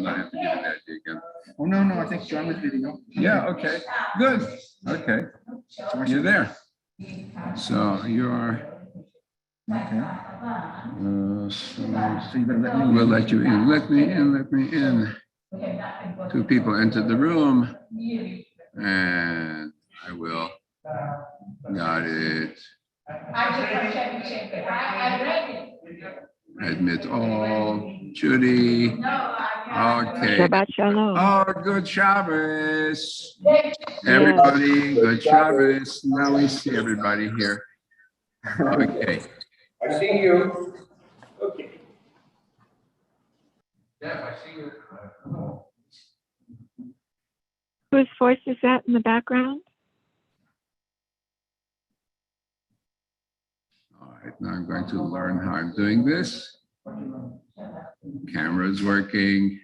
not have to give it that again. Oh, no, I think John was video. Yeah, okay, good, okay. You're there. So you're, Okay. so So you better let me. we'll let you in. Let me in. Two people entered the room, and I will. Got it. Admit all. Judy. Okay. Shabbat shalom. Oh, good Shabbos. Everybody, good Shabbos. Now we see everybody here. Okay. I see you. Okay. Yeah, I see you. Whose voice is that in the background? All right, now I'm going to learn how I'm doing this. Camera's working.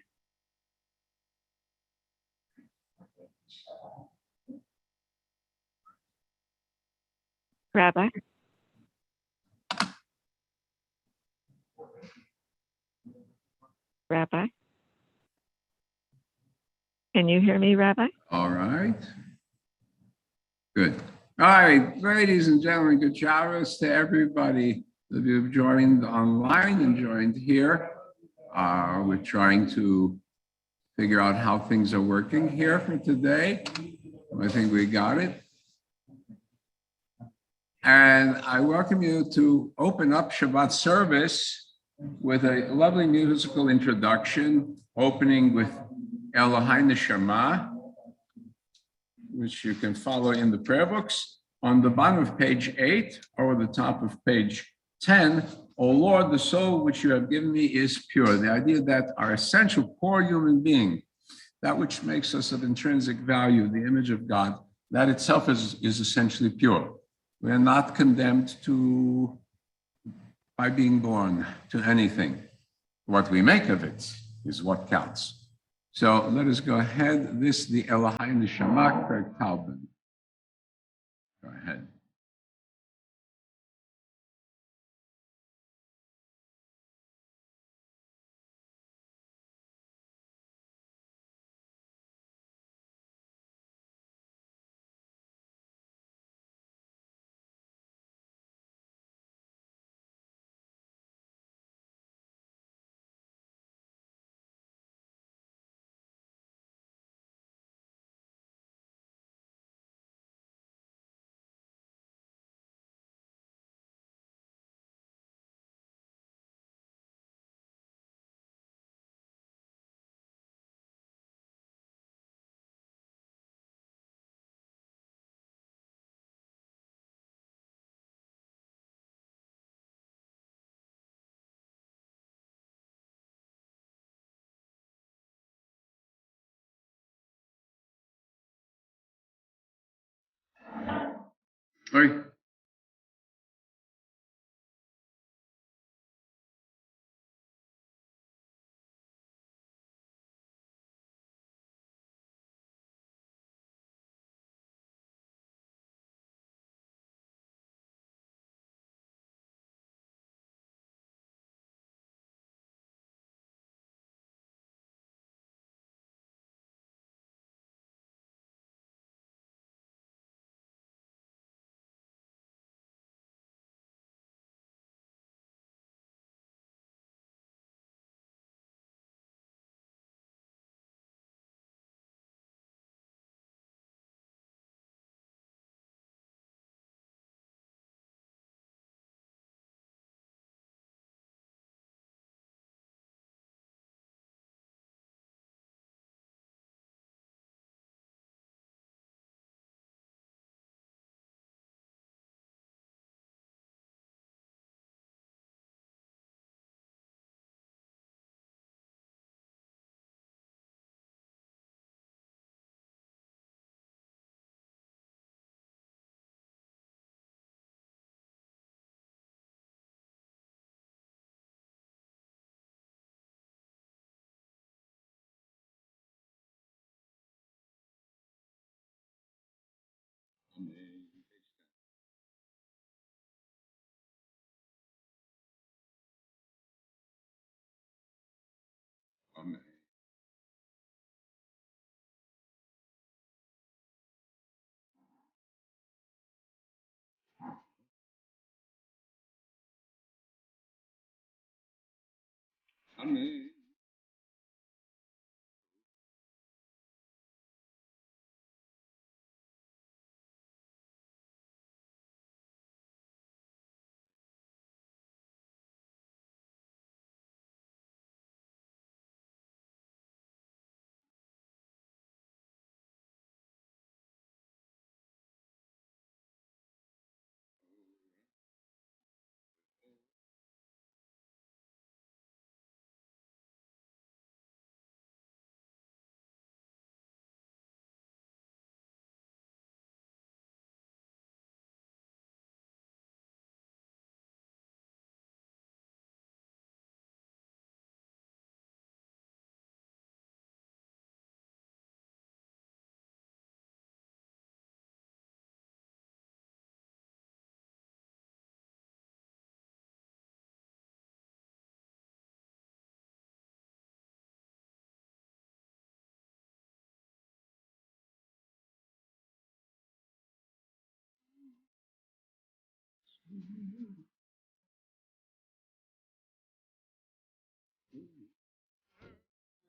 Rabbi? Rabbi? Can you hear me, Rabbi? All right. Good. All right, ladies and gentlemen, good Shabbos to everybody that you've joined online and joined here. We're trying to figure out how things are working here for today. I think we got it. And I welcome you to open up Shabbat service with a lovely musical introduction, opening with Elohai Neshama, which you can follow in the prayer books. On the bottom of page 8 or the top of page 10, O Lord, the soul which you have given me is pure. The idea that our essential core human being, that which makes us of intrinsic value, the image of God, that itself is essentially pure. We are not condemned to, by being born, to anything. What we make of it is what counts. So let us go ahead. This, the Elohai Neshama, Craig Taubman. Go ahead. All right. Amen.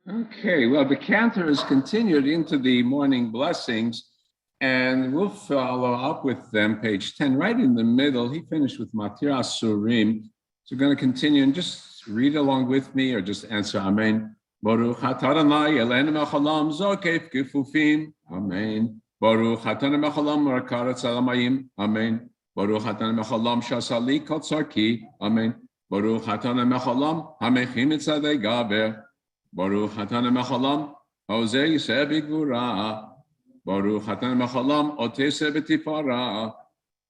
Okay, well, the cantor has continued into the morning blessings, and we'll follow up with them, page 10, right in the middle. He finished with Matir Asurim. So we're going to continue and just read along with me or just answer Amen. Baruch atah Adonai Eloheinu melech haolam zokef kifufim. Amen. Baruch atah melech haolam merkaretz al hamayim. Amen. Baruch atah melech haolam sha'asa li kol tzarki. Amen. Baruch atah melech haolam hamechim et tzadei gaber. Baruch atah melech haolam haozeh yiseh b'gvura. Baruch atah melech haolam oteseh b'tifara.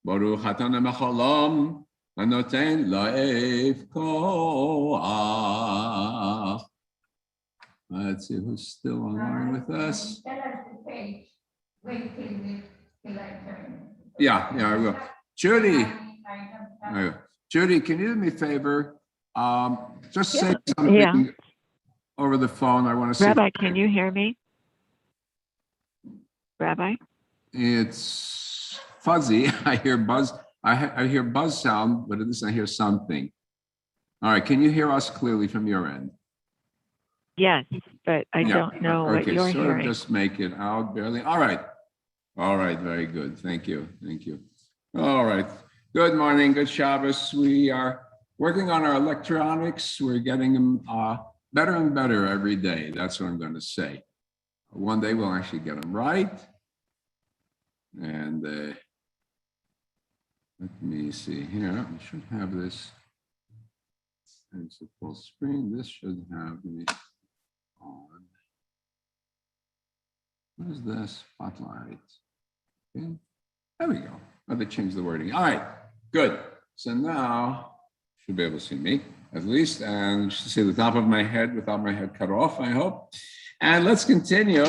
Baruch atah melech haolam hanoten la'ev koach. Let's see who's still online with us. Tell us the page. Wait till I turn. Yeah, I will. Judy, Judy, can you do me a favor? Just say something Yeah. over the phone. I want to see. Rabbi, can you hear me? Rabbi? It's fuzzy. I hear buzz. I hear buzz sound, but at least I hear something. All right. Can you hear us clearly from your end? Yes, but I don't know what Okay, you're sort hearing. of just make it out barely. All right. Very good. Thank you. All right. Good morning. Good Shabbos. We are working on our electronics. We're getting them better and better every day. That's what I'm going to say. One day we'll actually get them right. And let me see here. We should have this. It's a full screen. This should have me on. What is this? Spotlight. Okay. There we go. Oh, they changed the wording. All right. Good. So now you should be able to see me at least, and you should see the top of my head without my head cut off, I hope. And let's continue.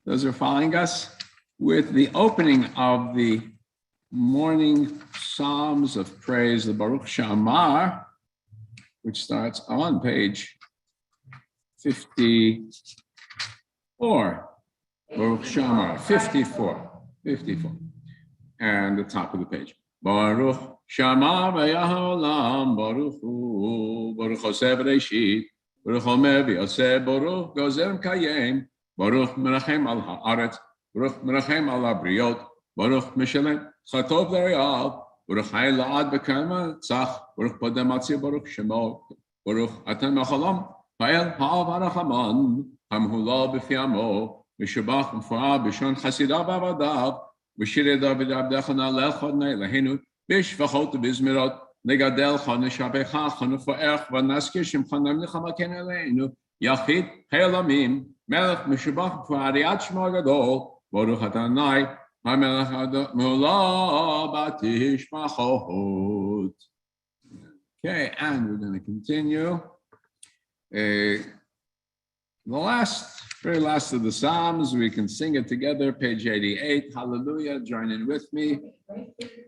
Those who are following us with the opening of the morning Psalms of praise, the Baruch Shamar, which starts on page 54. Baruch Shamar, 54. And the top of the page. Baruch Shamar v'yaholam, Baruch hu, Baruch Hoseh v'reishit, Baruch Omer v'yoseh, Baruch Gozer Kayem, Baruch Merachem al ha'aretz, Baruch Merachem al ha'briot, Baruch Mishalem Chatov v're'al, Baruch Hay la'ad b'kama tzach, Baruch Podem Atzir, Baruch Shemo, Baruch Atem Machalam, Ha'el ha'av ha'rachaman, Hamhula b'fiamo, Mishabach m'fa'ah b'shon chasidav v'avadav, B'shirei David Abdecha na'alech Adonai Eloheinu, b'shvachot u'bizmirot, negadelcha neshabecha nefo'ech v'naskir shemcha namlicha maken Eloheinu, Yachid Ha'elamim, Melech Mishabach m'fa'ariat shmo gadol, Baruch Adonai, HaMelech Adonai batishmachot. Okay, and we're going to continue. The very last of the Psalms, we can sing it together, page 88, hallelujah, join in with me.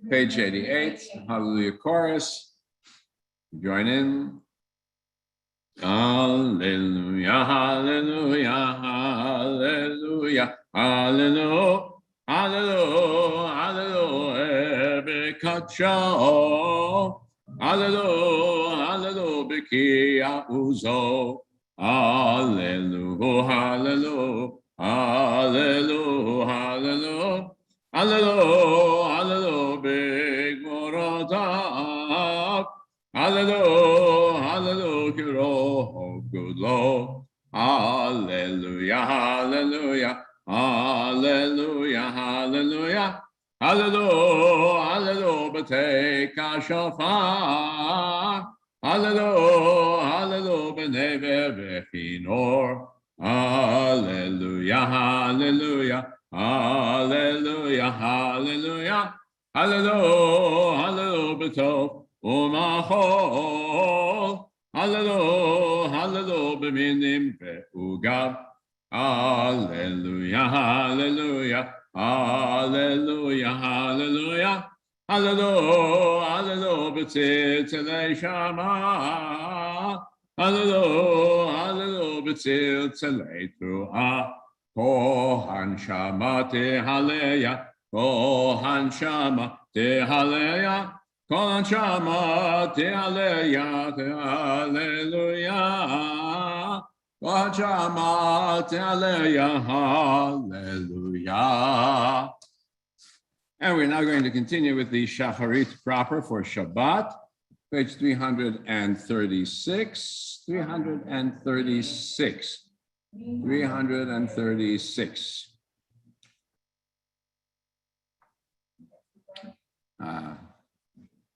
Page 88, hallelujah chorus, join in. Hallelujah, hallelujah, hallelujah, hallelujah, hallelujah, hallelujah, Bekacho, hallelujah, hallelujah, Bikia Uzo. Hallelujah, hallelujah, hallelujah, hallelujah, hallelujah, hallelujah, big Morata. Hallelujah, hallelujah, Kiro, good Lord. Hallelujah, hallelujah, hallelujah, hallelujah, hallelujah, hallelujah, B'teka shofar. Hallelujah, hallelujah, B'neve v'chinor. Hallelujah, hallelujah, hallelujah, hallelujah, hallelujah, hallelujah, b'tov u'machol. Hallelujah, hallelujah, b'minim ve'ugav. Hallelujah, hallelujah, hallelujah, hallelujah. Hallelujah, hallelujah, b'tziltzilei shama. Hallelujah, hallelujah, b'tziltzilei truah. Kohan shama tehaleya, Kohan shama tehaleya, Kohan shama tehaleya, hallelujah. Kohan shama tehaleya, hallelujah. And we're now going to continue with the Shacharit proper for Shabbat, page 336, 336, 336.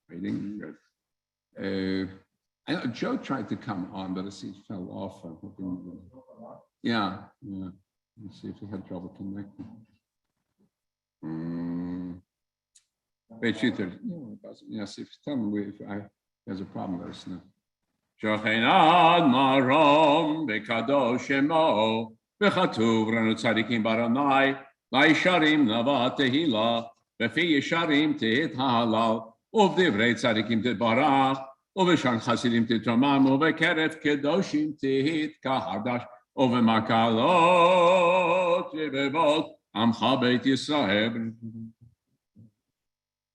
Waiting. I know Joe tried to come on, but it seems fell off. I'm hoping. Yeah. Let's see if he had trouble connecting. Page 230. No, it doesn't. Yes, if tell me if there's a problem, let us know. Shochenad marom bekadosh shemo bechatuv ranu tzadikim baranai laisharim nava tehila befi yisharim tehet halal uvdivrei tzadikim tebarach uveshan chasidim tetomam uvekeref kedoshim tehet kahadash uvemakalot yevevot amcha beit Yisrael.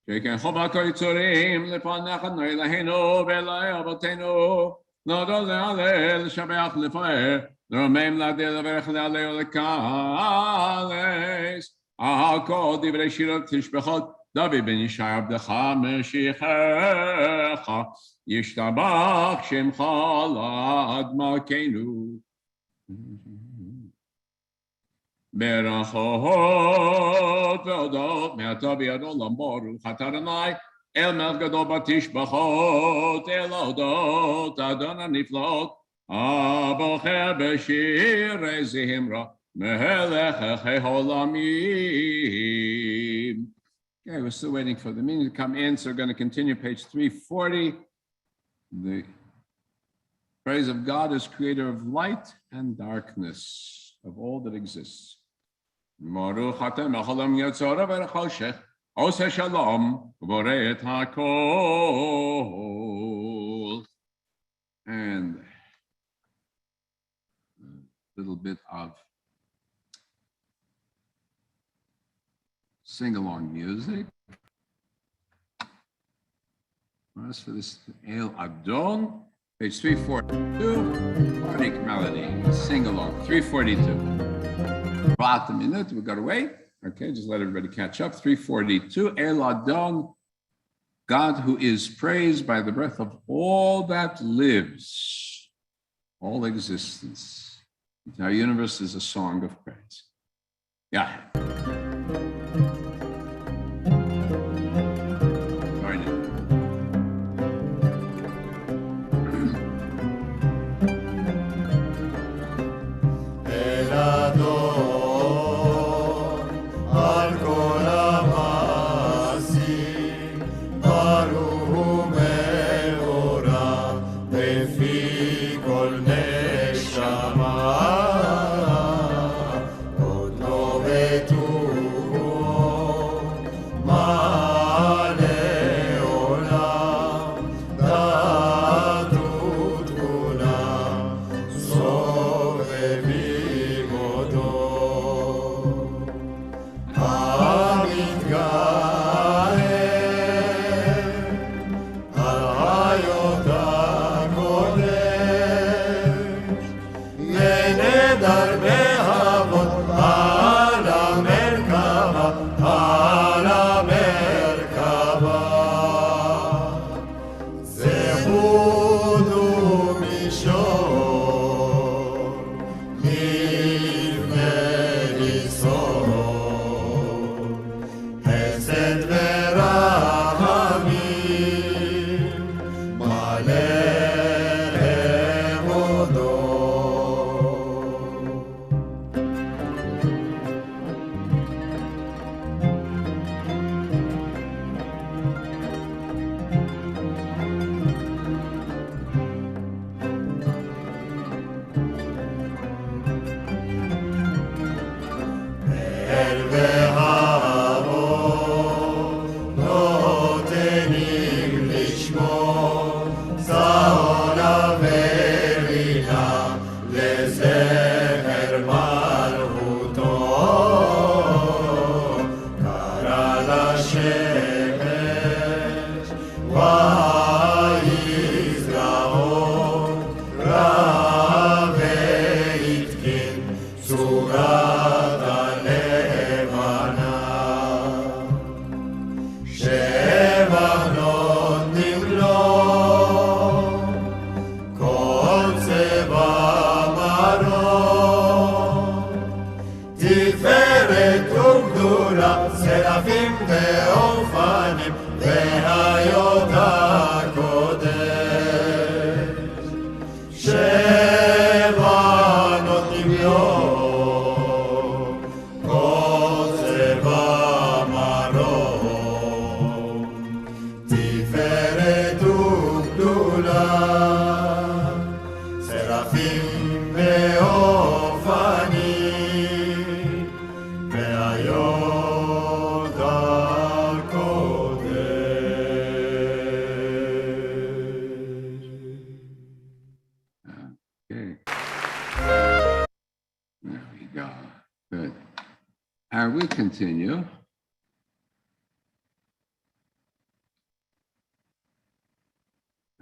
Sheken chobako yitzurim lefanach adnei lahenu ve'elai avotenu nodol le'alel shabeach lefaer l'romeim l'adel l'verech le'alei lekales ahakol divrei shirot tishbechot David ben Yishai abdecha meshichecha yishtabach shemcha la'ad malkeinu Berachot ve'odot me'ata b'yado l'moru chataranai el melch gadol batishbachot el odot adon haniflot abocher b'shirei zimra mehelech echei holamim. Okay, we're still waiting for the meaning to come in, so we're going to continue page 340. The praise of God as creator of light and darkness, of all that exists. Baruch atem mecholam yotzora v'rechoshech, oseh shalom, v'borei et hakol. And a little bit of sing-along music. As for this El Adon, page 342, Hardik melody, sing-along, 342. About a minute, we gotta wait. Okay, just let everybody catch up. 342, El Adon, God who is praised by the breath of all that lives, all existence. Our universe is a song of praise. Yeah. It We continue.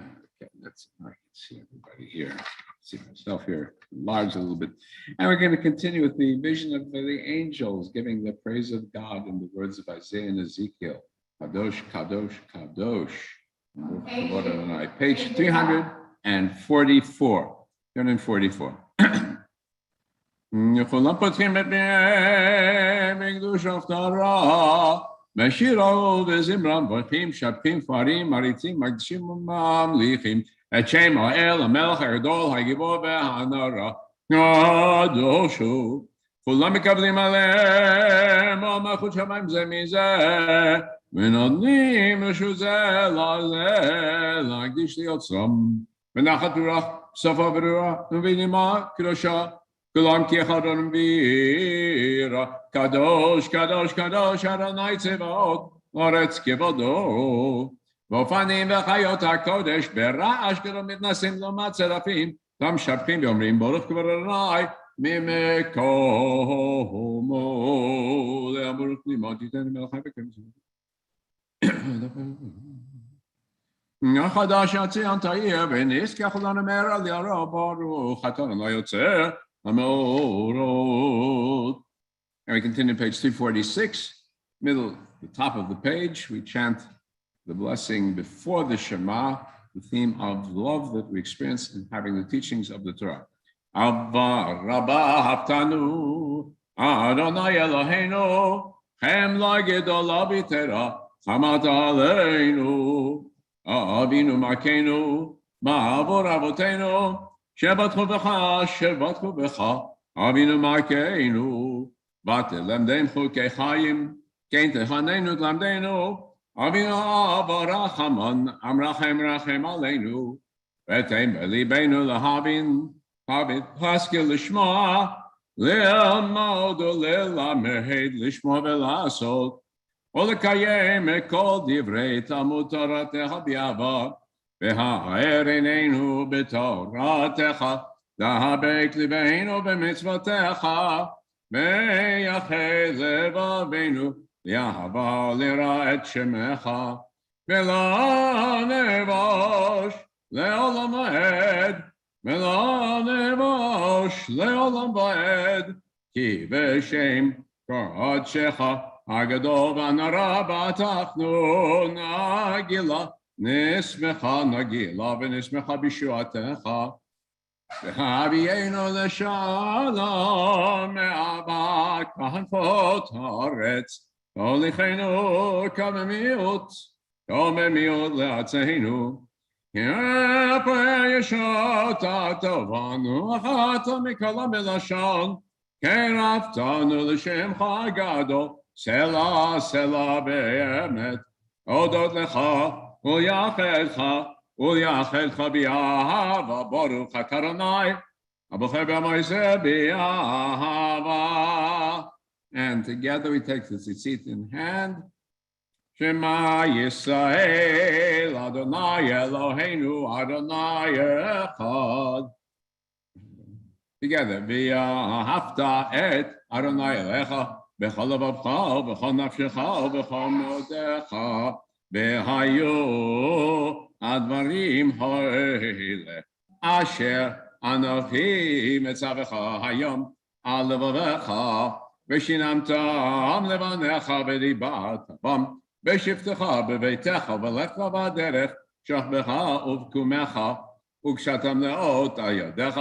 Okay, that's I can see everybody here. See myself here enlarged a little bit. And we're going to continue with the vision of the angels giving the praise of God in the words of Isaiah and Ezekiel. Kadosh, Kadosh, Kadosh. Page 344. 344. יכולים פותחים את פיהם בקדוש הפטרה, ושירו וזמרם מברכים, שפכים, פארים, מריצים, מקדישים וממליכים, את שם האל, המלך הגדול, הגיבור והנורא, קדוש הוא. כולם מקבלים עליהם, מלכות שמיים זה מזה, ונותנים רשות זה לזה, להקדיש ליוצרם, ונחת רוח, שפה ורוח, ובנימה קדושה, כולם כאחד ונבירה, קדוש, קדוש, קדוש, אדוני צבאות, ארץ כבודו. ואופנים וחיות הקודש, ברעש גדול מתנסים לעומת צרפים, גם שבחים ואומרים, ברוך כבוד אדוני, ממקומו. לאמרות לימוד, תיתן מלך וקמזו. החדש הציון תאיר, ונזכח לנו מהרה לירו, ברוך אתה לא יוצא. And we continue page 346, the top of the page. We chant the blessing before the Shema, the theme of love that we experience in having the teachings of the Torah. Abba Rabba Haftanu Adonai Eloheinu Chem la gedola b'tera Chamat aleinu Avinu Malkeinu Ma'avor Avotenu Shabbat Chovecha, Avinu Malkeinu, Vatelemdem Chukei Chayim, Kein Techanenu Tlamdenu, Avinu Avarachaman, Amrachem Rachem Aleinu, Vetem Belibeinu Lahavin, Havit Haskil Lishma, Le'almod Le'lamed Lishma Velasot, Olekayem Ekol Divrei Talmud Toratecha B'Yava, והאר עינינו בתורתך, להבק ליבנו במצוותיך, ויחד לבבינו, לאהבה ליראה את שמך, ולא נבוש לעולם עד, ולא נבוש לעולם ועד, כי בשם קודשך הגדול והנורא בטחנו נגילה, נשמחה נגילה ונשמחה בישועתך. והביאנו לשלום מאבק כנפות הארץ, והוליכנו כממיעוט לארצנו. כפי ישועה טובנו, אחת מכל המלשון, קרבתנו לשמך הגדול, סלע סלע באמת, הודות לך וליחדך באהבה, ברוך אתה אדוני, הבוחר בעמו ישראל באהבה. And together we take the tzitzit in hand. Shema Yisrael, Adonai Eloheinu, Adonai Echad. Together, V'ahavta et Adonai Elecha, b'chol levavcha, b'chol nafshecha, b'chol modecha, v'hayu advarim ha'ele, asher anochi metzavecha hayom al levavecha, v'shinamtam levanecha v'dibatam, בשבתך בביתך ולך בדרך שכבך ובקומך וקשתם נאות על ידיך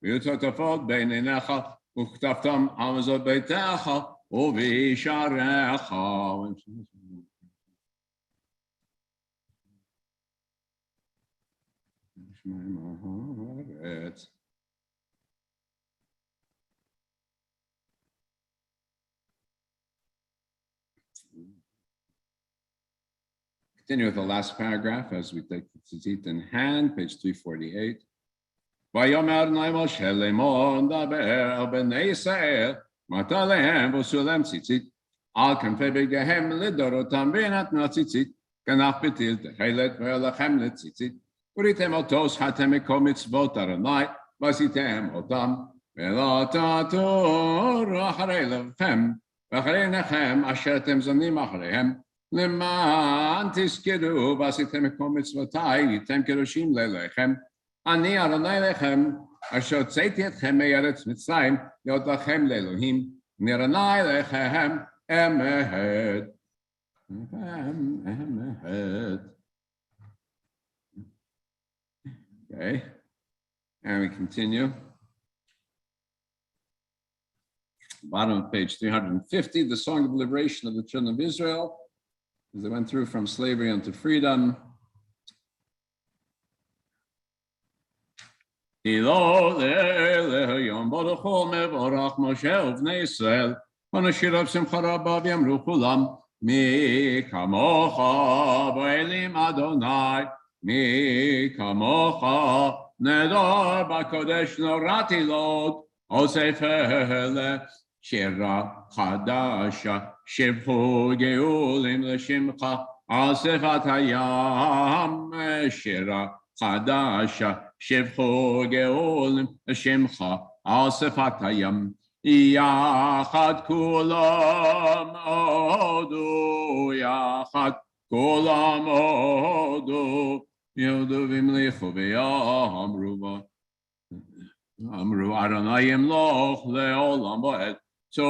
ויוצטפות בין עיניך וכתבתם על מזוזות ביתך ובישעריך. Continue with the last paragraph as we take the tzitzit in hand, page 348. ויאמר אדוני משה לאמור דבר אל בני ישראל, מטה להם ועשו להם ציצית, על כנפי בגדיהם לדורותם ונתנו ציצית, כנף פתיל תכלת ולכם לציצית, וראיתם אותו שחטתם מכל מצוות אדוני, ועשיתם אותם, ולא תטורו אחרי לבכם, ואחרי עיניכם אשר אתם זונים אחריהם, למען תזכרו ועשיתם את כל מצוותיי, והייתם קדושים ללכם. אני אדוני לכם, אשר הוצאתי אתכם מארץ מצרים, להיות לכם לאלוהים, אני אדוני לכם אמת. Okay, and we continue. Bottom of page 350, the Song of Liberation of the Children of Israel, as they went through from slavery unto freedom. Ilo le'yom baruchol mevorach Moshe uvnei Yisrael, v'nashirav simcha rabba v'yamru kulam, mi kamocha v'elim Adonai, mi kamocha nedor b'kodesh norati lod, osefele שירה חדשה, שבחו גאולים לשמך, על שפת הים. שירה חדשה, שבחו גאולים לשמך, על שפת הים. יחד כולם עודו, יחד כולם עודו, יודו והמליכו ויאמרו בו. אמרו אדוני ימלוך לעולם ועד. So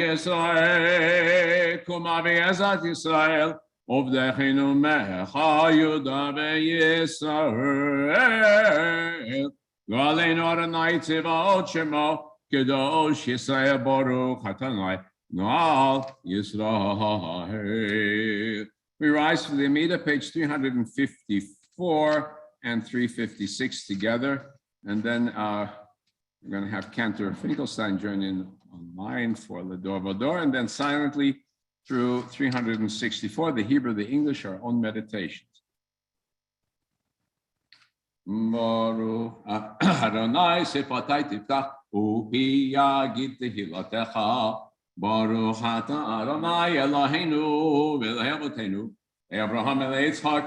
Yisrael, Kuma v'ezat Yisrael, Ovdechinu mecha Yuda v'Yisrael. Galeinu Adonai tzivaot shemo, Kedosh Yisrael Baruch Adonai, Noal Yisrael. We rise to the Amida, page 354 and 356 together, and then we're going to have Cantor Finkelstein join in online for Lador Vador, and then silently through 364, the Hebrew, the English, our own meditations. Baruch Adonai sefatai tiftach upi yagid tehilatecha. Baruch ata Adonai Eloheinu v'Elahei avotenu, Abraham el Yitzchak,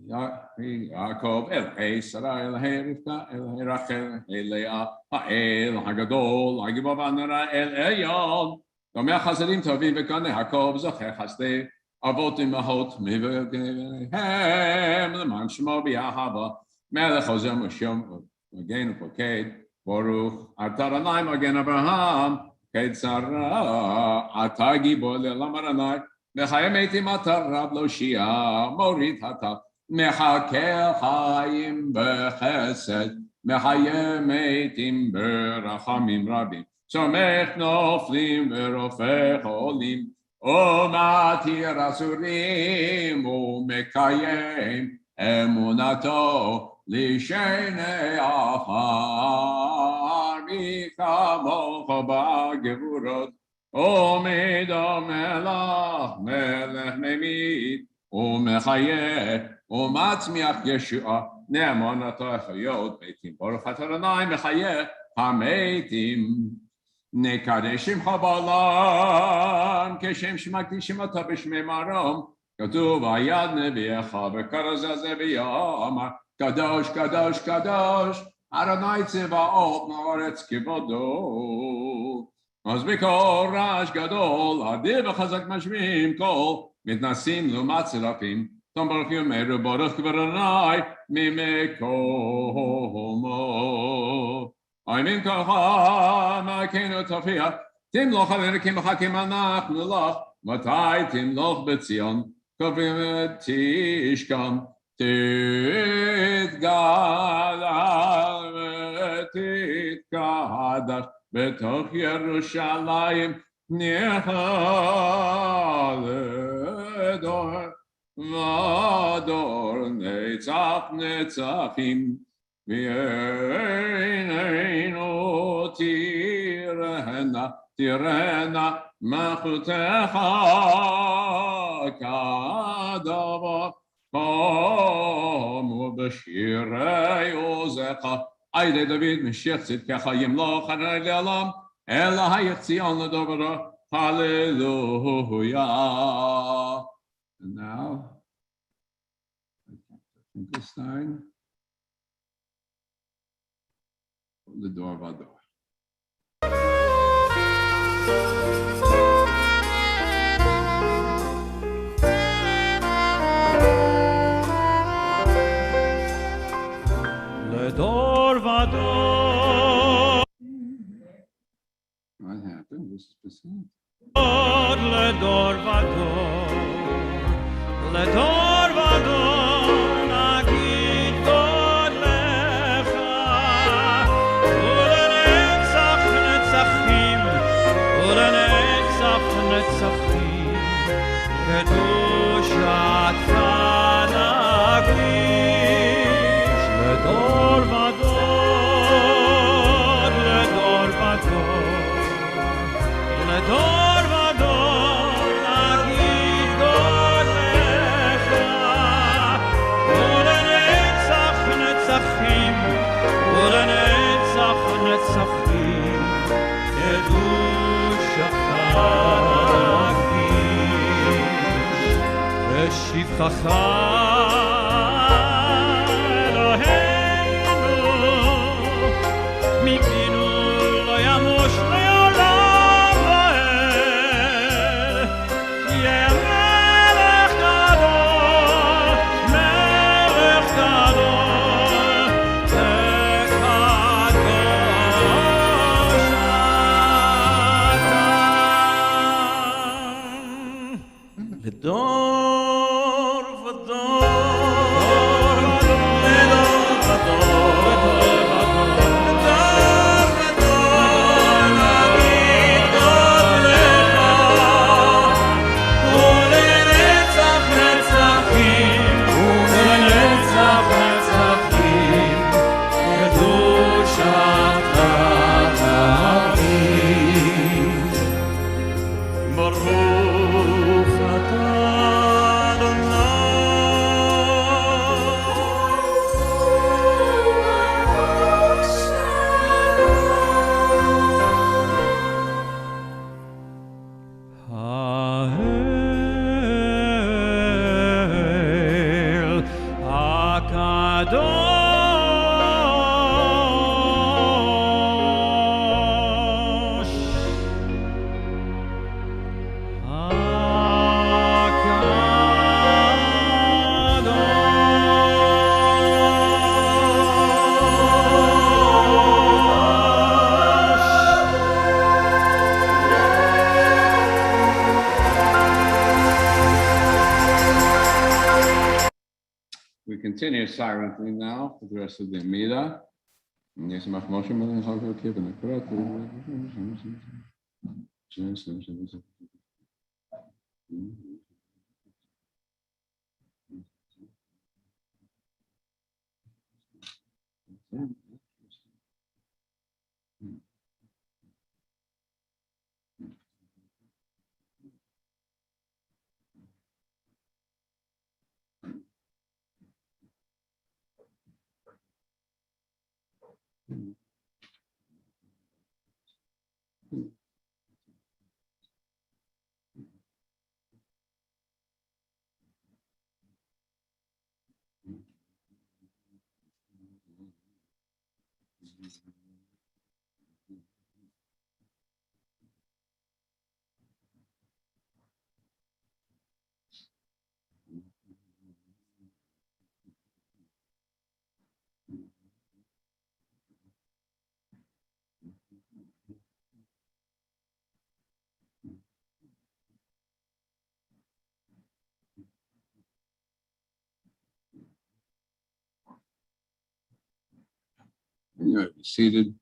Yaakov, Elhei Sarah, Elhei Rivka, Elhei Rachel, Elea, Ha'el, Hagadol, Hagibav Anara, El Elyon, Domei Chasadim Tovim V'Kanei Yaakov, Zochei Chasdei, Avot Imahot, Mivei Gnehem, Leman Shemo B'Yahava, Melech Ozer Moshe Magen Upoked, Baruch Ata Adonai Magen Abraham, Ked Sarah, Ata Gibor Le'olam Adonai, Mechayim Eitim Ata Rab Lo Shia, Morit Ata, Mechakel Chaim Bechesed, Mechayim Eitim Berachamim Rabim, Somech Noflim Verofech Olim, O Matir Asurim, O Mekayim, Emunato, Lishenei Achar, Mikamocha B'Gevurot, Omed Melach, Melech Memid, O Mechayeh, O Matzmiach Yeshua, Ne'emonato Echayot, Beitim, Baruch Ata Adonai Mechayeh, HaMeitim, Nekadeshim Chabalam, Keshem Shmakdishim Ata B'Shmei Marom, כתוב, היד נביאך וקרא זה ויאמר, קדוש, קדוש, קדוש, אדוני צבאות מארץ כבודו. אז בקול רעש גדול, אדיר וחזק משמיעים קול, מתנסים לעומת צרפים, תום ברוך יאמר ברוך כבוד אדוני ממקומו. אוי ממקומך מלכנו תופיע, תמלוך עלינו כי מחכים אנחנו לך, מתי תמלוך בציון, קובעים ותשכם, תתגדל ותתקדש בתוך ירושלים, ניחא לדור ודור, נצח נצחים, ועינינו תראנה, תראנה מלכותך כדבר קומו בשירי עוזך, עידי דוד משיח צדקך ימלוך עד לעולם, אלא היציון לדוברו, hallelujah. And now, Finkelstein, לדור ודור. לדור ודור, What happened? This is percent. לדור ודור, לדור ודור, נגיד גודלך, ולנצח נצחים, ולנצח נצחים, קדושתך נקדיש, לדור ודור, לדור ודור, לדור ודור, נגיד גודלך, ולנצח נצחים, ולנצח נצחים, קדושתך נקדיש, ושבחך אלוהינו, מפינו לא ימוש לעולם ועד, יהיה מלך גדול, מלך גדול, וקדוש אתה. לדור ודור, לדור ודור, לדור ודור, נגיד גודלך, ולנצח נצחים, ולנצח נצחים, קדושתך נקדיש. ברוך אתה continue silently now for the rest of the Amida. You may be seated.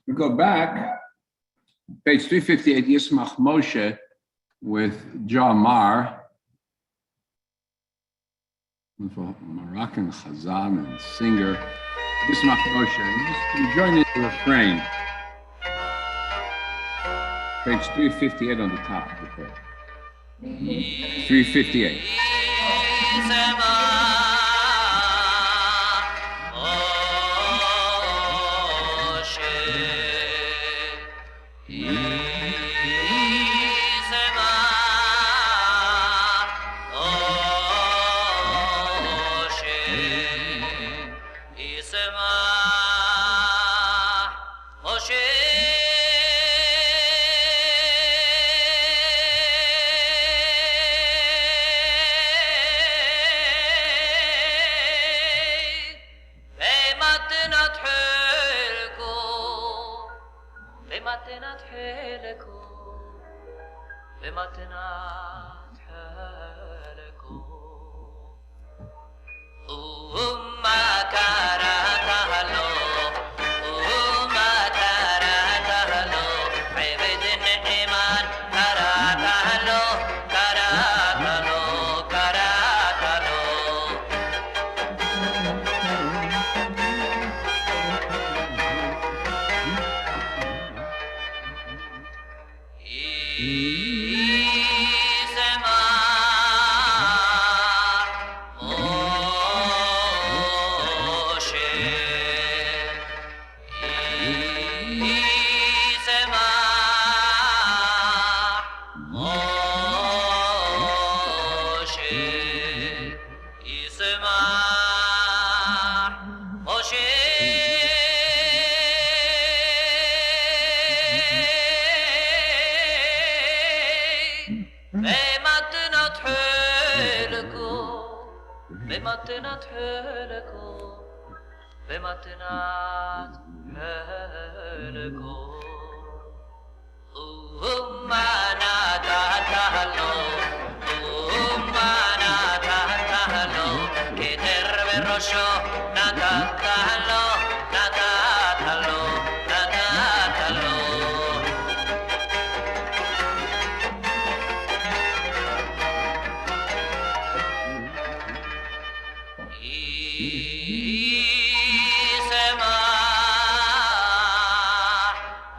We go back, page 358, Yismach Moshe with Jamar, Moroccan Chazan and singer. Yismach Moshe, and just join in the refrain. Page 358 on the top of the page. 358.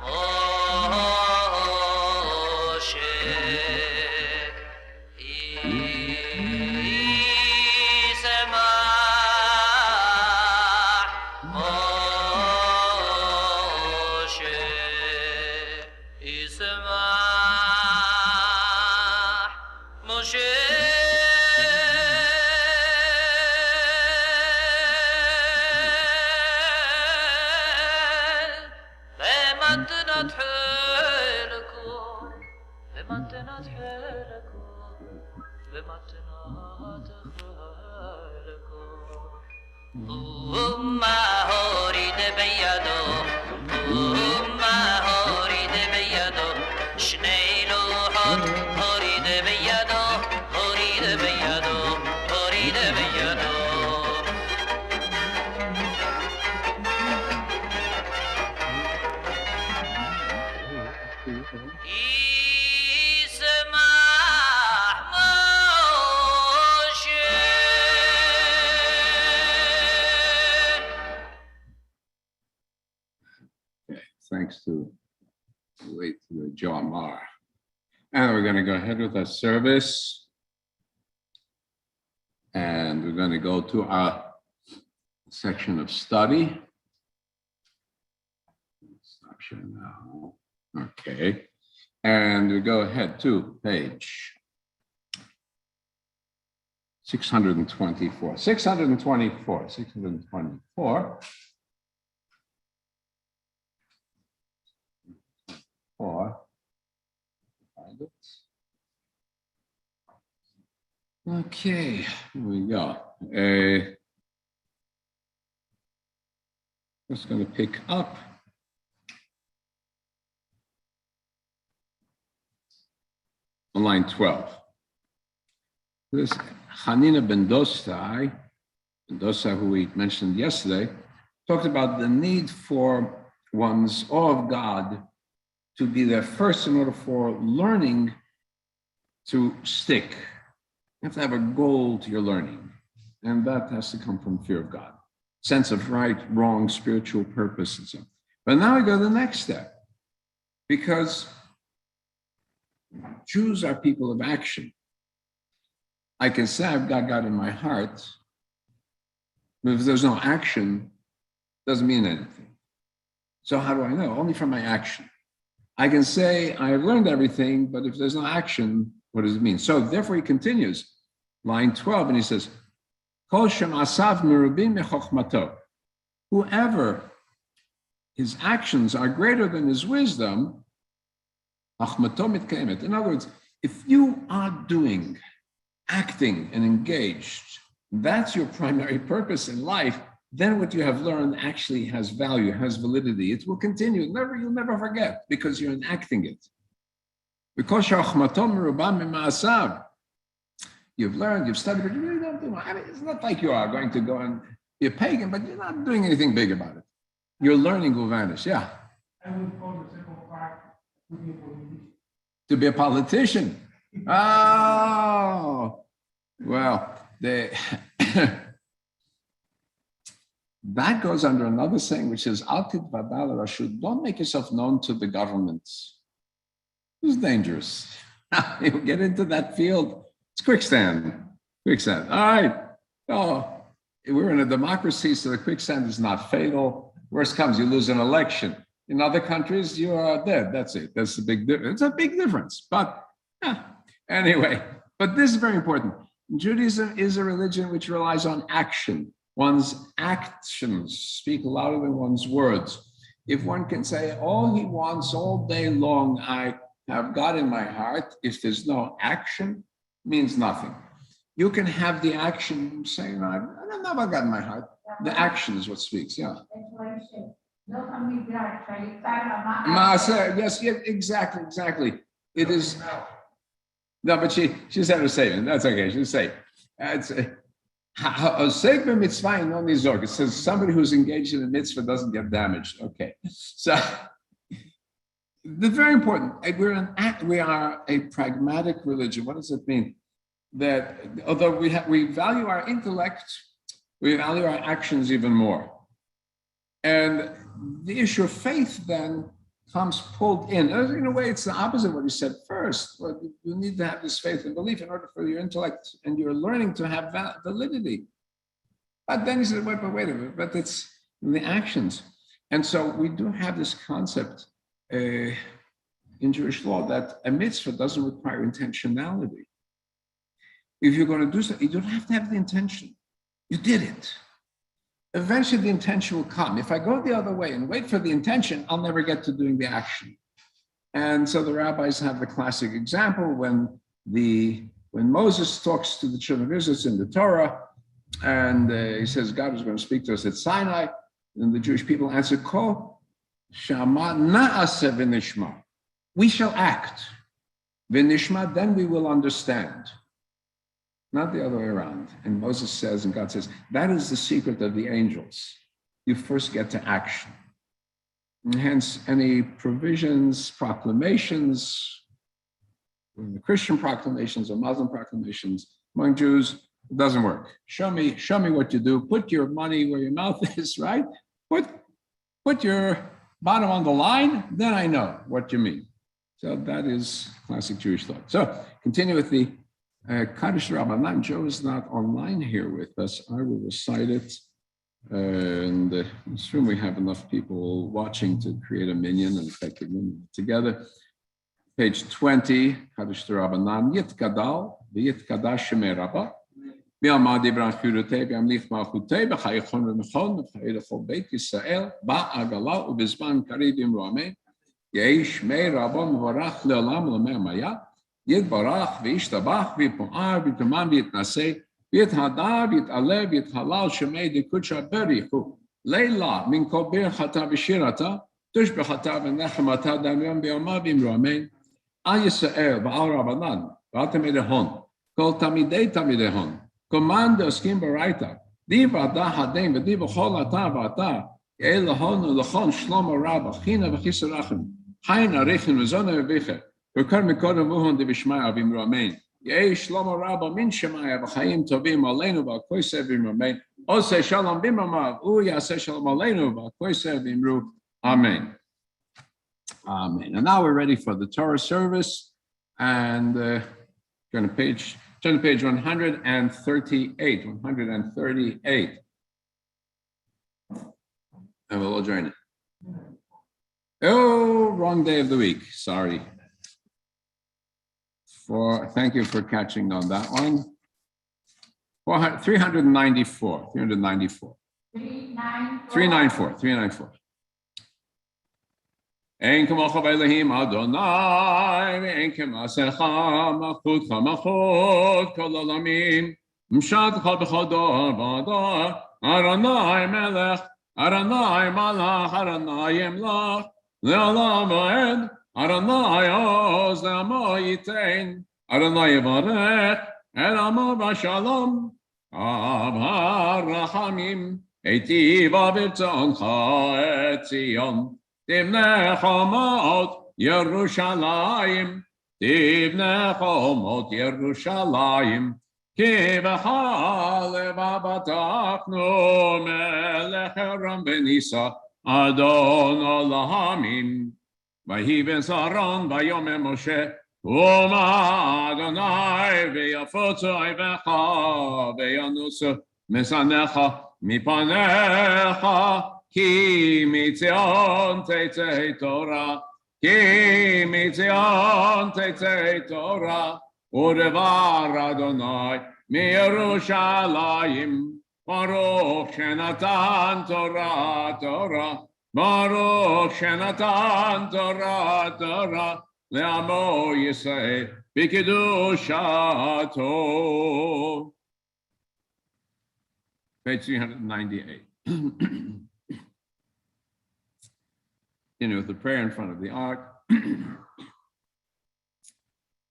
Oh Okay, thanks to wait to the Jamar. And we're going to go ahead with our service. And we're going to go to our section of study. Stop sharing now. Okay. And we go ahead to page 624. 624. 624. Okay, here we go. Just going to pick up on line 12. This Hanina ben Dosai, who we mentioned yesterday, talked about the need for one's awe of God to be there first in order for learning to stick. You have to have a goal to your learning, and that has to come from fear of God, sense of right, wrong, spiritual purpose, and so on. But now we go to the next step, because Jews are people of action. I can say I've got God in my heart, but if there's no action, it doesn't mean anything. So how do I know? Only from my action. I can say I've learned everything, but if there's no action, what does it mean? So therefore he continues, line 12, and he says, Kol shem asav merubim mechochmato. Whoever his actions are greater than his wisdom, achmato mitkamet. In other words, if you are doing, acting and engaged, that's your primary purpose in life, then what you have learned actually has value, has validity. It will continue. You'll never forget because you're enacting it. Because you've learned, you've studied, but you really don't do it. I mean, it's not like you are going to go and be a pagan, but you're not doing anything big about it. Your learning will vanish. Yeah. I would call the second part to be a politician. To be a politician. Oh, well, that goes under another saying, which is, Al tidvadal rashut, don't make yourself known to the governments. It's dangerous. You get into that field, it's quicksand. Quicksand. All right. Oh, we're in a democracy, so the quicksand is not fatal. Worst comes, you lose an election. In other countries, you are dead. That's it. That's the big difference. It's a big difference. But anyway, but this is very important. Judaism is a religion which relies on action. One's actions speak louder than one's words. If one can say all he wants all day long, I have God in my heart, if there's no action, it means nothing. You can have the action saying, I don't know about God in my heart. The action is what speaks, yeah. Yes, exactly. It is. No, but she said her statement. That's okay. She'll say. It says somebody who's engaged in a mitzvah doesn't get damaged. Okay, so the very important. We are a pragmatic religion. What does it mean? That although we value our intellect, we value our actions even more. And the issue of faith then comes pulled in. In a way, it's the opposite of what you said first. Well, you need to have this faith and belief in order for your intellect and your learning to have validity. But then he said, wait a minute, but it's the actions. And so we do have this concept in Jewish law that a mitzvah doesn't require intentionality. If you're going to do something, you don't have to have the intention. You did it. Eventually the intention will come. If I go the other way and wait for the intention, I'll never get to doing the action. And so the rabbis have the classic example when Moses talks to the children of Israel in the Torah, and he says God is going to speak to us at Sinai, and the Jewish people answer, Ko shama na'aseh v'nishma. We shall act. V'nishma, then we will understand. Not the other way around. And Moses says, and God says, that is the secret of the angels. You first get to action. And hence, any provisions, proclamations, the Christian proclamations or Muslim proclamations among Jews, it doesn't work. Show me what you do. Put your money where your mouth is, right? Put your bottom on the line, then I know what you mean. So that is classic Jewish thought. So continue with the Kaddish Rabbanan. Joe is not online here with us. I will recite it. And I assume we have enough people watching to create a minyan and effective minyan together. Page 20, Kaddish Rabbanan, Yitkadal, Yitkadash Shemei Rabbah, Bi'amad Ibran Chirutei, Bi'amlich Malchutei, B'chayichon V'mechon, B'chayilachol Beit Yisrael, Ba'agala, U'bizman Karibim Ro'amei, Yesh Mei Rabbah M'varach Le'olam L'mei Maya, Yitbarach V'ishtabach V'po'ar V'tuman V'yitnasei, V'yithada V'yit'aleh V'yithalal Shemei D'kutsha Berichu, Leila Min Kol Birchata V'shirata, Tushbechata V'nechemata D'amyam Bi'amad V'imro'amei, Al Yisrael Ba'al Rabbanan, Ba'atamei Hon, Kol Tamidei Hon, Command the Skim Baraita, Diva Da Hadem, Diva Holata Vata, El Hon, Lachon, Shlomo Rabba, China Vachisarachim, Haina Rechin, Zona Viche, Ukar Mikoda Muhon de Bishmaya Vim Romain, Yea Shlomo Rabba Min Shemaya, Vachayim Tovim, Alenu, Vakoise Vim Romain, Ose Shalom Bimamav, Uya Se Shalom Alenu, Vakoise Vim Ru. Amen. Amen. And now we're ready for the Torah service, and turn to page 138. 138. And we'll all join it. Oh, wrong day of the week. Sorry. Thank you for catching on that one. 394. 394. Ein kamocha b'Elohim Adonai, ein k'maasecha malchutcha malchut kol olamim, m'shatcha b'chol dor v'dor, Adonai melech, Adonai malach, Adonai yemlach, le'olam v'ed, Adonai oz le'amo yitein, Adonai yivarech, el amo v'shalom, av ha'rachamim, eitiv avivtzoncha et Zion. Tibnei Chomot Yerushalayim, Tibnei Chomot Yerushalayim, Ki v'chalev abatachnu melech Aaron benisa Adon olamim. Vahi ben Saron vayomem Moshe, Uma Adonai v'yafotzoi v'cha v'yanusu mesanecha mipanecha. Ki mitzion teitzei Torah, urevar Adonai miYerushalayim, Baruch shenatan Torah, Baruch shenatan Torah, le'amo Yisrael b'kedushato. Page 398. With the prayer in front of the ark.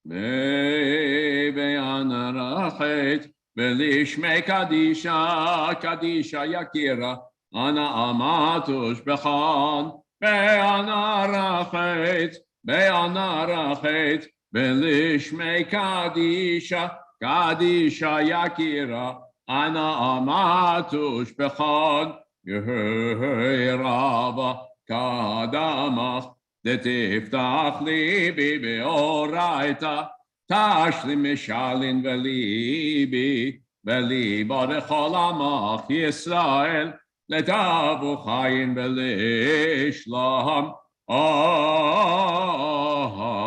Be'anarachet, be'lishmei kadisha, kadisha yakira, ana amatush bechan, be'anarachet, be'lishmei kadisha, kadisha yakira, ana amatush bechan, yeherava. Kadamach detiftach libi beoraita tashli mishalin velibi bechol amach Yisrael letavu chayin velishlam.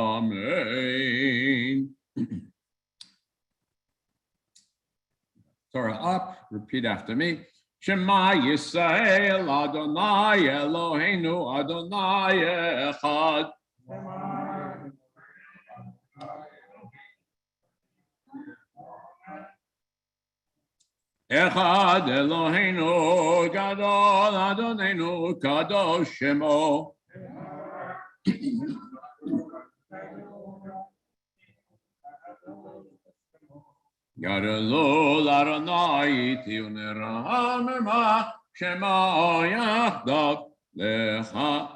Amen. Torah up, repeat after me. Shema Yisrael Adonai Eloheinu Adonai Echad. Echad Eloheinu Gadol Adonenu Kadosh Shemo. Gadolul Adonai Tionerah Shema Yachdav Lecha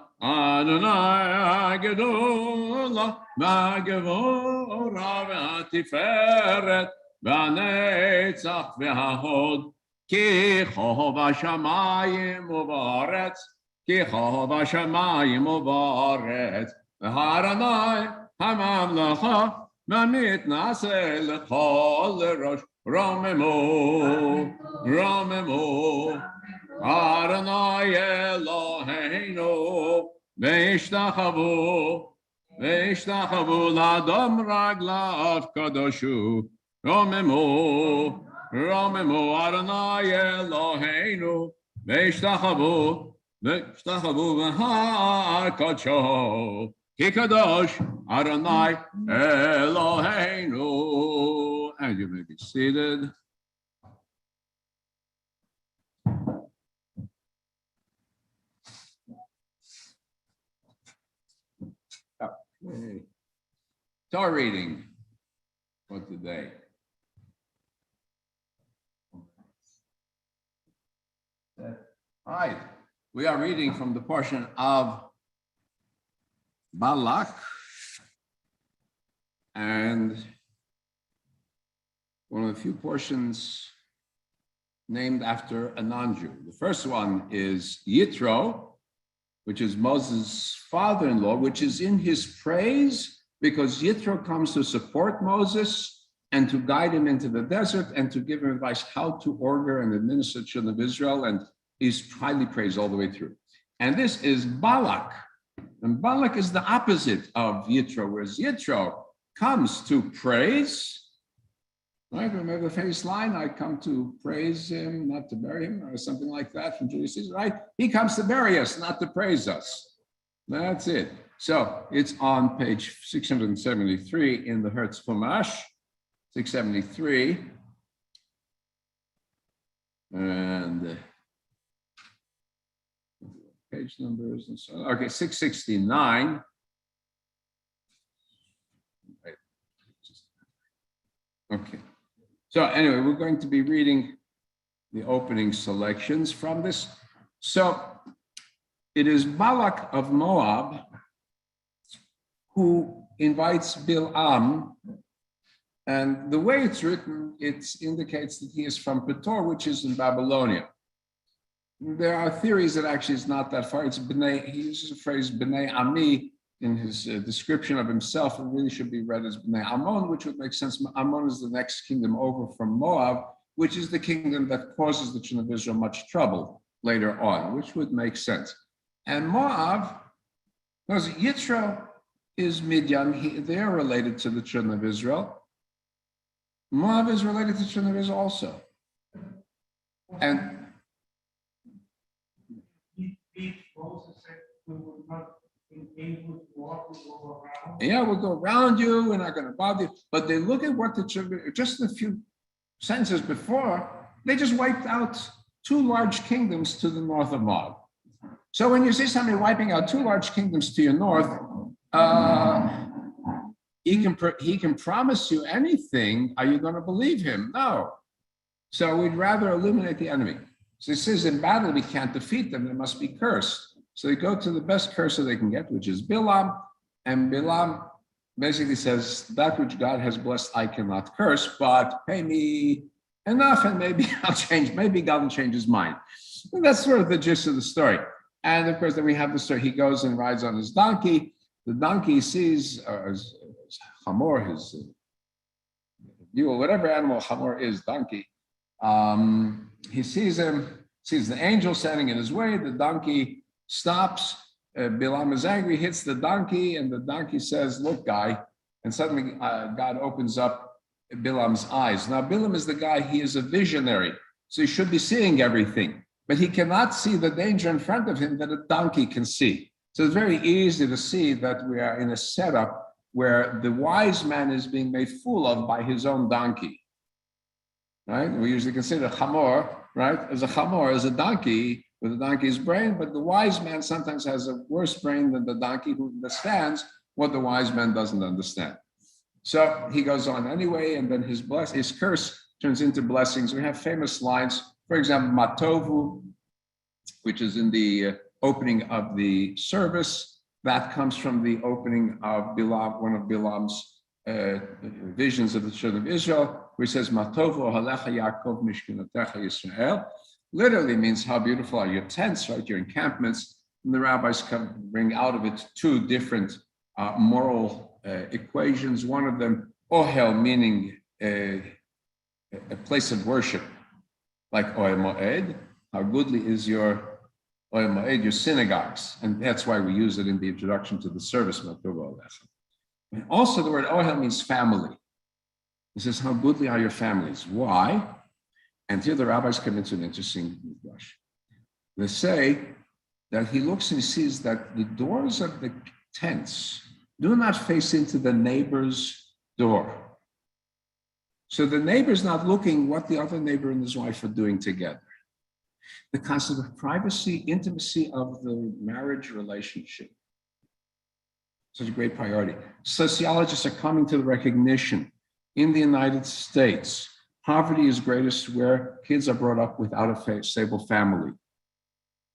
Adonai Gedola, Vagevora Vatiferet, Vanetzach Vahod, Ki Chova Shamayim Uvaretz, Ki Chova Shamayim Uvaretz, Adonai Hamamlacha, Mamit Nase Lechol Rosh, Romemu, Romemu, Adonai Eloheinu, Veishtachavu, Veishtachavu Ladom Raglav Kadoshu, Romemu, Romemu, Adonai Eloheinu, Veishtachavu, Veishtachavu V'har Kodsho, Ki Kadosh, Adonai Eloheinu. And you may be seated. Okay. Torah reading for today. All right, we are reading from the portion of Balak, and one of the few portions named after a non-Jew. The first one is Yitro, which is Moses' father-in-law, which is in his praise because Yitro comes to support Moses and to guide him into the desert and to give him advice how to order and administer the children of Israel, and he's highly praised all the way through. And this is Balak. And Balak is the opposite of Yitro, whereas Yitro comes to praise. Right, remember the famous line, I come to praise him, not to bury him, or something like that from Julius Caesar, right? He comes to bury us, not to praise us. That's it. So it's on page 673 in the Hertz Chumash, 673. And page numbers and so on. Okay, 669. Okay. So anyway, we're going to be reading the opening selections from this. So it is Balak of Moab who invites Bil'am, and the way it's written, it indicates that he is from Petor, which is in Babylonia. There are theories that actually it's not that far. It's B'nai, he uses the phrase B'nai Ami in his description of himself. It really should be read as B'nai Ammon, which would make sense. Ammon is the next kingdom over from Moab, which is the kingdom that causes the children of Israel much trouble later on, which would make sense. And Moab, because Yitro is Midian, they are related to the children of Israel. Moab is related to the children of Israel also. And Moses said we would not be able to walk, we go around. yeah, we'll go around you, we're not going to bother you. But they look at what the children, just a few sentences before, they just wiped out two large kingdoms to the north of Moab. So when you see somebody wiping out two large kingdoms to your north, he can promise you anything. Are you going to believe him? No. So we'd rather eliminate the enemy. So he says in battle, we can't defeat them. They must be cursed. So they go to the best cursor they can get, which is Bilam. And Bilam basically says, that which God has blessed, I cannot curse, but pay me enough and maybe I'll change. Maybe God will change his mind. And that's sort of the gist of the story. And of course, then we have the story. He goes and rides on his donkey. The donkey sees his chamor, his mule, whatever animal chamor is, donkey. He sees him, sees the angel standing in his way. The donkey stops. Bilam is angry, hits the donkey, and the donkey says, look, guy. And suddenly God opens up Bilam's eyes. Now, Bilam is the guy, he is a visionary. So he should be seeing everything. But he cannot see the danger in front of him that a donkey can see. So it's very easy to see that we are in a setup where the wise man is being made fool of by his own donkey. Right? We usually consider chamor, right, as a chamor, as a donkey with a donkey's brain, but the wise man sometimes has a worse brain than the donkey who understands what the wise man doesn't understand. So he goes on anyway, and then his curse turns into blessings. We have famous lines, for example, Matovu, which is in the opening of the service. That comes from the opening of Bilam, one of Bilam's visions of the children of Israel, where he says, "Matovo halecha Yaakov mishkenotecha Yisrael," literally means how beautiful are your tents, right? Your encampments. And the rabbis bring out of it two different moral equations. One of them, ohel, meaning a place of worship, like Ohel Moed. How goodly is your Ohel Moed, your synagogues, and that's why we use it in the introduction to the service. And also, the word Ohel means family. It says, "How goodly are your families?" Why? And here the rabbis come into an interesting midrash. They say that he looks and he sees that the doors of the tents do not face into the neighbor's door. So the neighbor's not looking what the other neighbor and his wife are doing together. The concept of privacy, intimacy of the marriage relationship, such a great priority. Sociologists are coming to the recognition in the United States, poverty is greatest where kids are brought up without a stable family.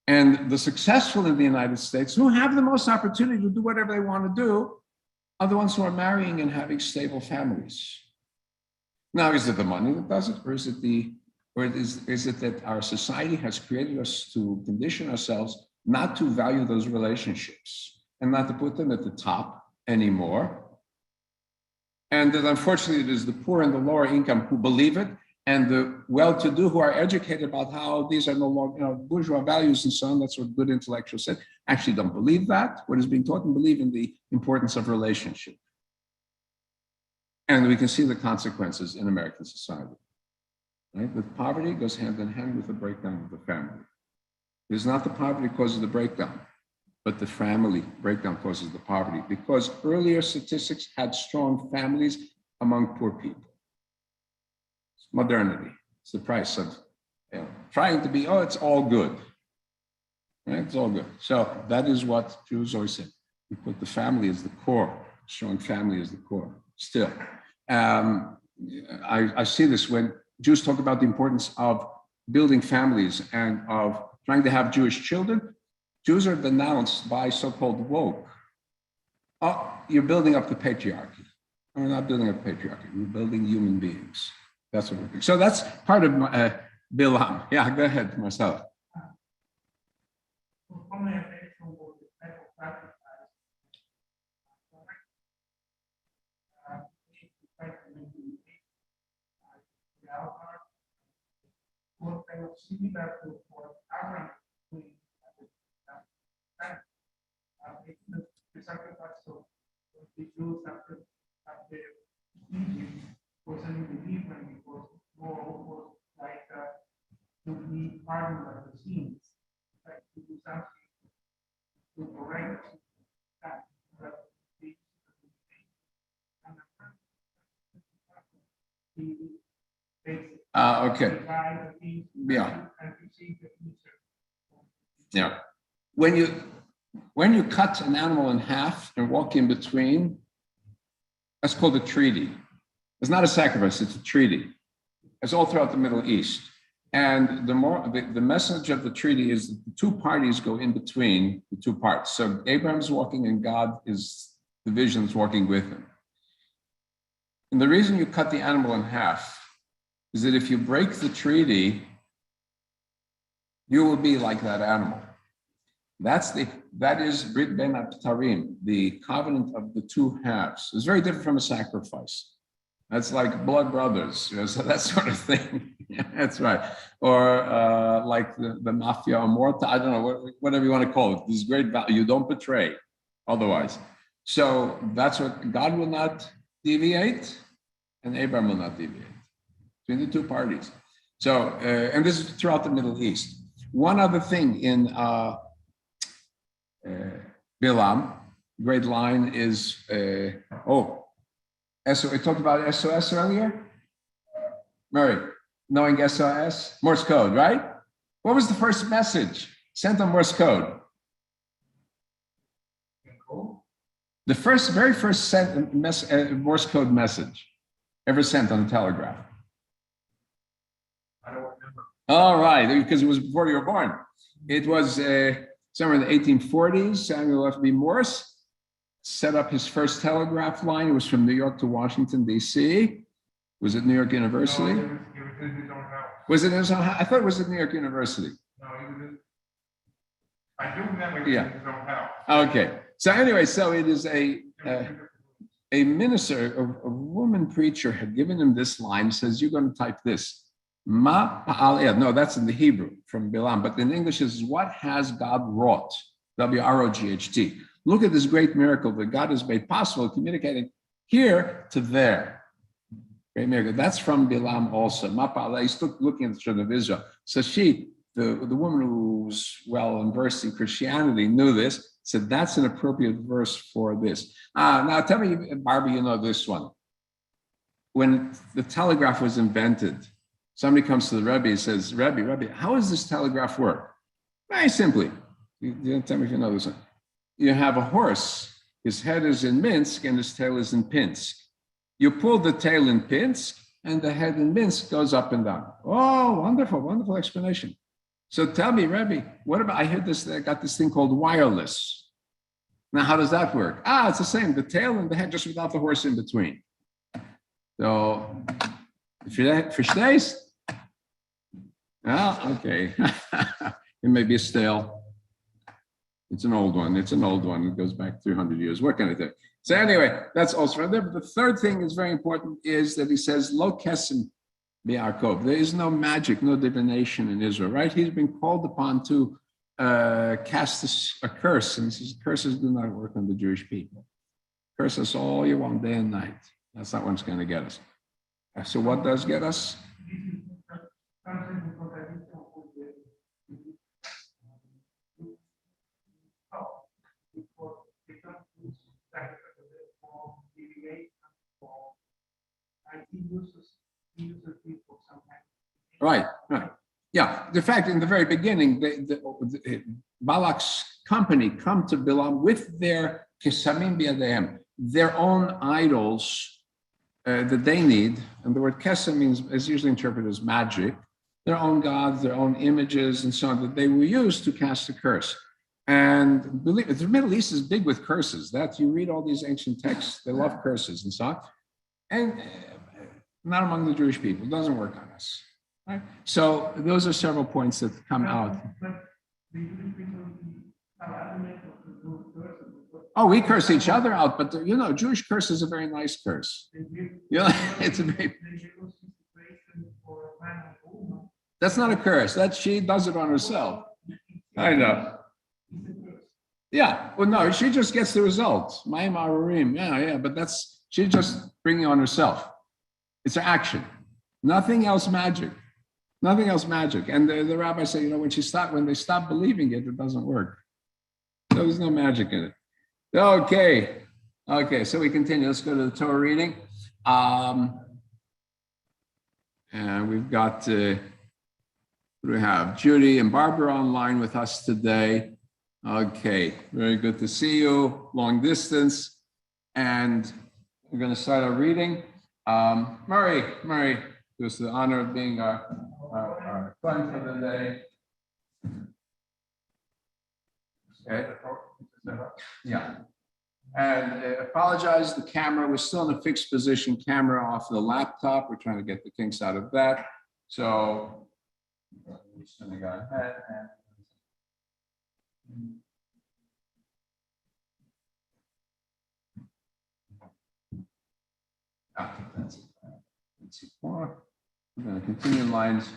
And the successful in the United States, who have the most opportunity to do whatever they want to do, are the ones who are marrying and having stable families. Now, is it the money that does it, or is it that our society has created us to condition ourselves not to value those relationships and not to put them at the top anymore? And that unfortunately, it is the poor and the lower income who believe it, and the well-to-do who are educated about how these are no longer, bourgeois values and so on. That's what good intellectuals said. Actually don't believe that. What is being taught and believe in the importance of relationship. And we can see the consequences in American society. Right? With poverty goes hand in hand with the breakdown of the family. It is not the poverty causes the breakdown, but the family breakdown causes the poverty, because earlier statistics had strong families among poor people. It's modernity. It's the price of trying to be, it's all good. Right? It's all good. So that is what Jews always said. We put the family as the core, strong family as the core. Still, I see this when Jews talk about the importance of building families and of trying to have Jewish children. Jews are denounced by so-called woke. Oh, you're building up the patriarchy. We're not building up patriarchy. We're building human beings. That's what we're doing. So that's part of Bilam. Yeah, go ahead, Marcelo. Similar to what Abraham doing at the sacrifice of the Jews after Egypt wasn't believing, it was more like to be pardoned of the sins, like to do something to correct that. Okay. Yeah. Yeah. When you cut an animal in half and walk in between, that's called a treaty. It's not a sacrifice, it's a treaty. It's all throughout the Middle East. And the message of the treaty is that the two parties go in between the two parts. So Abraham's walking and God is, the vision's walking with him. And the reason you cut the animal in half is that if you break the treaty, you will be like that animal. That is Brit Ben Abtarim, the covenant of the two halves. It's very different from a sacrifice. That's like blood brothers, so that sort of thing. Yeah, that's right. Or like the mafia or morta, I don't know, whatever you want to call it. This is great value. You don't betray otherwise. So that's what God will not deviate and Abraham will not deviate between the two parties. So, and this is throughout the Middle East. One other thing in Bilam, great line is, so we talked about SOS earlier. Mary, knowing SOS, Morse code, right? What was the first message sent on Morse code? The very first Morse code message ever sent on the telegraph. I don't remember. All right, because it was before you were born. It was somewhere in the 1840s, Samuel F.B. Morse set up his first telegraph line. It was from New York to Washington, D.C. Was it New York University? No, it was in his own house. Was it in his own house? I thought it was at New York University. No, it was in, I do remember it was Yeah. in his own house. Okay. So anyway, so it is a minister, a woman preacher had given him this line, says, you're going to type this. Ma pa'al. No, that's in the Hebrew from Bilam, but in English is what has God wrought? W-R-O-G-H-T. Look at this great miracle that God has made possible, communicating here to there. Great miracle. That's from Bilam also. Ma pa'al. He's looking at the children of Israel. So she, the woman who's well versed in Christianity, knew this, said that's an appropriate verse for this. Now tell me, Barbara, you know this one. When the telegraph was invented, somebody comes to the Rebbe and says, Rebbe, how does this telegraph work? Very simply. You tell me if you know this one. You have a horse, his head is in Minsk and his tail is in Pinsk. You pull the tail in Pinsk and the head in Minsk goes up and down. Oh, wonderful, wonderful explanation. So tell me, Rebbe, what about, I heard this, I got this thing called wireless. Now, how does that work? It's the same, the tail and the head, just without the horse in between. So, verstehst? Okay. It may be a stale. It's an old one. It goes back 300 years. What can I do? So anyway, that's also right there. But the third thing is very important is that he says, lo kesem bi'arkov. There is no magic, no divination in Israel, right? He's been called upon to cast a curse. And he says, curses do not work on the Jewish people. Curse us all you want, day and night. That's not what's going to get us. So what does get us? Right. Yeah, the fact in the very beginning, Balak's company come to Bilam with their kesamim biyadehem, their own idols that they need, and the word kesem means is usually interpreted as magic, their own gods, their own images, and so on, that they will use to cast a curse. And believe it, the Middle East is big with curses. That you read all these ancient texts, they love curses and so on. And not among the Jewish people, it doesn't work on us. Right? So those are several points that come out. Oh, we curse each other out, but Jewish curse is a very nice curse. It's a very. That's not a curse. That she does it on herself. I know. Yeah. Well, no, she just gets the result. Mayim arurim. Yeah. But she's just bringing on herself. It's her action. Nothing else magic. Nothing else magic. And the rabbi said, when they stop believing it, it doesn't work. So there's no magic in it. Okay. So we continue. Let's go to the Torah reading. And we've got, we have Judy and Barbara online with us today. Okay. Very good to see you. Long distance. And we're going to start our reading. Murray, it was the honor of being our fun for the day. Okay. Yeah. And apologize, the camera was still in a fixed position, camera off the laptop. We're trying to get the kinks out of that. So we're just going to go ahead and. That's it. Let's see, 4. We're going to continue in lines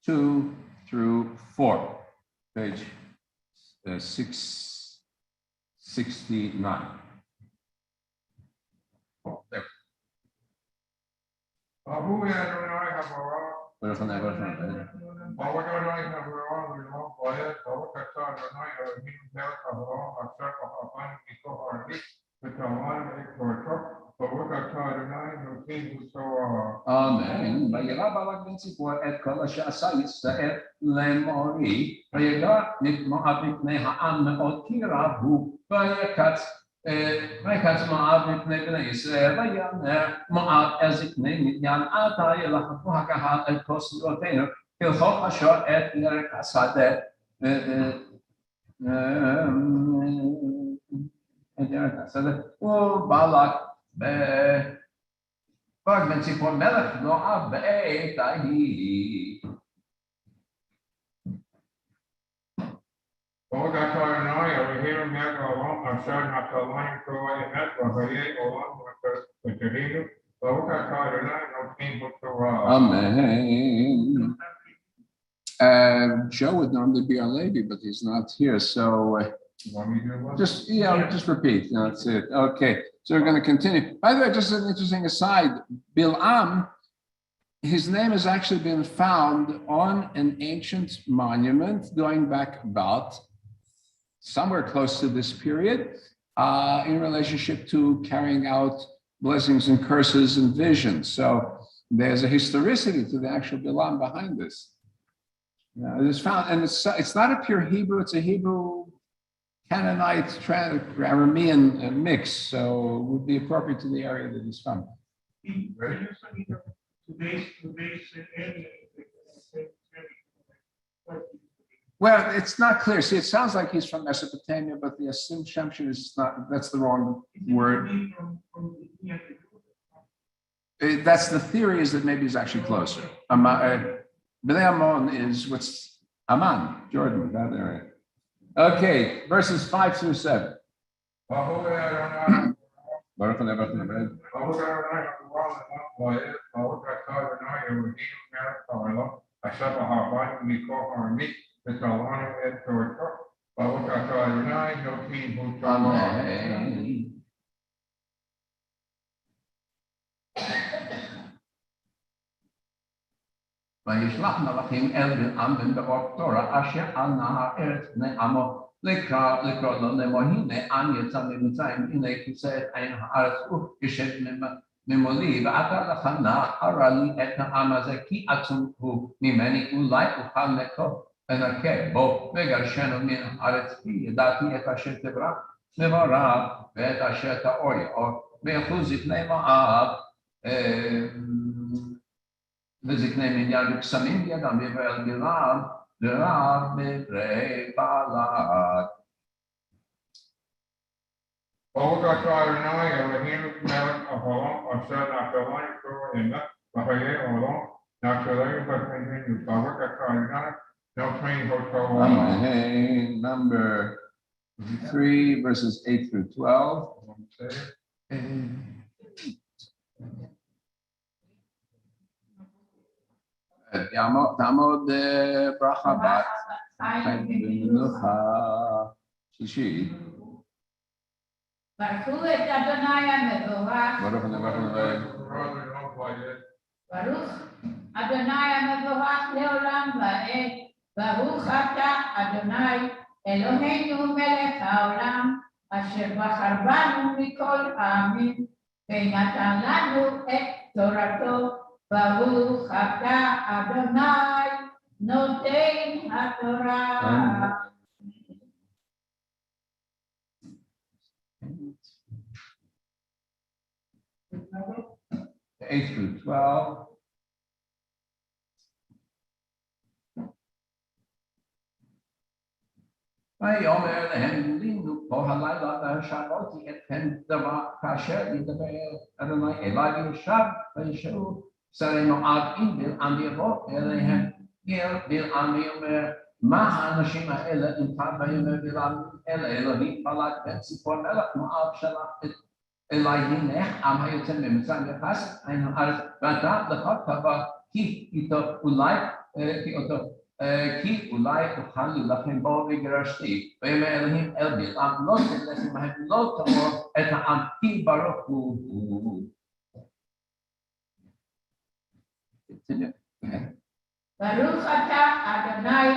2 through 4, page 669. Oh, there. Amen. וירא בלק בן ציפור את כל אשר עשה ישראל לאמורי, ויגע מואב מפני העם מאוד כי רב הוא, ויקץ מואב מפני בני ישראל, ויאמר מואב אל זקני מדיין, עתה ילחכו הקהל את כל סדרותינו, ככל אשר את ירק השדה, ובלק פג בן ציפור מלך נואב בעת ההיא. Baruch atah Adonai, Eloheinu melech haolam, asher natan Torah emet, v'chayei olam v'tehinu. Baruch atah Adonai, noten Torah. Amen. Joe would normally be our lady, but he's not here. So You want me to do one? just repeat. That's it. Okay. So we're going to continue. By the way, just an interesting aside, Bil'am, his name has actually been found on an ancient monument going back about somewhere close to this period in relationship to carrying out blessings and curses and visions. So there's a historicity to the actual Bil'am behind this. It is found, and it's not a pure Hebrew, it's a Hebrew Canaanite, Aramean mix, so it would be appropriate to the area that he's from. Today's area. Well, it's not clear. See, it sounds like he's from Mesopotamia, but the assumption is not, that's the wrong word. That's the theory, is that maybe he's actually closer. Bnei Ammon is what's Amman, Jordan, that area. Okay, verses 5 through 7. Baruch Adonai, Baruch Adonai. Baruch Adonai, Baruch atah Adonai, Eloheinu melech haolam, asher b'ha'avanu mikol ha'amit, v'talanu et Torah. Baruch atah Adonai, noten Torah. Amen. וישלח מלאכים אל בלעם בן בעור תורה אשר על נהר ארץ בני עמו לקרוא לו לאמור הנה עם יצא ממצרים הנה כיסה את עין הארץ וישב ממולי ואתה לך נערה לי את העם הזה כי עצום הוא ממני אולי אוכל לנקה בו וגרשנו מן הארץ כי ידעתי את אשר תברח נברך ואת אשר תאור יאור וילכו זקני מואב וזקני מדיין וקסמים בידם ואל בלעם לרב מפני בלק. Baruch atah Adonai, Eloheinu melech haolam, asher natan Torah emet, v'chayei olam v'tehinu. Baruch atah Adonai, noten Torah. Amen. Number 3, verses 8 through 12. תעמוד ברכה בת, חיים במנוחה שלישית. ברכו את אדוני המבורך. ברוך נברך. ברוך אדוני המבורך לעולם ועד. ברוך אתה אדוני אלוהינו מלך העולם אשר בחר בנו מכל העמים ונתן לנו את תורתו. ברוך אתה אדוני נותן התורה. 8 through 12. ויאמר להם לינו פה הלילה ושאלתי אתכם דבר כאשר ידבר אדוני אלי וישב וישאלו שרי מואב אם בלעם יבוא אליהם בלעם ויאמר מה האנשים האלה אם פעם ויאמר בלעם אל אלוהים בלק בן ציפור מלך מואב שלח אלי הנה עם היוצא ממצרים יחס עין הארץ ואתה לך קבע כי איתו אולי כי אולי אוכל להילחם בו וגירשתי ויאמר אלוהים אל בלעם לא תלך עמהם לא תאמר את העם כי ברוך הוא. ברוך אתה אדוני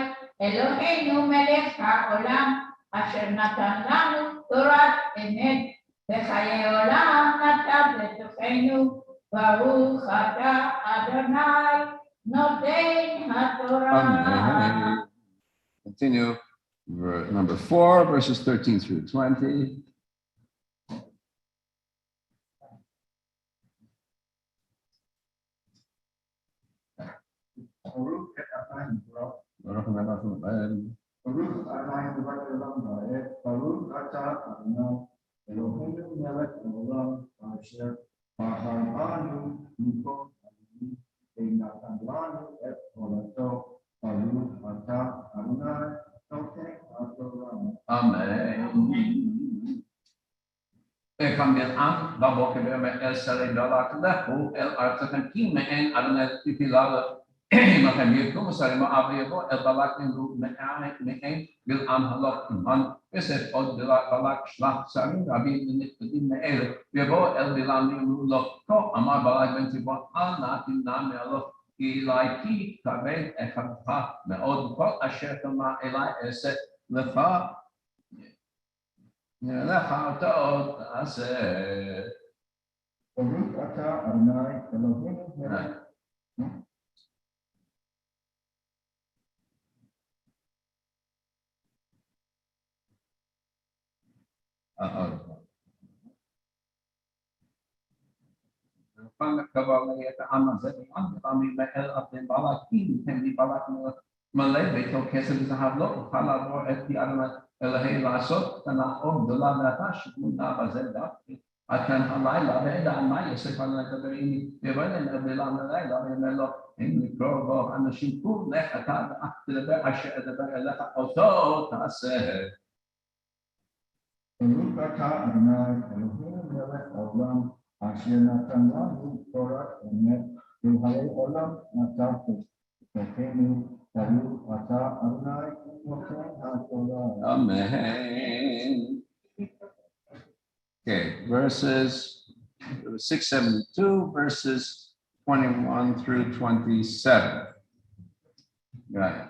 אלוהינו מלך העולם אשר נתן לנו תורת אמת וחיי עולם נתן לתוכנו. ברוך אתה אדוני נותן התורה. Continue number 4 verses 13 through 20. ברוך אדוני מלך העולם והארץ, ברוך אתה אדוני אלוהינו מלך העולם אשר בחרנו מכל העמים ונתן לנו את תורתו, ברוך אתה אדוני נותן התורה. אמן. וקם בלעם בבוקר ואומר אל שרי בלק לכו אל ארצכם כי מעין אדוני תפילה עמכם יקומו שרי מואב ויבוא אל בלק ואמרו מעין בלעם הלוך עמן יוסף עוד בלק שלח שרים רבים ונכבדים מאלה ויבוא אל בלעם ואמרו לו כה אמר בלק בן ציפור אל נא תמנע מהלוך אלי כי כבד אחיך מאוד כל אשר תאמר אלי אעשה לך לך אותו תעשה. ברוך אתה אדוני אלוהינו מלך פעם קבע לי את העם הזה, פעמים באל אבן בלקים, הם לי בלק מלא ביתו כסף וזהב לא אוכל לעבור את אדוני אלוהי לעשות קטנה או גדולה ואתה שתמונה בזה דווקא. עד כאן הלילה וידע מה יוסף אדוני לדבר עמי ויבוא אליהם אל בלעם הלילה ואומר לו אם לקרוא בו אנשים כול לך אתה ואך תדבר אשר אדבר אליך אותו תעשה. ברוך אתה אדוני אלוהינו מלך העולם אשר נתן לנו תורת אמת והרי עולם נתת תוכנו ברוך אתה אדוני נותן התורה. Amen. Okay, verses 672, verses 21 through 27. Right.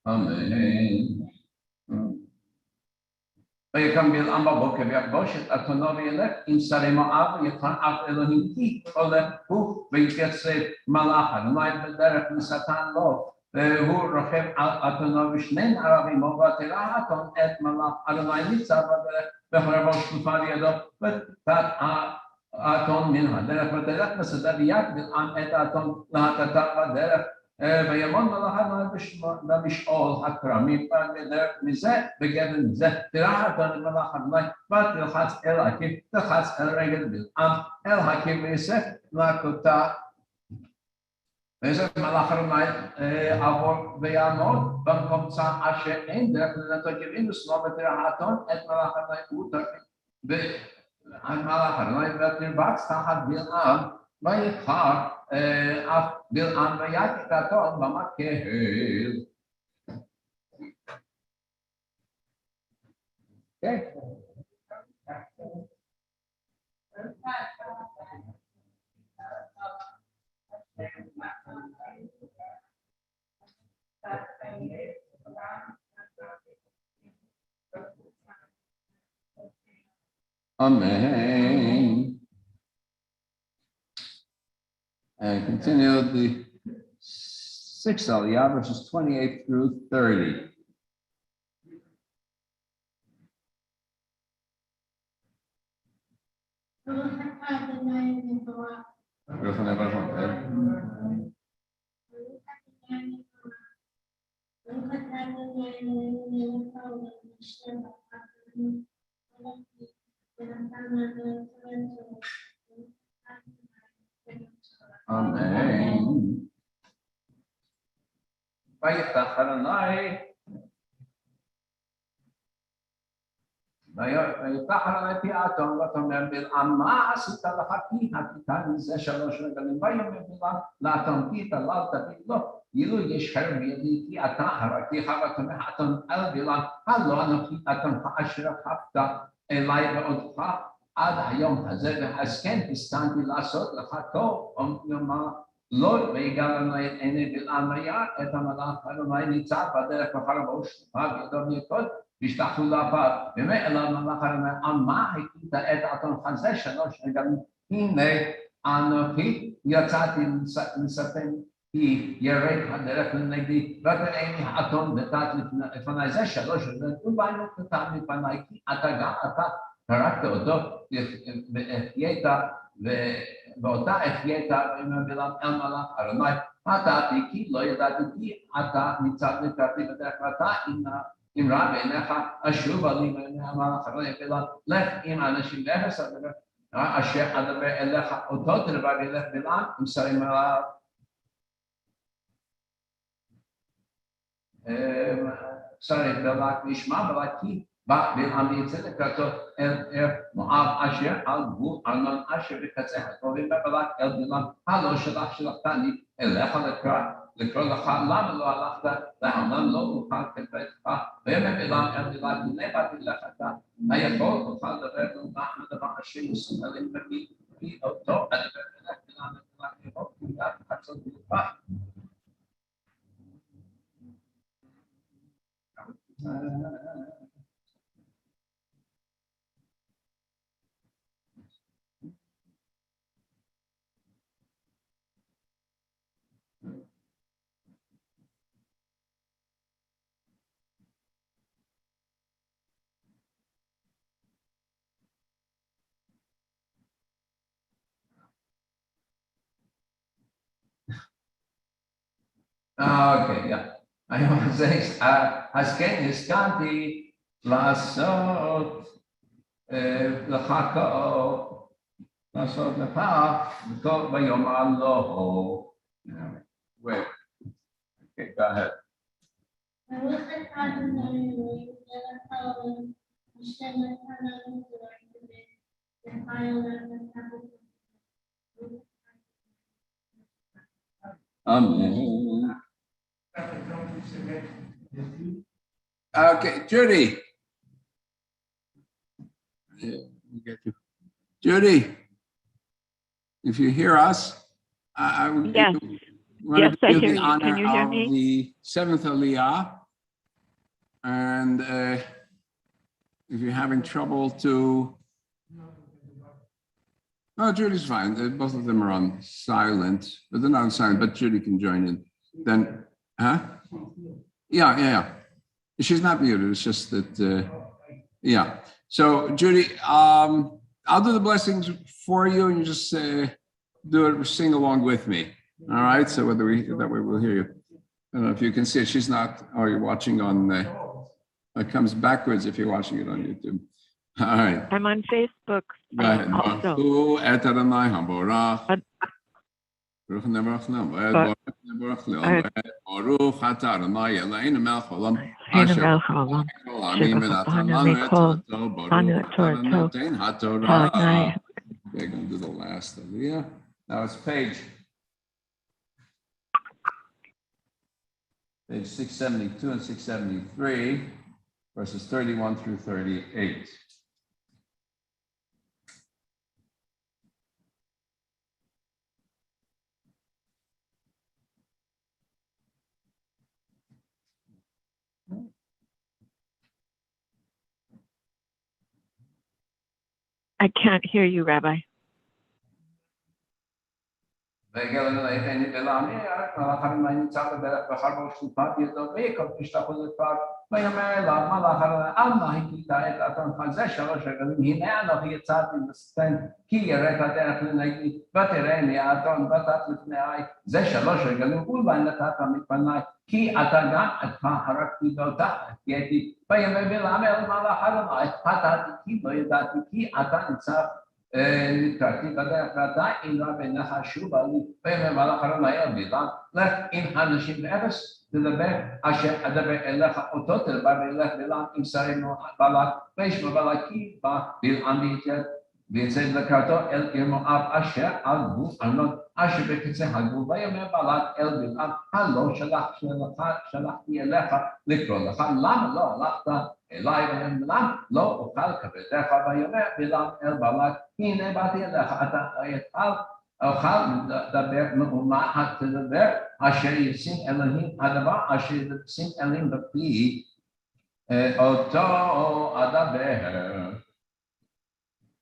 Amen. ויקם בלעם בבוקר ויפגוש את אתונו וילך עם שרי מואב ויבחן אף אלוהים כי הולך הוא ויתייצב מלאך אדוני בדרך ושטן לו והוא רוכב על אתונו ושני נעריו עמו ותראה אתון את מלאך אדוני ניצב בדרך וחרבו שלופה לידו ותת האתון מן הדרך ותלך בשדה ויד בלעם את האתון להטתה בדרך וימון מלאך אדוני במשעול הכרמים בדרך מזה בגדר מזה תראה אתון מלאך אדוני ותלחץ אל עקיב תלחץ אל רגל בלעם אל עקיב ויוסף להכותה ויוסף מלאך אדוני עבור ויעמוד במקום צר אשר אין דרך לנתו גבים ושמאל ותראה אתון את מלאך אדוני והמלאך אדוני ותרבץ תחת בלעם ויבחר אף בלעם ויד את האתון במקל. Amen. And continue the 6th Aliyah, verses 28 through 30. Amen. ויפתח אדוני פי האתון ותאמר בלעם מה עשית לך כי הכיתני זה 3 רגלים ויאמר בלעם לאתון כי התעללת בי לא אילו יש חרב בידי כי אתה הרגתיך ותאמר האתון אל בלעם הלא אנוכי אתונך אשר חפת אלי ועודך עד היום הזה והסכם הסכמתי לעשות לך טוב יאמר לא ויגע לנו את עיני בלעם היער, את המלאך אדוני ניצב בדרך בחרבו שפע בידו ויקוד, והשתחו לאפיו, ומעלה המלאך אדוני, על מה הכית את האתון הזה 3 רגעים, הנה אנוכי יצאתי לספן, כי ירק הדרך לנגדי, ותראני האתון ותת לפני זה 3 רגעים, ובאנו נתן מפני, כי אתה גם אתה הרגת אותו, והחיית ואותה החיית בלעם אל מלאך אדוני, אתה כי לא ידעתי כי אתה ניצב לקראתי בדרך ואתה אם רע בעיניך אשובה לי בעיני המלאך אדוני בלעם, לך עם אנשים באפס הדבר אשר אדבר אליך אותו תדבר אליך בלעם עם שרים עליו. שרים בלעם נשמע בלעם כי בלעם יצא לקראתו אל מואב אשר על גבול ארנון אשר בקצה הקרובים בבלעם אל בלעם הלא שלחתני אליך לקרוא לך למה לא הלכת לעולם לא אוכל כתבך ויאמר בלעם אל בלעם הנה באתי לך אתה היכול אוכל לדבר ולומר הדבר אשר יסוד עליהם כי אותו אדבר אליך בלעם בלעם יבוא כמידת חצות בלבך. אוקיי, היום הזה, אז כן, הסכמתי לעשות לעשות לך וכל ביום הלא. Wait. Okay, go ahead. Amen. Okay, Judy. Judy, if you hear us, I would Yes. want Yes, to I do hear the you. honor Can you hear of me? the 7th Aliyah. And if you're having trouble to... Oh, Judy's fine. Both of them are on silent, but they're not on silent, but Judy can join in. Then, huh? Yeah. She's not muted. It's just that, yeah. So, Judy, I'll do the blessings for you, and you just sing along with me. All right. So that way we'll hear you. I don't know if you can see it. She's not. Or you're watching on. It comes backwards if you're watching it on YouTube. All right. I'm on Facebook. Go ahead. Also. Baruch atah Adonai Eloheinu melech haolam asher noten haTorah. Okay, going to do the last Aliyah. Now it's page 672 and 673, verses 31 through 38. I can't hear you, Rabbi. ויאמר אליו מלאך אדוני על מה הכית את אתונך זה 3 רגעים הנה אנוכי יצאתי לספן כי יראת הדרך לנגדי ותראני האתון ותת לפני זה 3 רגעים ולבן נתת מפני כי אתה גם אתך הרגתי ואותה החייתי ויאמר בלעם אל מלאך אדוני חטאתי כי לא ידעתי כי אתה ניצב נקראתי בדרך ואתה אם רע בעיניך שובה לי ויאמר מלאך אדוני אל בלעם לך עם האנשים באפס תדבר אשר אדבר אליך אותו תדבר אליך בלעם עם שרים בלק וישמע בלק כי בא בלעם ויצא לקראתו אל עיר מואב אשר על גבול ארנון אשר בקצה הגבול ויאמר בלק אל בלעם הלא שלחתי אליך לקרוא לך למה לא הלכת אליי ויאמר בלעם לא אוכל כבדך ויאמר בלעם אל בלק הנה באתי אליך אתה אתעל אוכל לדבר מאומה תדבר, אשר ישים אלוהים, הדבר אשר ישים אלוהים בפי, אותו אדבר.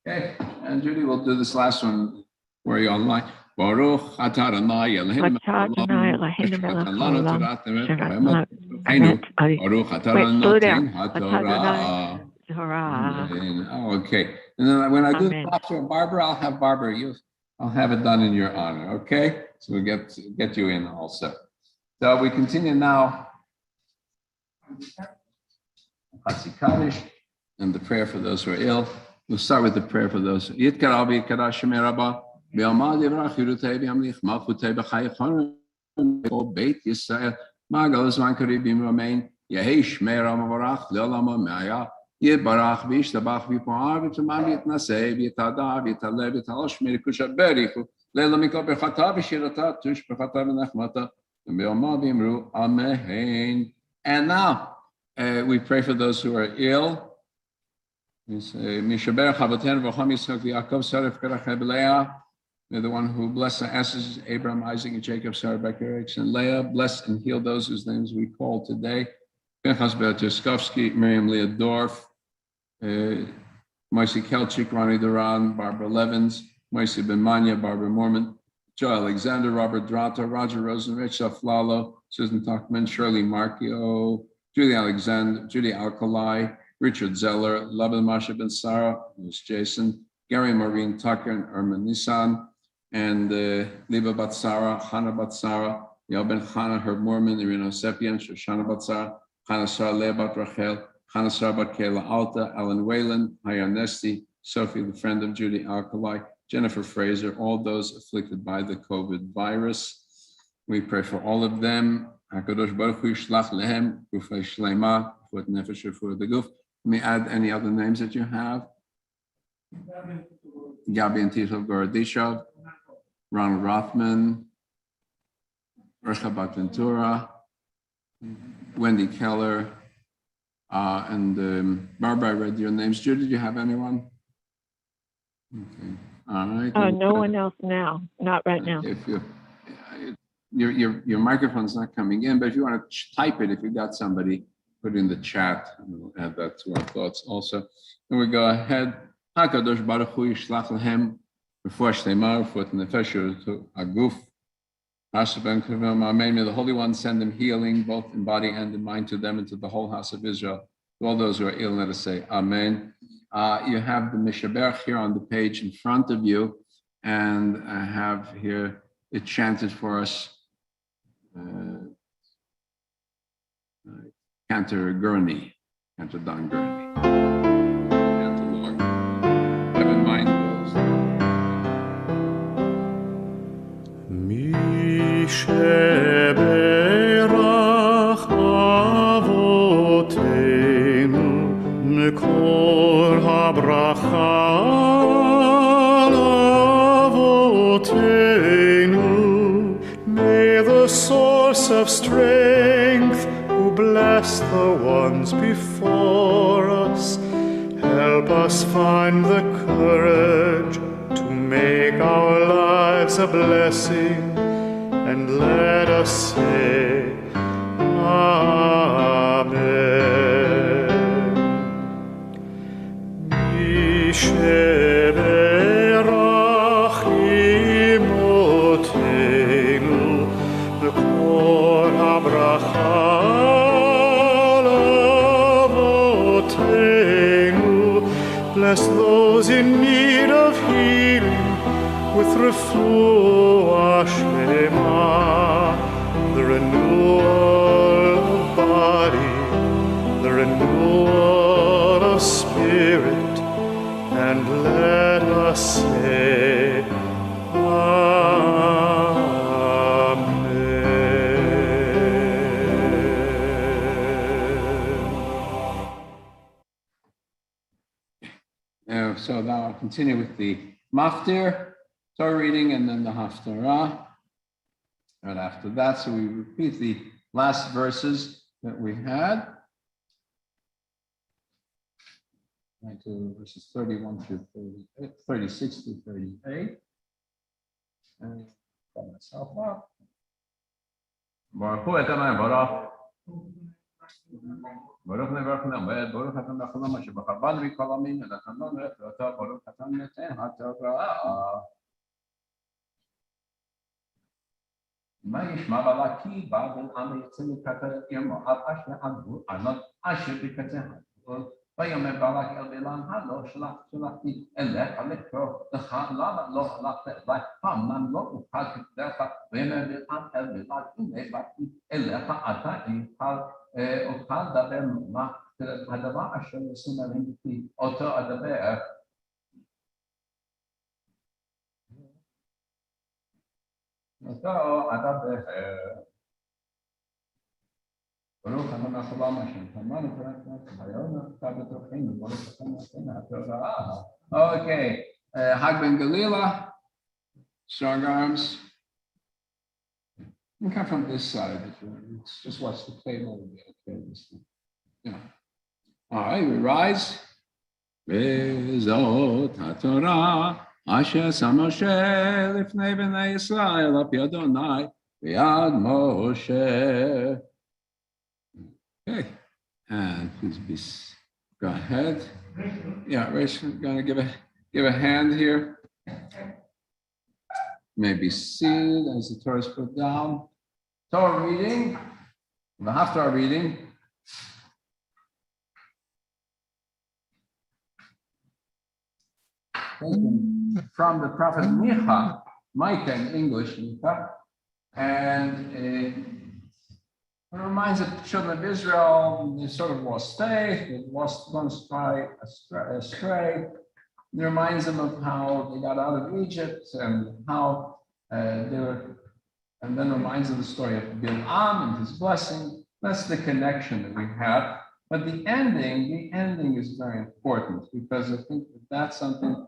Okay, and Judy will do this last one for you online. Baruch atah Adonai Eloheinu Atah Adonai Eloheinu melech haolam, Baruch Amet. atah Wait, slow Adonai down. Atah Adonai Torah. Okay, and then when I do the Amen. posture of Barbara, I'll have Barbara, I'll have it done in your honor, okay? So we get you in also. So we continue now. Chatzi Kaddish and the prayer for those who are ill. We'll start with the prayer for those. Yitkar Abi Kadash Shemei Rabbah, Be'amad Yivrach Yirutei B'yamlich, Malchutei B'chai Chonim, Beit Yisrael, Magal Zman Karibim Ramein, Yehi Shmei Ramavarach, Le'olama Me'aya, Yibarach V'ishtabach V'po'ar V'tumam V'yitnasei V'yitada V'yitaleh V'yitalosh Mirikush Berichu, Le'la Mikol B'chata V'shirata Tush B'chata V'nechmata, Be'amad V'imru Amen. And now we pray for those who are ill. May the one who bless the asses, Abraham, Isaac, and Jacob, Sarah, Rebecca, and Leah, bless and heal those whose names we call today. Pinchas Bertuskovsky, Miriam Leah Dorf, Marcy Kelchik, Ronnie Duran, Barbara Levins, Marcy Ben Manya, Barbara Mormon, Joe Alexander, Robert Drata, Roger Rosen, Rachel Flalo, Susan Tuckman, Shirley Markio, Julie Alexander, Judy Alkali, Richard Zeller, Laban Masha Ben Sarah, Miss Jason, Gary Maureen Tucker, and Irma Nissan, and Liba Batsara, Hannah Batsara, Yael Ben Chana, Herb Mormon, Irina Sepien, Shoshana Batsara, Hannah Sarah Leah Bat Rachel, Hannah Sarah Bat Kayla Alta, Alan Whalen, Haya Nesti, Sophie, the friend of Judy Alkali, Jennifer Fraser, all those afflicted by the COVID virus. We pray for all of them. HaKadosh Baruch Hu yishlach lehem rufei shlema, refuat nefesh, refuat deguf. Let me add any other names that you have. Gabi and Tito Gorodishov, Ronald Rothman, Resha Bat Ventura, Wendy Keller, and Barbara, I read your names. Judy, did you have anyone? Okay, all right. No one else now, not right now. If your microphone's not coming in, but if you want to type it, if you got somebody, put in the chat, and we'll add that to our thoughts also. Then we go ahead. HaKadosh Baruch Hu yishlach lehem refuah shlema, refuat nefesh, to aguf. Amen. May the Holy One send them healing, both in body and in mind, to them and to the whole house of Israel. To all those who are ill, let us say Amen. You have the Mishaberach here on the page in front of you, and I have here it chanted for us. Cantor Gurney, Cantor Don Gurney. Cantor Lord. Have in mind those. Mi sheberach avoteinu mekor habracha avoteinu. May the source of strength bless the ones before us. Help us find the courage to make our lives a blessing, and let us say Amen. Misheberach imotenu v'kol habracha. Bless those in need of healing with refuah shlema, the renewal of body, the renewal of spirit, and let us say So now I'll continue with the Maftir, Torah reading, and then the Haftarah. Right after that, so we repeat the last verses that we had. To verses 31 through 36 through 38. And put myself up. Baruch hu et Adonai Baruch. Baruch nevarach ne'amed, Baruch atam b'cholam asher b'chavanu mikol amin, v'natanon le'torah, Baruch atam noten haTorah. מה ישמע בלקי בא בין עם יצא מקטר ימו, על אשר ענו, ענות אשר בקצה הגבול, ויאמר בלק אל בלעם, הלא שלחתי אליך לקרוא לך, למה לא הלכת אליי, אמנם לא אוכל כבדך, ויאמר בלעם אל בלק, הנה באתי אליך, אתה אוכל לדבר מה, הדבר אשר ישים עליהם בפי, אותו אדבר. אותו אדבר. ברוך אתה חולם השם, תמנו פרק היום אתה בתוכנו, ברוך אתה נותן התורה. Okay, Hag Ben Galila, strong arms. You come from this side, it's just watch the play a little bit. Okay, yeah. All right, we rise. Bezot HaTorah, Asher Sam Moshe Lifnei Bnei Yisrael Al Pi Adonai V'Yad Moshe. Okay, and please go ahead. Yeah, Rachel, going to give a hand here. Maybe seated as the Torah is put down. Torah reading, the Haftarah reading. From the prophet Micah in English, and it reminds the children of Israel, they sort of lost faith, they lost one astray. It reminds them of how they got out of Egypt and how they were, and then reminds them of the story of Bil'am and his blessing. That's the connection that we have. But the ending is very important because I think that's something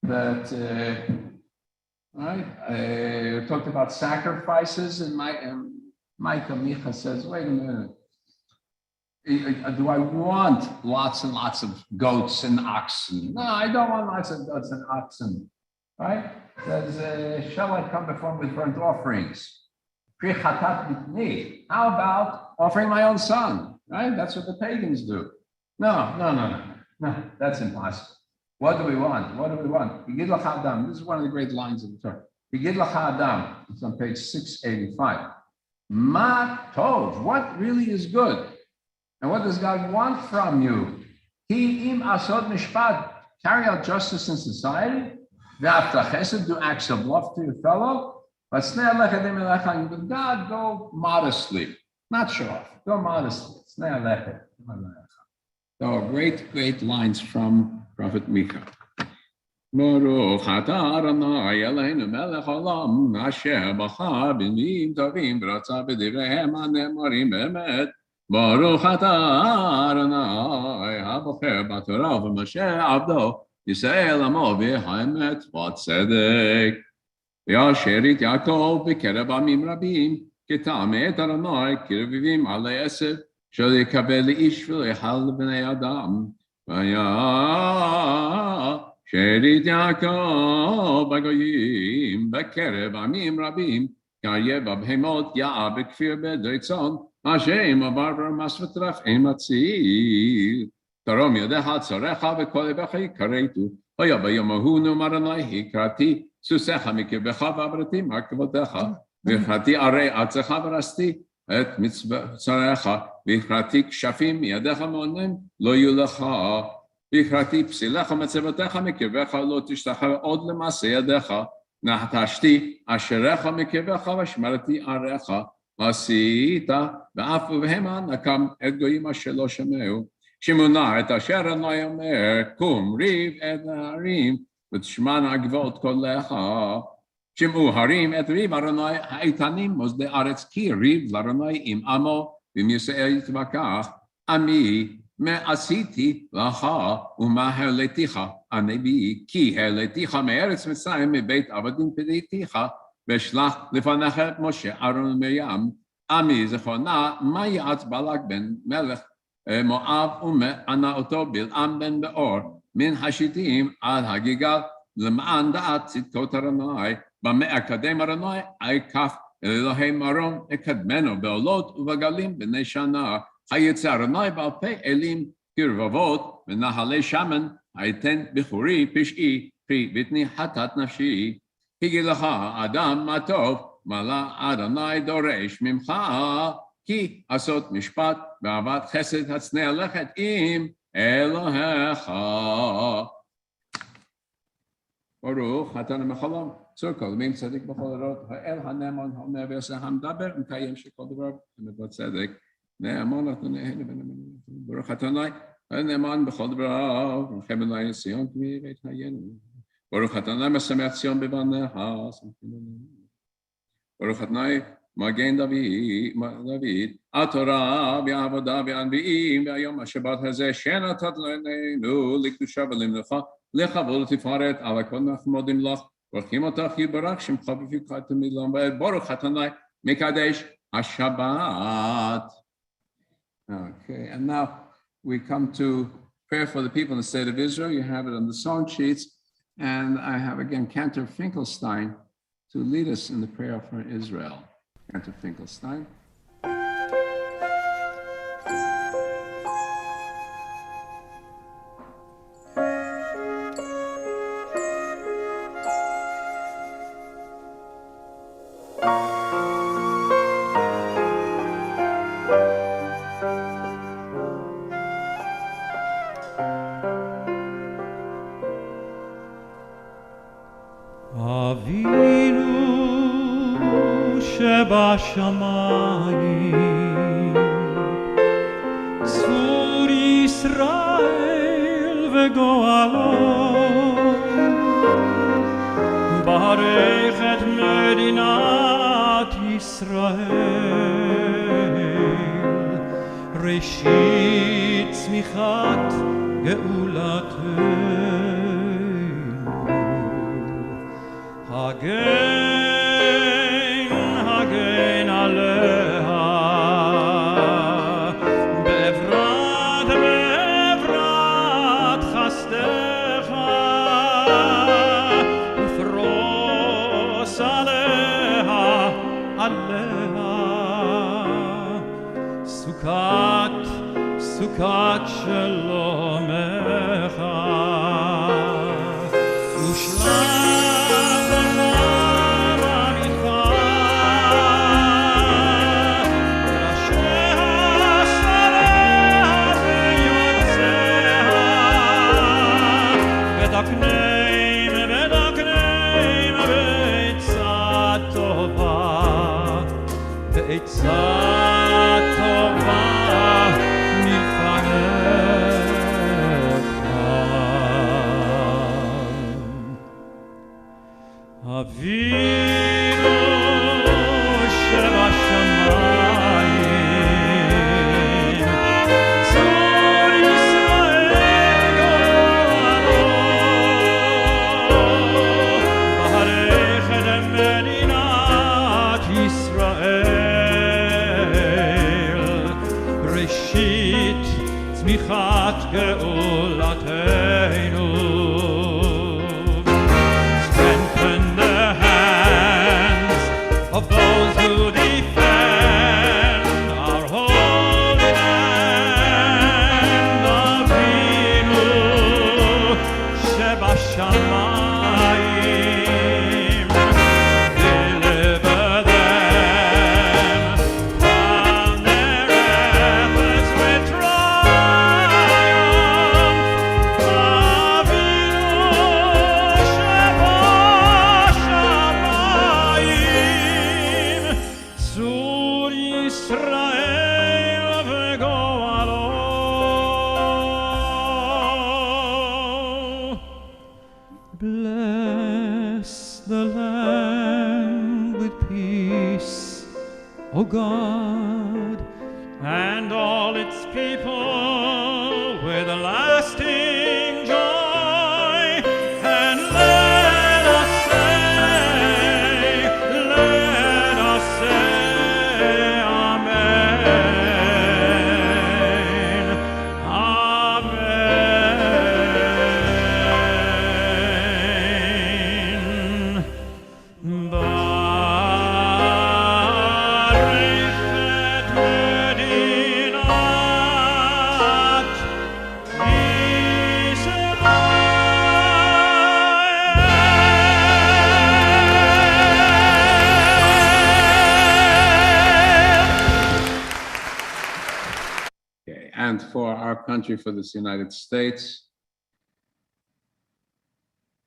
that, I talked about sacrifices, and Micah Micha says, wait a minute, do I want lots and lots of goats and oxen? No, I don't want lots of goats and oxen, right? Says, shall I come before him with burnt offerings? How about offering my own son, right? That's what the pagans do. No, that's impossible. What do we want? Yigid l'cha Adam. This is one of the great lines of the Torah. Yigid l'cha Adam. It's on page 685. Ma tov. What really is good? And what does God want from you? Ki im asod mishpat. Carry out justice in society. Ve'afta chesed. Do acts of love to your fellow. But with God, go modestly. Not show off. Go modestly. So great lines from Prophet Micah. Baruch atah Adonai Eloheinu melech haolam asher bachar b'minim tovim v'ratza b'divreihem hane'emarim b'emet. Baruch atah Adonai habocher b'torah v'Moshe avdo Yisrael amo v'haemet v'tzedek. V'yasher it Yaakov b'kereb amim rabim k'tameh et Adonai kiruvim alei esef shel yikabel ish v'lechal b'nei adam. שארית יעקב בגויים בקרב עמים רבים כאריה בבהמות יער בכפיר בדרי צאן השם עבר ברמס וטרף אין מציל תרום ידיך צורך וכל לבך יקראתו היה ביום ההוא נאמר אדוני הקראתי סוסיך מקרבך ועברתי מעקבותיך והקראתי ערי ארצך ורסתי את מצורך והקראתי כשפים מידיך מעונן לא יהיו לך והקראתי פסילך ומצוותיך מקרבך לא תשתחווה עוד למעשה ידיך נחתשתי אשריך מקרבך ושמרתי עריך עשית ואף ובהמה נקם את גויים אשר לא שמעו שמונה את אשר אדוני אומר קום ריב את ההרים ותשמענה הגבעות קולך שמעו הרים את ריב אדוני האיתנים מוסדי ארץ כי ריב לאדוני עם עמו ועם ישראל יתווכח עמי מה עשיתי לך ומה העליתיך הנביא כי העליתיך מארץ מצרים מבית עבדים פדיתיך ושלח לפניך את משה אהרון ומרים עמי זכרונה מה יעץ בלק בן מלך מואב ומענה אותו בלעם בן באור מן השיטים על הגיגל למען דעת צדקות אדוני במה אקדם אדוני, אקף אלוהי מרום, אקדמנו בעולות ובגלים בני שנה. היצא אדוני בעל פה אלים כרבבות, ונחלי שמן, היתן בחורי פשעי, פרי בטני חטאת נפשי. הגיע לך אדם מה טוב, מעלה אדוני דורש ממך, כי עשות משפט ואהבת חסד הצנע לכת עם אלוהיך. ברוך אתה למחלום, צור כל ימים צדיק בכל הדורות, האל הנאמן האומר ועושה המדבר, מקיים שכל דבר אמת וצדק. נאמן אדוני, ברוך אתה הנאמן בכל דבריו, רחם אליי ציון כבית חיינו. ברוך אתה משמח ציון בבניה, ברוך אתה מגן דוד, התורה והעבודה והנביאים, והיום השבת הזה שנתת לנו לקדושה ולמנוחה, לכבוד ולתפארת, על הכל אנחנו מודים לך, בורכים אותך יברך שמך בפיך תמיד לעולם, ברוך אתה מקדש השבת. Okay, and now we come to prayer for the people in the state of Israel. You have it on the song sheets, and I have again Cantor Finkelstein to lead us in the prayer for Israel. Cantor Finkelstein. בשמיים צור ישראל וגואלו ברך את מדינת ישראל ראשית צמיחת גאולתנו הגן עליה בעברת חסדך ופרוס עליה סוכת שלומך ושלח עליו עמיתך ראשיה שריה ויועציה ודקנם בעצה טובה אבינו שבשמיים צור ישראל גואלו ברך את מדינת ישראל ראשית צמיחת גאולתנו of those who defend our holy land. Avinu Shebashamayim, deliver them from their efforts with triumph. Avinu Shebashamayim, צור ישראל וגואלו. Bless the land with peace, O God, and all its people with a lasting joy, and let us say Amen, Amen. our country, for this United States.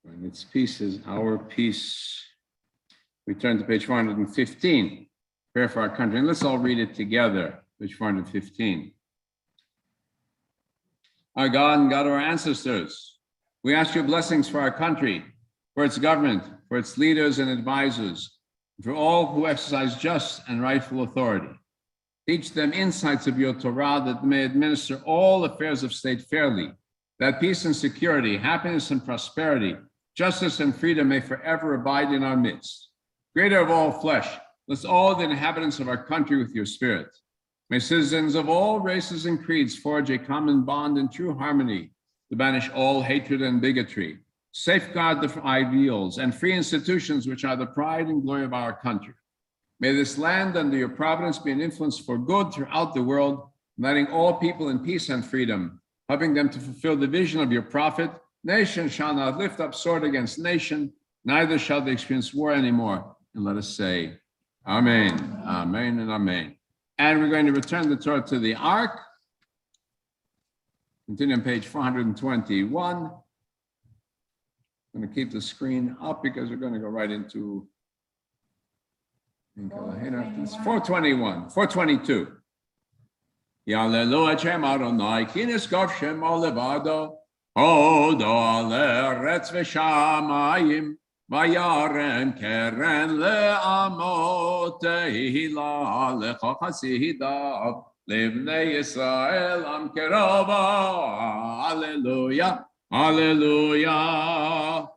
And its peace is our peace. We turn to page 415. Prayer for our country. And let's all read it together. Page 415. Our God and God of our ancestors, we ask your blessings for our country, for its government, for its leaders and advisors, and for all who exercise just and rightful authority. Teach them insights of your Torah that they may administer all affairs of state fairly, that peace and security, happiness and prosperity, justice and freedom may forever abide in our midst. Creator of all flesh, bless all the inhabitants of our country with your spirit. May citizens of all races and creeds forge a common bond in true harmony to banish all hatred and bigotry, safeguard the ideals and free institutions which are the pride and glory of our country. May this land under your providence be an influence for good throughout the world, uniting all people in peace and freedom, helping them to fulfill the vision of your prophet. Nation shall not lift up sword against nation, neither shall they experience war anymore. And let us say, Amen, Amen, and Amen. And we're going to return the Torah to the Ark. Continue on page 421. I'm going to keep the screen up because we're going to go right into it's 421, 422. Yalelu Hashem Adonai, ki niskov shemo levado, hodo ale retz v'shamayim, vayarem keren le'amot tehila lecha chasidav, livnei Yisrael am kerova. Hallelujah, hallelujah.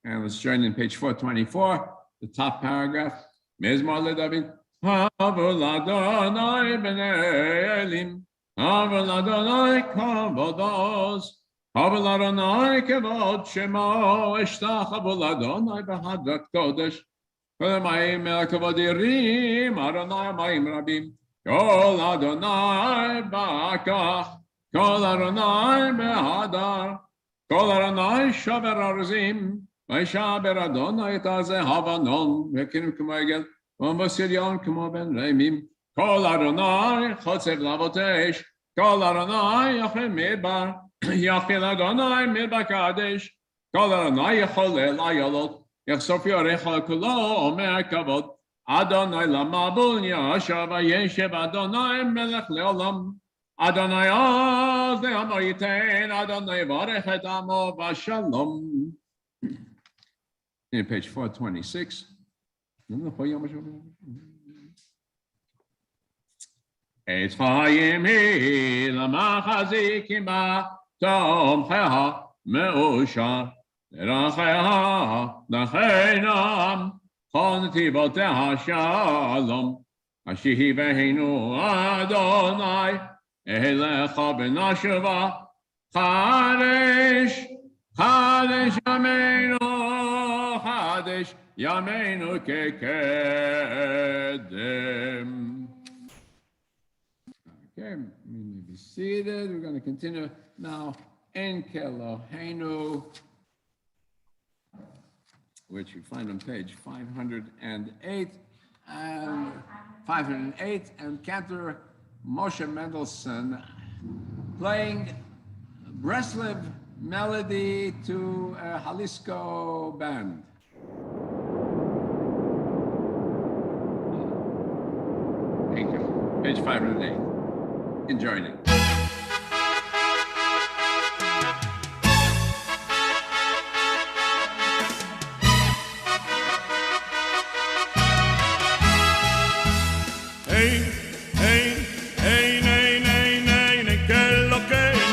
And let's join in page 424, the top paragraph. Mizmor leDavid, Havol Adonai b'nei Elim, Havol Adonai kavodos, Havol Adonai kavod shemo, Eshtach Havol Adonai b'hadrat kodesh, Kol ha'mayim el kavod yirim, Adonai ha'mayim rabim, Kol Adonai ba'akach, Kol Adonai b'hadar, Kol Adonai shaver arzim, Vaishaber Adonai et havanon, vekinim k'moegel, v'vosirion k'mo ben reimim, Kol Adonai chotzev lavotesh, Kol Adonai yachel midbar, Yachil Adonai midbar kadesh, Kol Adonai yacholel ayolot, Yachsof yorecha kulo omer kavod, Adonai lamabul yashav vayeshev Adonai melech leolam, Adonai oz le'amo yitein, Adonai varech et amo v'shalom. In page 426. Et chayim hi l'machazikim ba tomcheha me'ushar l'racheha l'cheinam chol netivoteha shalom ashiveinu Adonai elecha b'nasheva chadesh chadesh yameinu Chadesh Yameinu Kekedem. Okay, we may be seated. We're going to continue now. En Keloheinu, which you find on page 508 and Cantor Moshe Mendelssohn playing Breslev melody to a Jalisco band. Thank you. Page 508. Enjoying it. Hey, hey, hey, nay, nay, nay, nay, que lo que no,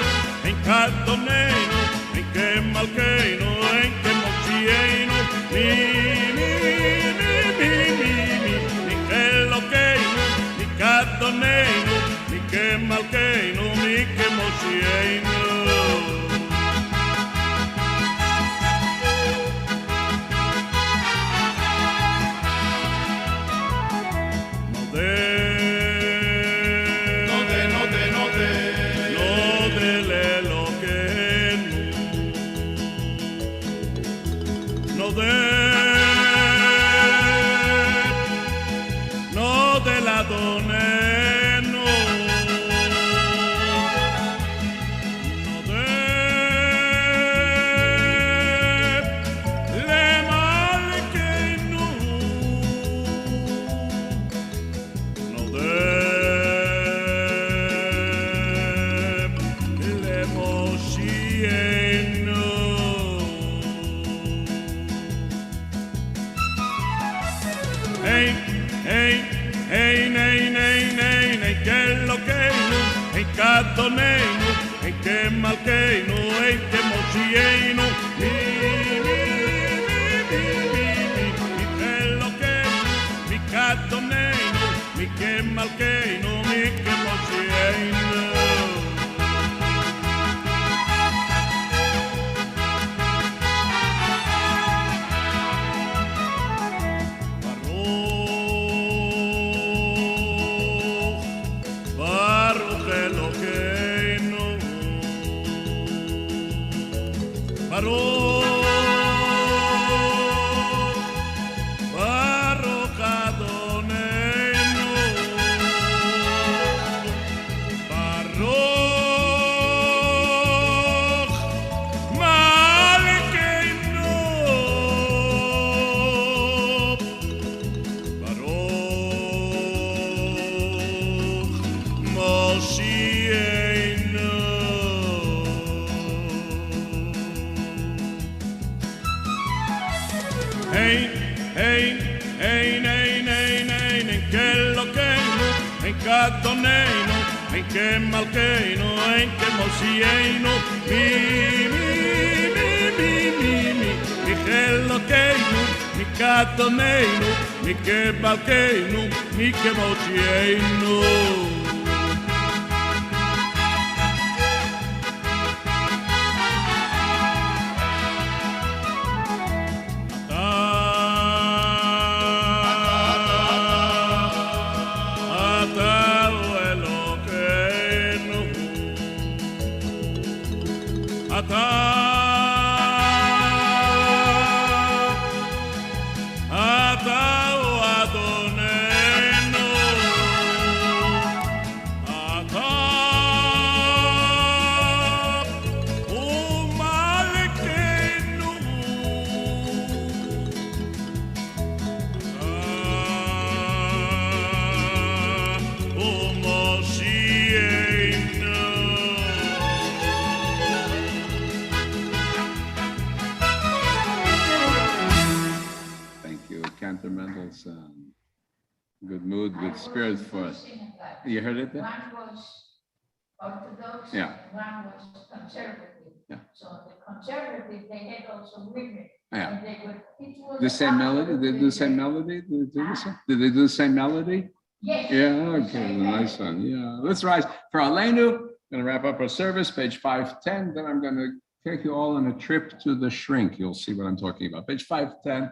en Catoneno, en que Malqueno, en que Mochieno, ni que lo que no, ni Catoneno, ni que Malqueno, ni que Mochieno. hey, nay, nay, nay, nay, que lo que no, en catoneno, en que malqueno, en que mochieno, mi que lo que mi catoneno, mi que malqueno, mi que mochieno. Catoneno, en que malqueno, en que mocieno, mi geloqueno, mi catoneno, mi que malqueno, mi que mocieno. Good mood, good spirit for us. You heard it there? One was Orthodox, Yeah. one was conservative. Yeah. So the conservative, they had also women. Yeah. And they were, it was The same melody? Did they do the same melody? Did they do the same? Did they do the same melody? Yes. Yeah, okay, nice one. Yeah, let's rise. For Aleinu, going to wrap up our service, page 510. Then I'm going to take you all on a trip to the shrink. You'll see what I'm talking about. Page 510.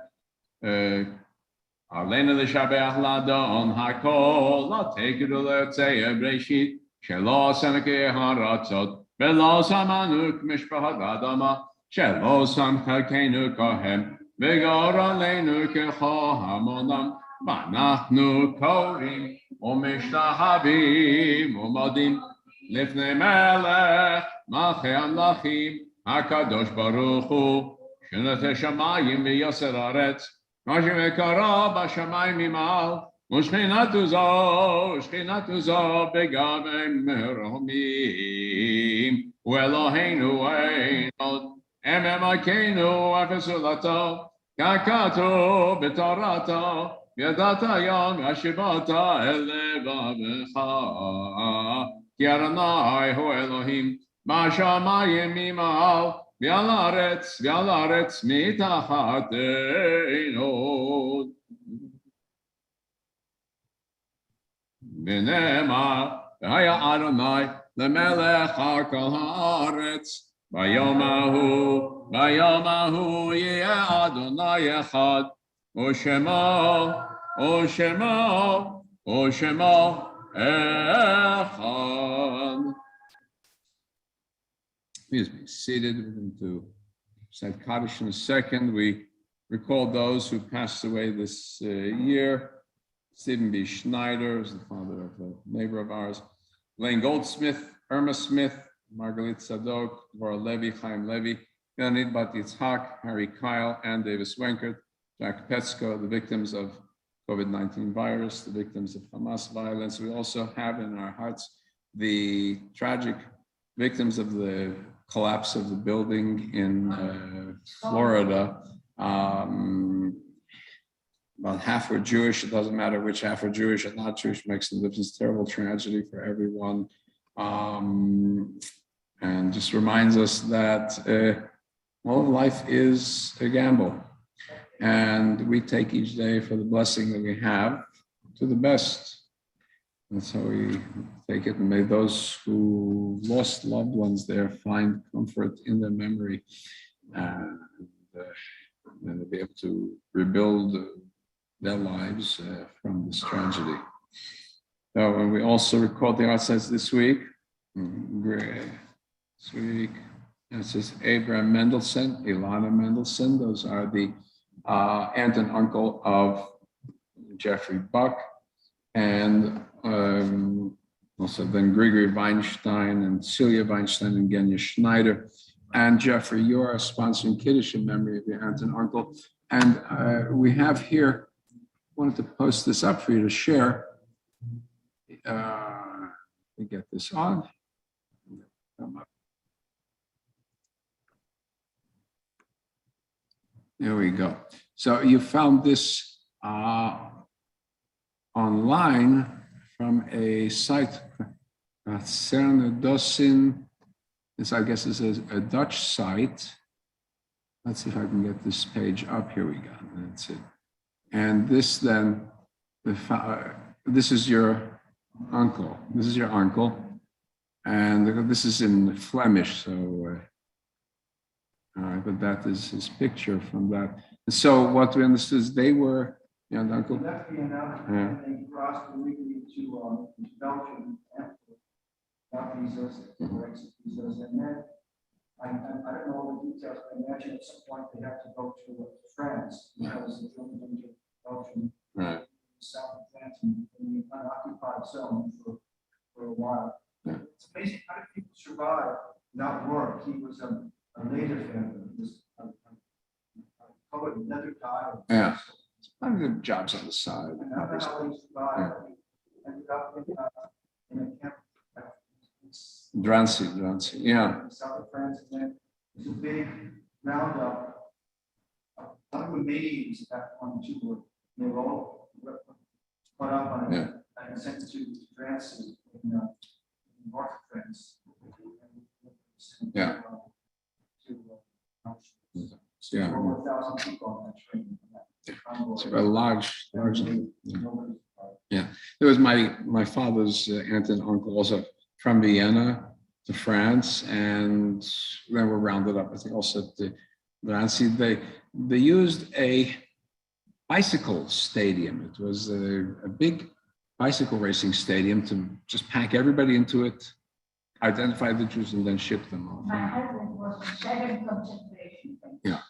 Aleinu l'shabeach ladon hakol, l'tekidu l'tzei breshit, shelo samke haratzot, velo samanu k'mishpachat adama, shelo sam chalkeinu kohem, v'gor aleinu k'cho hamonam, v'anachnu korim, u'mishtahavim, u'modim, lifnei melech, malchei amlachim, hakadosh baruch hu, shenatei shamayim v'yoser haaretz, Moshe Mekara b'shamayim imal, u'shchinatu zo begavim meromim, u'Eloheinu ein od, Ememakenu afesulato, kakatu b'torato, yadata yom yashivata elevavecha, ki Adonai hu Elohim, b'shamayim imal, V'al haaretz mitachatenu. V'nemar, v'haya Adonai lemelech al kol haaretz. V'yomahu yeh Adonai echad. U'shemo echad. Please be seated. We're going to say Kaddish in a second. We recall those who passed away this year. Stephen B. Schneider is the father of a neighbor of ours. Lane Goldsmith, Irma Smith, Margalit Sadok, Dvora Levy, Chaim Levy, Yanid Bat Yitzhak, Harry Kyle, Ann Davis Wenkert, Jack Petsko, the victims of COVID-19 virus, the victims of Hamas violence. We also have in our hearts the tragic victims of the collapse of the building in Florida. about half were Jewish. It doesn't matter which half are Jewish or not Jewish, makes no difference. Terrible tragedy for everyone. And just reminds us that all of life is a gamble. And we take each day for the blessing that we have to the best. That's how we take it. And may those who lost loved ones there find comfort in their memory. And they'll be able to rebuild their lives from this tragedy. So, and we also record the art sets this week. This week, it says Abraham Mendelssohn, Ilana Mendelssohn. Those are the aunt and uncle of Jeffrey Buck, and also then Gregory Weinstein and Celia Weinstein and Genya Schneider. And Jeffrey, you are sponsoring Kiddush in memory of your aunt and uncle. And we have here, wanted to post this up for you to share. Let me get this on. Come up. There we go. So you found this online from a site, Cernedosin. This, I guess, is a Dutch site. Let's see if I can get this page up. Here we go. That's it. And this then, this is your uncle. This is your uncle. And this is in Flemish, so but that is his picture from that. So what we understood is they were, yeah, uncle. Left Vienna and they crossed illegally to Belgium and got visas, exit visas, and then I don't know all the details, but I imagine at some point they have to go to France because the Germans into Belgium, Right. south of France, in the unoccupied zone for a while. Yeah. It's amazing how did people survive, not work. He was a later family. He was a colored leather tie. Yeah. Plenty of jobs on the side. And how they survived. Ended up in a camp. Drancy, yeah. South of France, and then there's a big roundup. One of the names at that point too they were all put up on it and sent to Drancy in north of France. Yeah. Yeah. Over 1,000 people on that train. It's a large. Yeah. It was my father's aunt and uncle also from Vienna to France, and then were rounded up. I think also at the Drancy. They used a bicycle stadium. It was a big bicycle racing stadium to just pack everybody into it, identify the Jews, and then ship them off. My husband was in 7 concentration camps. Yeah,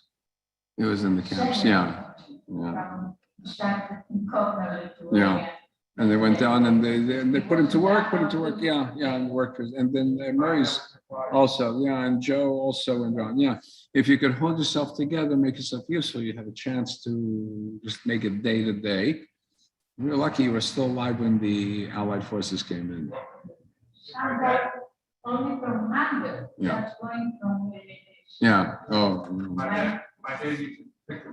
it was in the camps. 7 Yeah. From started in Kotner, Yeah. And they went down and they put him to work, yeah, and workers. And then Murray's also, yeah, and Joe also went on. Yeah, if you could hold yourself together, make yourself useful, you have a chance to just make it day to day. You're lucky you were still alive when the Allied forces came in. Only from Hamburg. Yeah. That's going from Yeah. Oh. My dad used to pick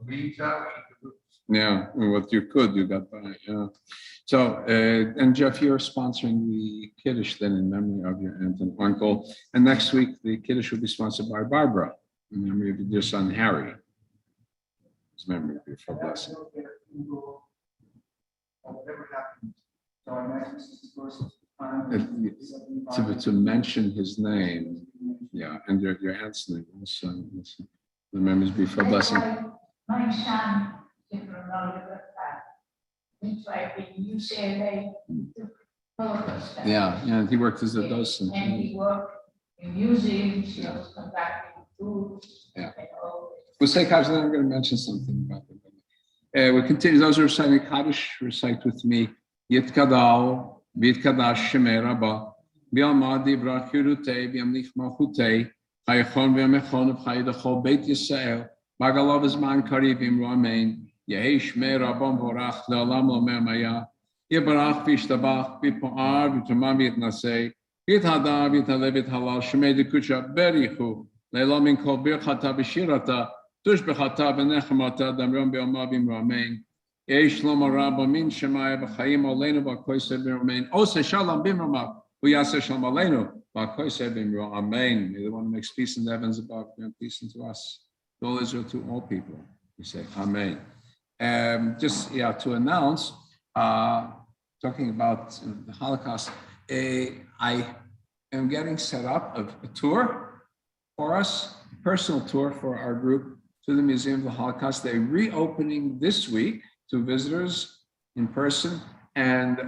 beans out. Yeah, what you could, you got by. Yeah. So, and Jeff, you're sponsoring the Kiddush then in memory of your aunt and uncle. And next week, the Kiddush will be sponsored by Barbara in memory of your son Harry. His memory of your full blessing. Whatever happened. So I imagine this is the first time. To mention his name, yeah, and your aunt's name also. The memories be for blessing. My son, didn't know that. He's like in UCLA. Yeah, and he worked as a docent. And he worked in museums, he Yeah. was conducting tours. Yeah. And all. We'll say Kaddish, then I'm going to mention something about it. We continue. Those who are reciting Kaddish, recite with me. Yit Kadal, Bit Kadash Shemei Rabba, Bi'alma Dibra Chirutei, Bi'amlich Malchutei, Chayachon V'yamechon V'chayidachol Beit Yisrael, Bagalav Zman Karibim Romain, Yehi Shmei Rabban Vorach Le'olam Lomer Maya, Yebarach V'ishtabach V'po'ar V'tomam V'yitnasei, V'yithadar V'yithalev V'yithalal Shemei Dekucha Berichu, Le'olam Min Kol Birchata V'shirata, tushbechata v'nechemata damrom be'omav imramein. Yesh lo marab amin shemaya b'chaim oleinu v'koyser b'romein. Ose shalom b'imramav. V'yaseh shalom oleinu v'koyser b'imro. Amen. May the one who makes peace in the heavens above grant peace unto us. To all Israel, to all people. We say Amen. To announce, talking about the Holocaust, I am getting set up a tour for us, a personal tour for our group to the Museum of the Holocaust. They're reopening this week to visitors in person, and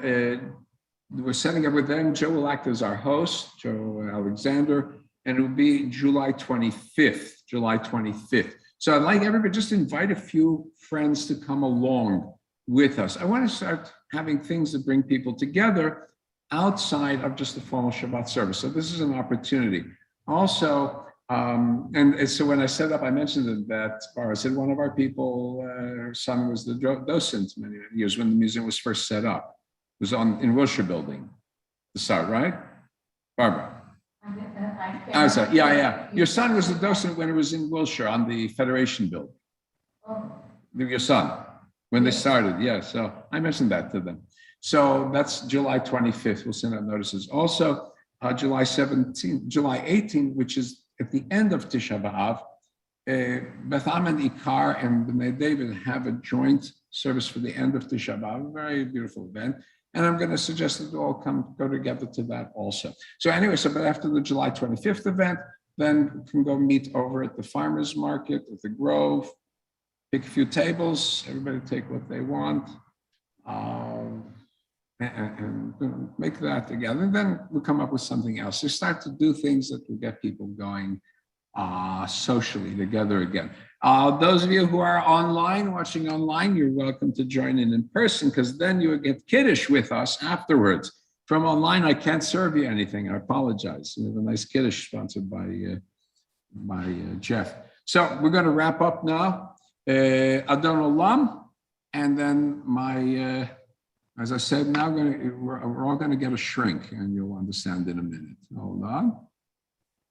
we're setting up with them. Joe will act as our host, Joe Alexander, and it will be July 25th. So I'd like everybody just invite a few friends to come along with us. I want to start having things that bring people together outside of just the formal Shabbat service. So this is an opportunity. Also, and so when I set up, I mentioned that I said one of our people, her son was the docent many years when the museum was first set up. It was in Wilshire building, the start, right? Barbara. I'm sorry. Yeah. Your son was the docent when it was in Wilshire on the Federation building. Your son, when they started, yeah. So I mentioned that to them. So that's July 25th. We'll send out notices. Also, July 18th, which is at the end of Tisha B'Av, Beth Am and Ikar and B'nai David have a joint service for the end of Tisha B'Av, a very beautiful event. And I'm going to suggest that you all go together to that also. So anyway, but after the July 25th event, then we can go meet over at the farmer's market, at the Grove, pick a few tables, everybody take what they want, and make that together. And then we'll come up with something else. So start to do things that will get people going socially together again. Those of you who are watching online, you're welcome to join in person, because then you will get Kiddush with us afterwards. From online, I can't serve you anything. I apologize. We have a nice Kiddush sponsored by Jeff. So we're going to wrap up now. Adon Olam, and then as I said, now we're all going to get a shrink, and you'll understand in a minute. Hold on.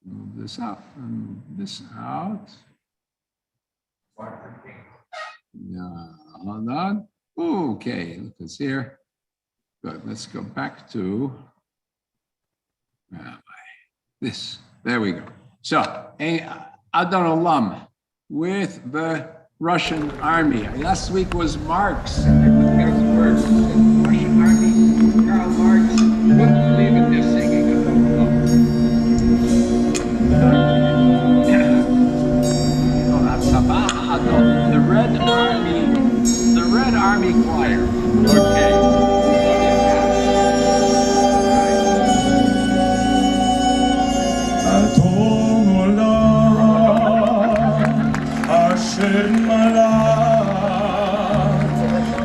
Move this up and this out. Yeah, hold on. Okay, look, it's here. Good. Let's go back to this. There we go. So, Adon Olam with the Russian army. Last week was Marx. Russian army. Karl Marx wouldn't believe in this singing. The Red Army Choir. Okay. Adon Olam, Asher Malach,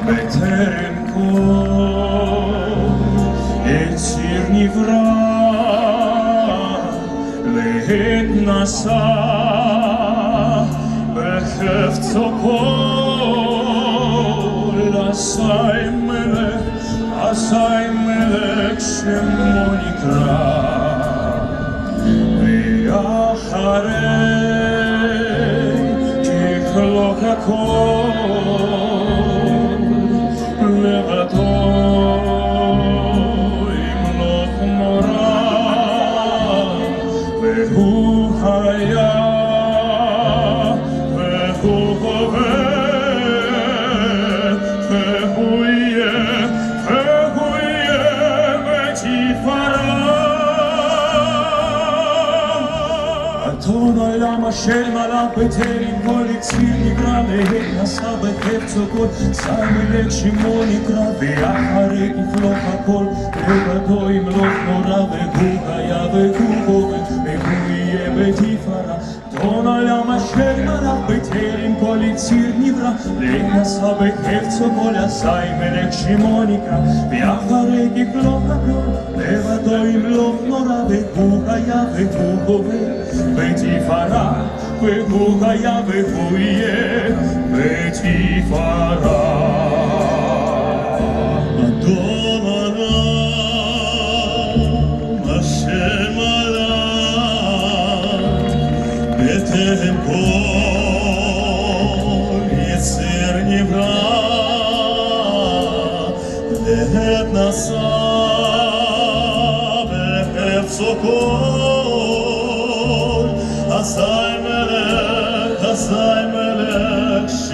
B'terem kol, Yetzir nivra, Lehet nasa, B'chefzo kol, Asay melech shemo nikra, Ve'acharei tikhlok hakol, Levato imloch mora, Ve'hu haya, Ve'hu hoveh, Adon Olam Asher Malach B'terem kol Yitzir nivra Lehet nasa b'chefzo kol Asay melech shemo nikra Ve'acharei tikhlok hakol Levado yimloch nora Ve'hu haya ve'hu hoveh Ve'hu yeh b'tifara Adon Olam Asher Malach B'terem kol Yitzir nivra Lehet nasa b'chefzo kol Asay melech shemo nikra Ve'acharei tikhlok hakol Levado yimloch nora Ve'hu haya ve'hu hoveh Betifara, ve'hu haya ve'hu yeh, betifara. Adon Olam, Asher malach, B'terem kol,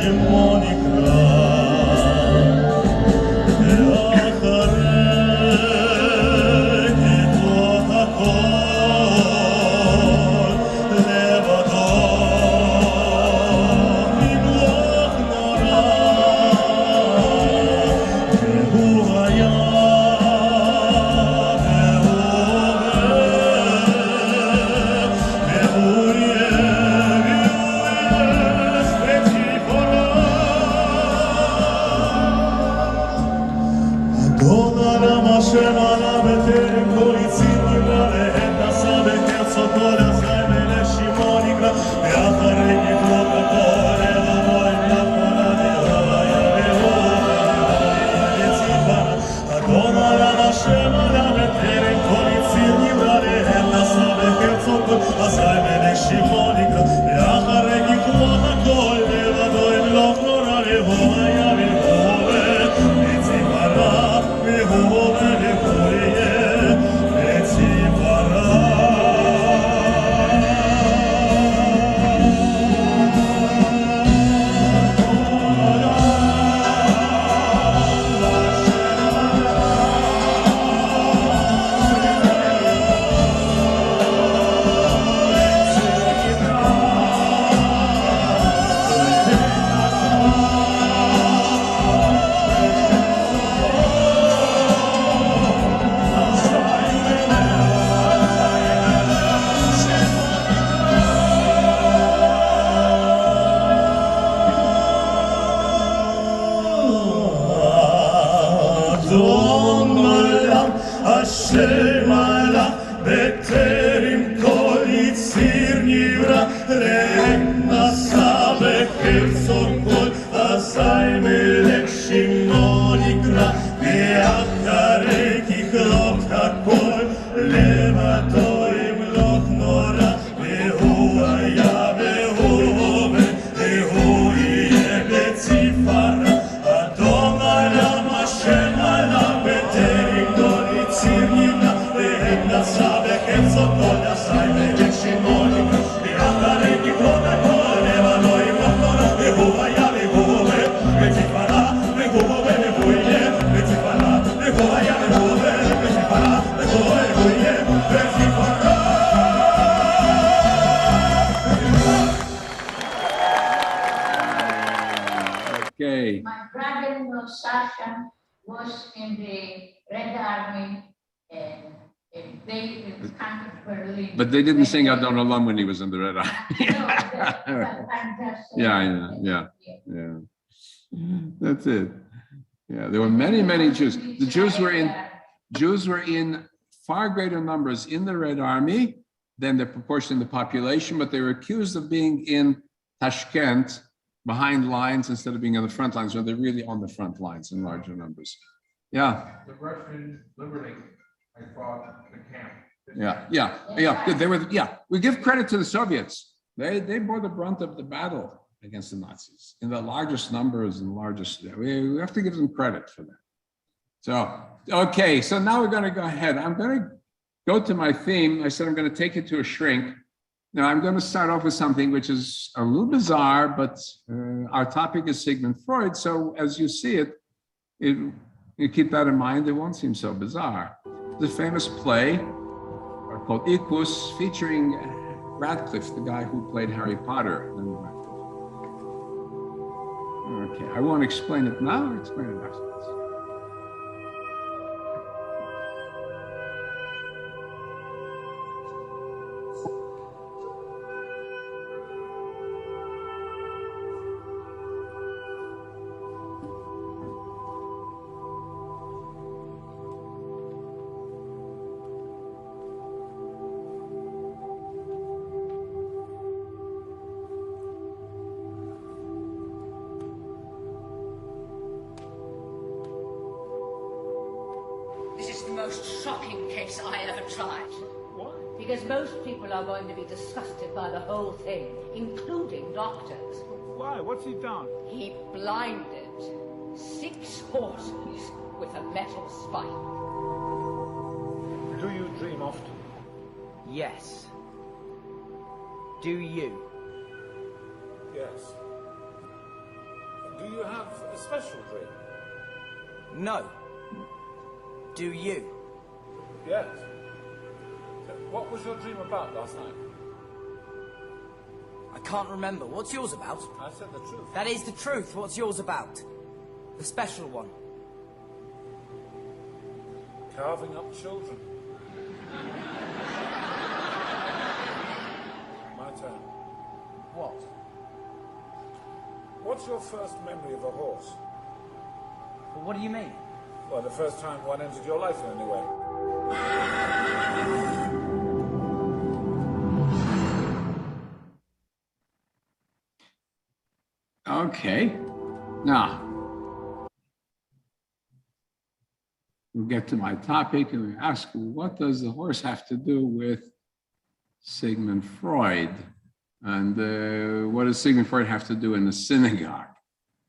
שמו נקרא Okay. My brother-in-law Sasha was in the Red Army and they was kind of Berlin. But they didn't sing Adon Olam when he was in the Red Army. No, I'm just saying. Yeah, I know. Yeah. That's it. Yeah, there were many Jews. The Jews were in far greater numbers in the Red Army than the proportion of the population, but they were accused of being in Tashkent behind lines instead of being on the front lines, when they're really on the front lines in larger numbers. Yeah. The Russian liberty, I fought the camp. Yeah. Good. They were. Yeah, we give credit to the Soviets. They bore the brunt of the battle against the Nazis in the largest numbers and largest. We have to give them credit for that. So okay. So now we're going to go ahead. I'm going to go to my theme. I said I'm going to take it to a shrink. Now I'm going to start off with something which is a little bizarre, but our topic is Sigmund Freud. So as you see it, you keep that in mind. It won't seem so bizarre. The famous play called Ikus, featuring Radcliffe, the guy who played Harry Potter. Okay, I won't explain it now. I'll explain it afterwards. Most shocking case I ever tried. Why? Because most people are going to be disgusted by the whole thing, including doctors. Why? What's he done? He blinded 6 horses with a metal spike. Do you dream often? Yes. Do you? Yes. Do you have a special dream? No. Do you? Yes. So what was your dream about last night? I can't remember. What's yours about? I said the truth. That is the truth. What's yours about? The special one. Carving up children. My turn. What? What's your first memory of a horse? Well, what do you mean? Well, the first time one entered your life in any way. Okay, now we'll get to my topic and we ask, what does the horse have to do with Sigmund Freud? And what does Sigmund Freud have to do in the synagogue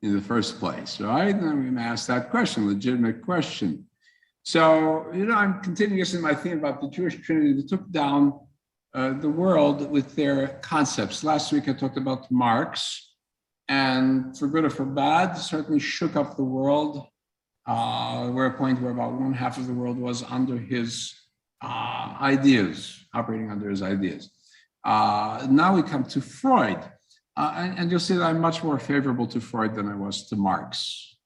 in the first place, right? And I'm going to ask that question, legitimate question. So, I'm continuing in my theme about the Jewish Trinity that took down the world with their concepts. Last week I talked about Marx, and for good or for bad, certainly shook up the world. We're at a point where about 1/2 of the world was under his ideas, operating under his ideas. Now we come to Freud, and you'll see that I'm much more favorable to Freud than I was to Marx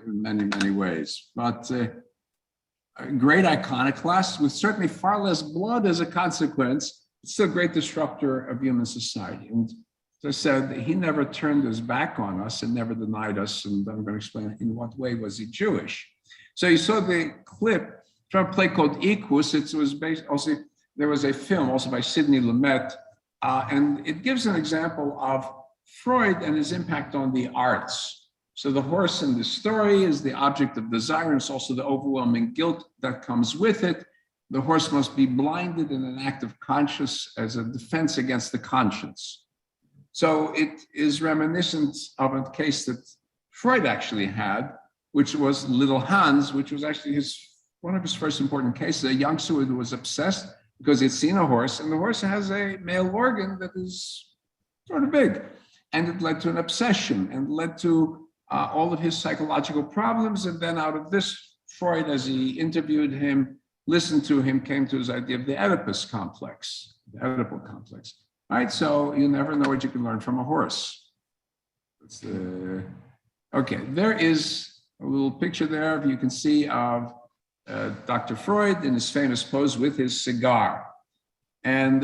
in many, many ways. But a great iconoclast with certainly far less blood as a consequence, still a great disruptor of human society. And as I said, he never turned his back on us and never denied us. And I'm going to explain in what way was he Jewish. So you saw the clip from a play called Equus. It was based also, there was a film also by Sidney Lumet, and it gives an example of Freud and his impact on the arts. So the horse in the story is the object of desire, and it's also the overwhelming guilt that comes with it. The horse must be blinded in an act of conscience as a defense against the conscience. So it is reminiscent of a case that Freud actually had, which was Little Hans, which was actually one of his first important cases, a youngster who was obsessed because he'd seen a horse, and the horse has a male organ that is sort of big. And it led to an obsession and led to all of his psychological problems. And then out of this, Freud, as he interviewed him, listened to him, came to his idea of the Oedipus complex, the Oedipal complex. All right, so you never know what you can learn from a horse. Okay, there is a little picture there you can see of Dr. Freud in his famous pose with his cigar. And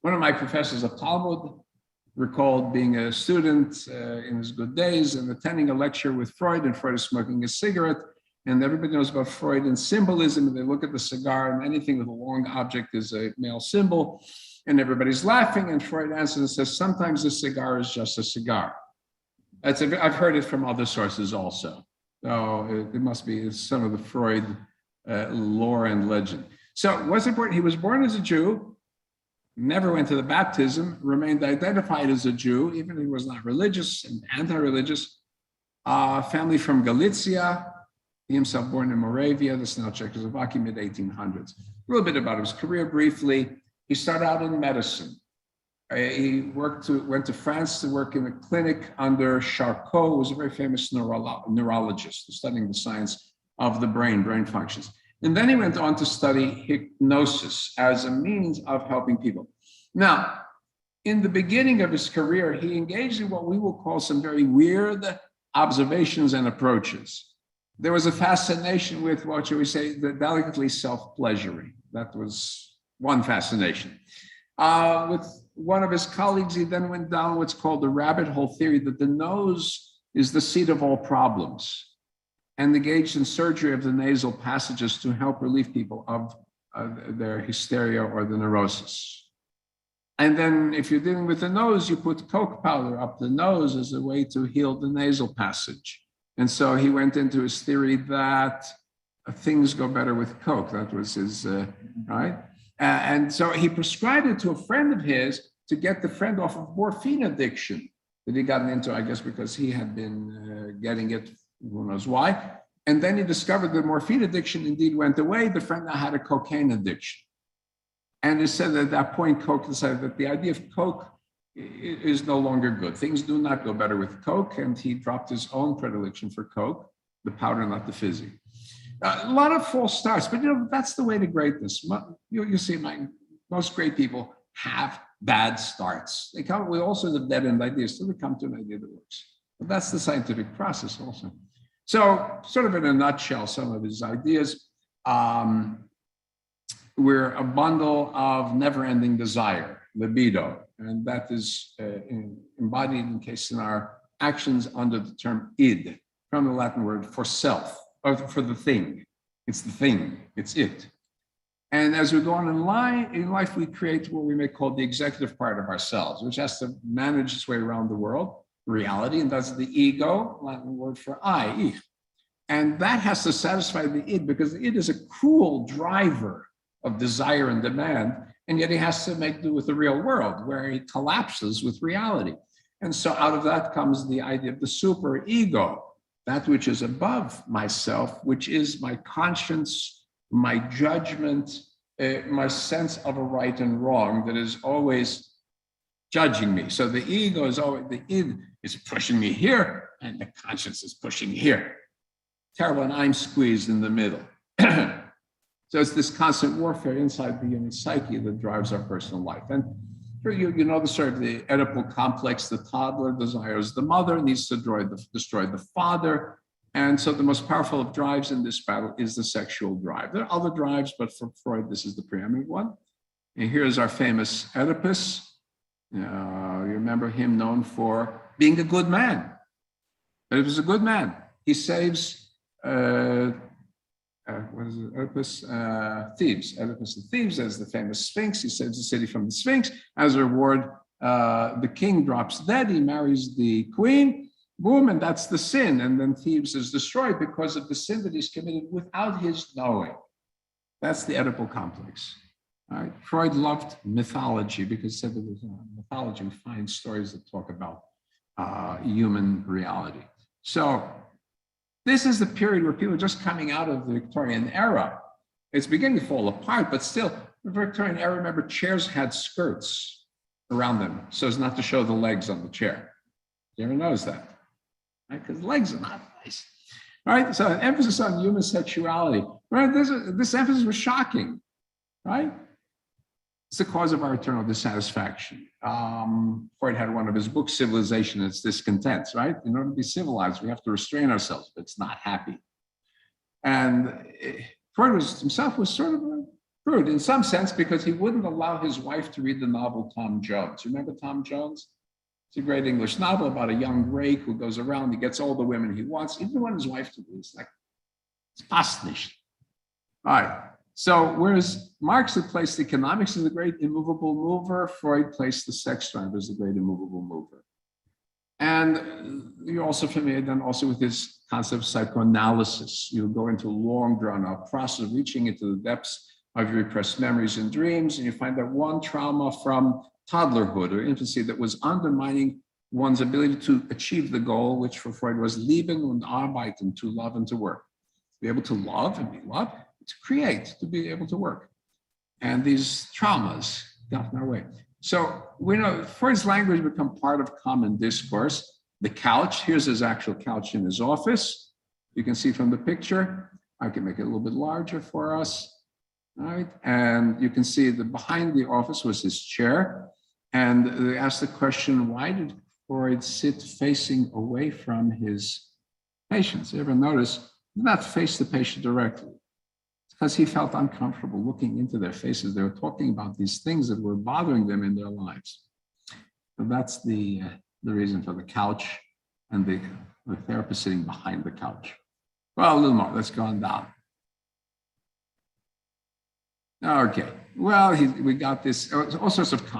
one of my professors of Talmud recalled being a student in his good days and attending a lecture with Freud, and Freud is smoking a cigarette. And everybody knows about Freud and symbolism. And they look at the cigar, and anything with a long object is a male symbol. And everybody's laughing. And Freud answers and says, sometimes a cigar is just a cigar. I've heard it from other sources also. So it must be some of the Freud lore and legend. So what's important, he was born as a Jew, never went to the baptism, remained identified as a Jew, even if he was not religious and anti-religious. Family from Galicia, he himself born in Moravia, that's now Czechoslovakia, mid-1800s. A little bit about his career briefly. He started out in medicine. He went to France to work in a clinic under Charcot, who was a very famous neurologist, studying the science of the brain functions. And then he went on to study hypnosis as a means of helping people. Now, in the beginning of his career, he engaged in what we will call some very weird observations and approaches. There was a fascination with, what shall we say, the delicately self-pleasuring. That was one fascination. With one of his colleagues, he then went down what's called the rabbit hole theory, that the nose is the seat of all problems, and engaged in surgery of the nasal passages to help relieve people of their hysteria or the neurosis. And then if you're dealing with the nose, you put Coke powder up the nose as a way to heal the nasal passage. And so he went into his theory that things go better with Coke. That was his, right? And so he prescribed it to a friend of his to get the friend off of morphine addiction that he gotten into, I guess, because he had been getting it, who knows why. And then he discovered that morphine addiction indeed went away. The friend now had a cocaine addiction. And he said that at that point, Coke decided that the idea of Coke is no longer good. Things do not go better with Coke, and he dropped his own predilection for Coke, the powder, not the fizzy. A lot of false starts, but that's the way to greatness. You see, most great people have bad starts. They come with all sorts of dead-end ideas till they come to an idea that works. But that's the scientific process also. So, sort of in a nutshell, some of his ideas. We're a bundle of never-ending desire, libido, and that is embodied in our actions under the term id, from the Latin word for self, or for the thing. It's the thing, it's it. And as we go on in life, we create what we may call the executive part of ourselves, which has to manage its way around the world, reality, and that's the ego, Latin word for I, ich. And that has to satisfy the id, because the id is a cruel driver of desire and demand, and yet he has to make do with the real world, where he collapses with reality. And so out of that comes the idea of the super ego, that which is above myself, which is my conscience, my judgment, my sense of a right and wrong that is always judging me. So the ego is always, the id is pushing me here, and the conscience is pushing here. Terrible, and I'm squeezed in the middle. So it's this constant warfare inside the human psyche that drives our personal life. And you know the story of the Oedipal complex. The toddler desires the mother, needs to destroy the father. And so the most powerful of drives in this battle is the sexual drive. There are other drives, but for Freud, this is the preeminent one. And here's our famous Oedipus. You remember him known for being a good man. Oedipus is a good man. He saves Oedipus, Thebes. Oedipus the Thebes, as the famous Sphinx. He saves the city from the Sphinx. As a reward, the king drops dead. He marries the queen. Boom, and that's the sin. And then Thebes is destroyed because of the sin that he's committed without his knowing. That's the Oedipal complex. All right. Freud loved mythology because he said that with mythology we find stories that talk about human reality. So this is the period where people are just coming out of the Victorian era. It's beginning to fall apart, but still, the Victorian era, remember, chairs had skirts around them so as not to show the legs on the chair. You ever notice that? Right? Because legs are not nice. All right, so an emphasis on human sexuality. Right? This emphasis was shocking, right? It's the cause of our eternal dissatisfaction. Freud had one of his books, Civilization, Its Discontents, right? In order to be civilized, we have to restrain ourselves, but it's not happy. And Freud himself was sort of a prude in some sense because he wouldn't allow his wife to read the novel Tom Jones. You remember Tom Jones? It's a great English novel about a young rake who goes around, he gets all the women he wants, even when his wife to read. It's like, it's passt nicht. All right. So whereas Marx had placed economics as the great immovable mover, Freud placed the sex drive as the great immovable mover. And you're also familiar then also with his concept of psychoanalysis. You go into a long drawn out process of reaching into the depths of your repressed memories and dreams, and you find that one trauma from toddlerhood or infancy that was undermining one's ability to achieve the goal, which for Freud was Leben und Arbeiten, to love and to work. To be able to love and be loved, to create, to be able to work. And these traumas got in our way. So we know Freud's language become part of common discourse. The couch, here's his actual couch in his office. You can see from the picture. I can make it a little bit larger for us. All right. And you can see that behind the office was his chair. And they asked the question, why did Freud sit facing away from his patients? You ever notice, he did not face the patient directly. Because he felt uncomfortable looking into their faces. They were talking about these things that were bothering them in their lives. So that's the reason for the couch and the therapist sitting behind the couch. Well, a little more, let's go on down. Okay, well, we got this, all sorts of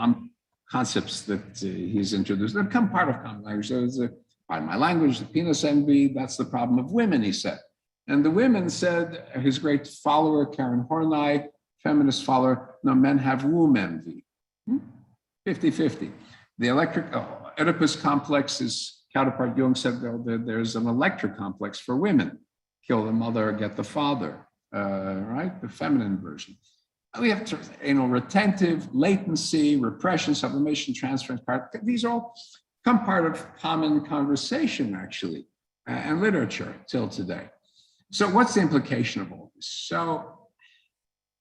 concepts that he's introduced. They become part of common language. So it's part of my language, the penis envy, that's the problem of women, he said. And the women said, his great follower, Karen Horney, feminist follower, no, men have womb envy. 50-50. The Oedipus complex, his counterpart Jung said, well, there's an electric complex for women. Kill the mother, get the father, right? The feminine version. We have, retentive, latency, repression, sublimation, transference. These all become part of common conversation, actually, and literature till today. So what's the implication of all this? So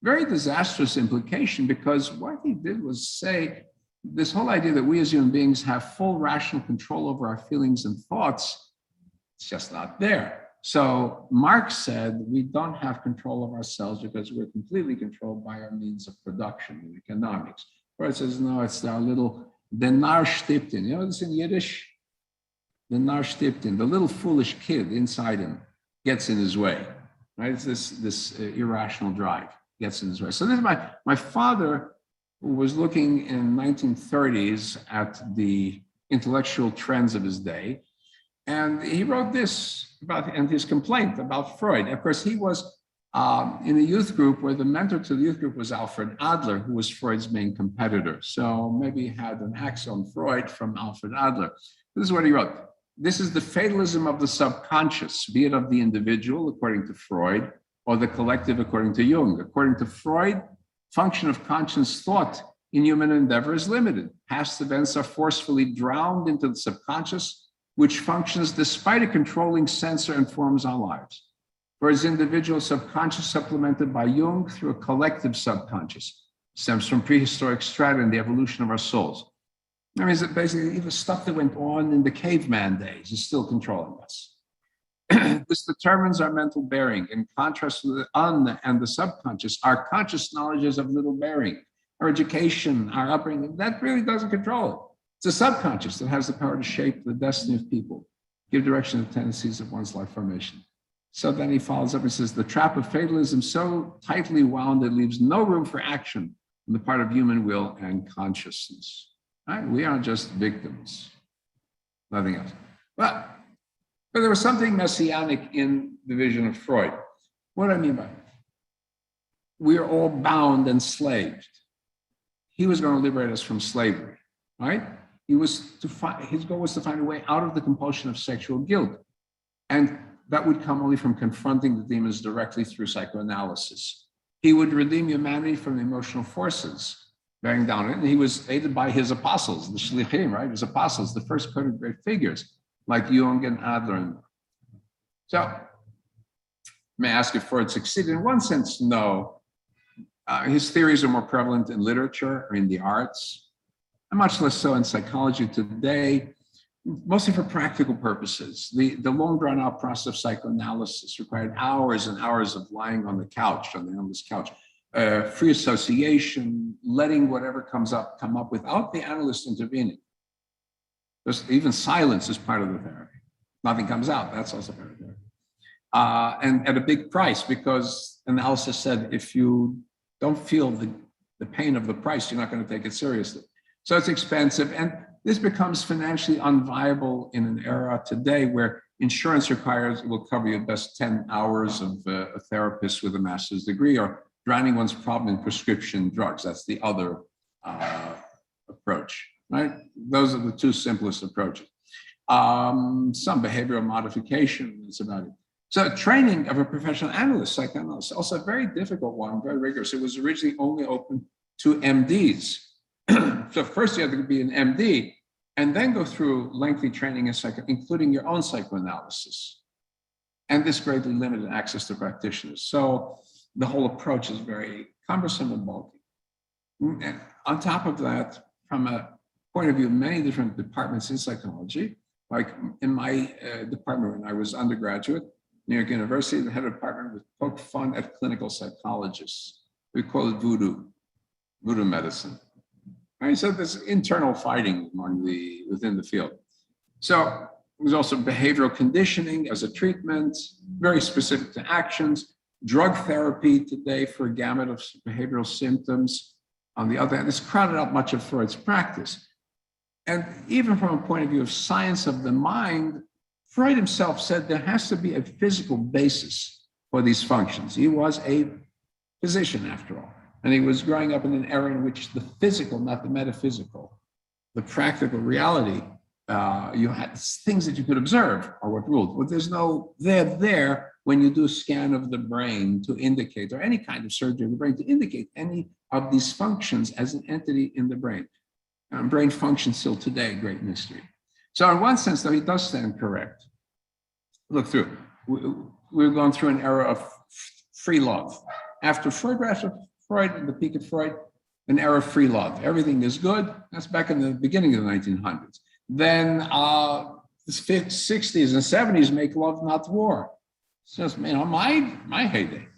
very disastrous implication, because what he did was say this whole idea that we as human beings have full rational control over our feelings and thoughts, it's just not there. So Marx said we don't have control of ourselves because we're completely controlled by our means of production and economics. Freud says, no, it's our little, the Nar Stiftin. You know this in Yiddish? The Nar Stiftin, the little foolish kid inside him gets in his way, right? It's this irrational drive gets in his way. So this is my father, who was looking in 1930s at the intellectual trends of his day. And he wrote this about and his complaint about Freud. Of course, he was in a youth group where the mentor to the youth group was Alfred Adler, who was Freud's main competitor. So maybe he had an axe on Freud from Alfred Adler. This is what he wrote. This is the fatalism of the subconscious, be it of the individual, according to Freud, or the collective, according to Jung. According to Freud, function of conscious thought in human endeavor is limited. Past events are forcefully drowned into the subconscious, which functions despite a controlling censor and forms our lives. Whereas individual subconscious supplemented by Jung through a collective subconscious stems from prehistoric strata and the evolution of our souls. That means that basically even stuff that went on in the caveman days is still controlling us. This determines our mental bearing. In contrast to the un and the subconscious, our conscious knowledge is of little bearing. Our education, our upbringing, that really doesn't control it. It's the subconscious that has the power to shape the destiny of people, give direction to the tendencies of one's life formation. So then he follows up and says, the trap of fatalism so tightly wound it leaves no room for action on the part of human will and consciousness. Right? We are just victims, nothing else. But there was something messianic in the vision of Freud. What do I mean by that? We are all bound and slaved. He was going to liberate us from slavery, right? His goal was to find a way out of the compulsion of sexual guilt. And that would come only from confronting the demons directly through psychoanalysis. He would redeem humanity from the emotional forces bearing down it. And he was aided by his apostles, the shlichim, right? His apostles, the first coded great figures like Jung and Adler. So, may I ask if Freud succeeded? In one sense, no. His theories are more prevalent in literature or in the arts, and much less so in psychology today, mostly for practical purposes. The long drawn out process of psychoanalysis required hours and hours of lying on the couch, on the endless couch, free association, letting whatever comes up come up without the analyst intervening. Even silence is part of the therapy. Nothing comes out, that's also part of the therapy. And at a big price, because analysis said if you don't feel the pain of the price, you're not going to take it seriously. So it's expensive, and this becomes financially unviable in an era today where insurance requires it will cover your best 10 hours of a therapist with a master's degree, or drowning one's problem in prescription drugs. That's the other approach, right? Those are the two simplest approaches. Some behavioral modification, that's about it. So training of a professional analyst, psychoanalyst, also a very difficult one, very rigorous. It was originally only open to MDs. So first you have to be an MD and then go through lengthy training in including your own psychoanalysis. And this greatly limited access to practitioners. So the whole approach is very cumbersome and bulky. And on top of that, from a point of view of many different departments in psychology, like in my department when I was undergraduate, New York University, the head of the department would poke fun at clinical psychologists. We call it voodoo medicine. Right? So there's internal fighting within the field. So there's also behavioral conditioning as a treatment, very specific to actions, drug therapy today for a gamut of behavioral symptoms. On the other hand, it's crowded out much of Freud's practice. And even from a point of view of science of the mind, Freud himself said there has to be a physical basis for these functions. He was a physician after all. And he was growing up in an era in which the physical, not the metaphysical, the practical reality you had things that you could observe are what ruled. But there's no, they're there when you do a scan of the brain to indicate, or any kind of surgery of the brain to indicate any of these functions as an entity in the brain. Brain functions still today, great mystery. So in one sense, though, he does stand correct. Look through. We've gone through an era of free love. After Freud, the peak of Freud, an era of free love. Everything is good. That's back in the beginning of the 1900s. Then the 60s and 70s make love, not war. It's just, my heyday.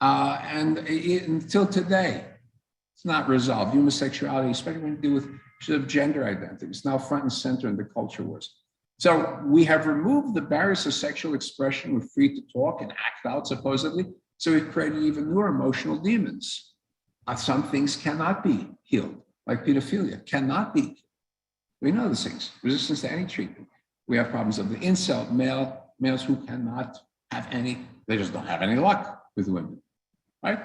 Until today, it's not resolved. Homosexuality, especially when you deal with sort of gender identity, it's now front and center in the culture wars. So we have removed the barriers of sexual expression. We're free to talk and act out, supposedly. So we've created even newer emotional demons. Some things cannot be healed, like pedophilia, cannot be. We know these things, resistance to any treatment. We have problems of the incel, males who cannot have any, they just don't have any luck with women, right?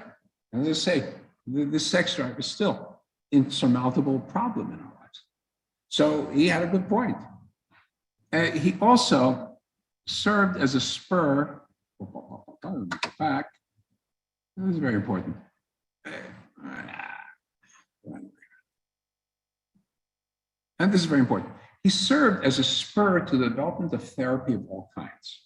And as I say, the sex drive is still an insurmountable problem in our lives. So he had a good point. He also served as a spur, back, this is very important. And this is very important. He served as a spur to the development of therapy of all kinds.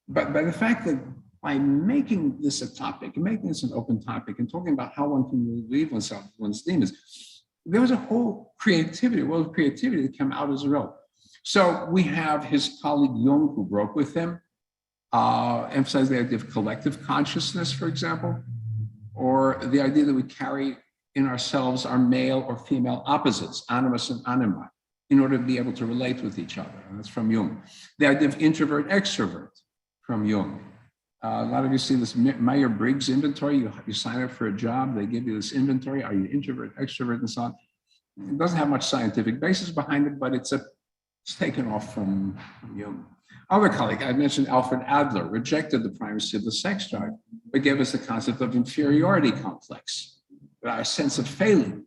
But by the fact that by making this a topic, and making this an open topic, and talking about how one can relieve oneself, one's demons, there was a whole creativity, a world of creativity that came out as a result. So we have his colleague Jung, who broke with him, emphasized the idea of collective consciousness, for example, or the idea that we carry in ourselves our male or female opposites, animus and anima, in order to be able to relate with each other. And that's from Jung. The idea of introvert, extrovert, from Jung. A lot of you see this Meyer-Briggs inventory. You sign up for a job, they give you this inventory. Are you introvert, extrovert, and so on? It doesn't have much scientific basis behind it, but it's taken off from Jung. Other colleague, I mentioned Alfred Adler, rejected the primacy of the sex drive, but gave us the concept of inferiority complex. Our sense of failing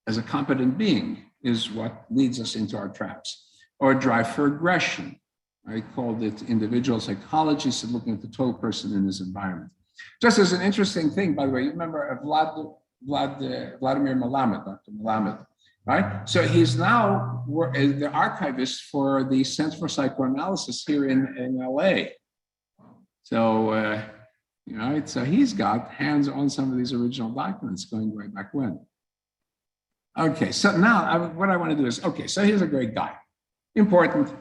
as a competent being is what leads us into our traps. Or drive for aggression. I called it individual psychology, so looking at the total person in his environment. Just as an interesting thing, by the way, you remember Vladimir Melamed, Dr. Melamed, right? So he's now the archivist for the Center for Psychoanalysis here in LA. So, so he's got hands on some of these original documents going way back when. Okay, so now what I want to do is, okay, so here's a great guy. Important.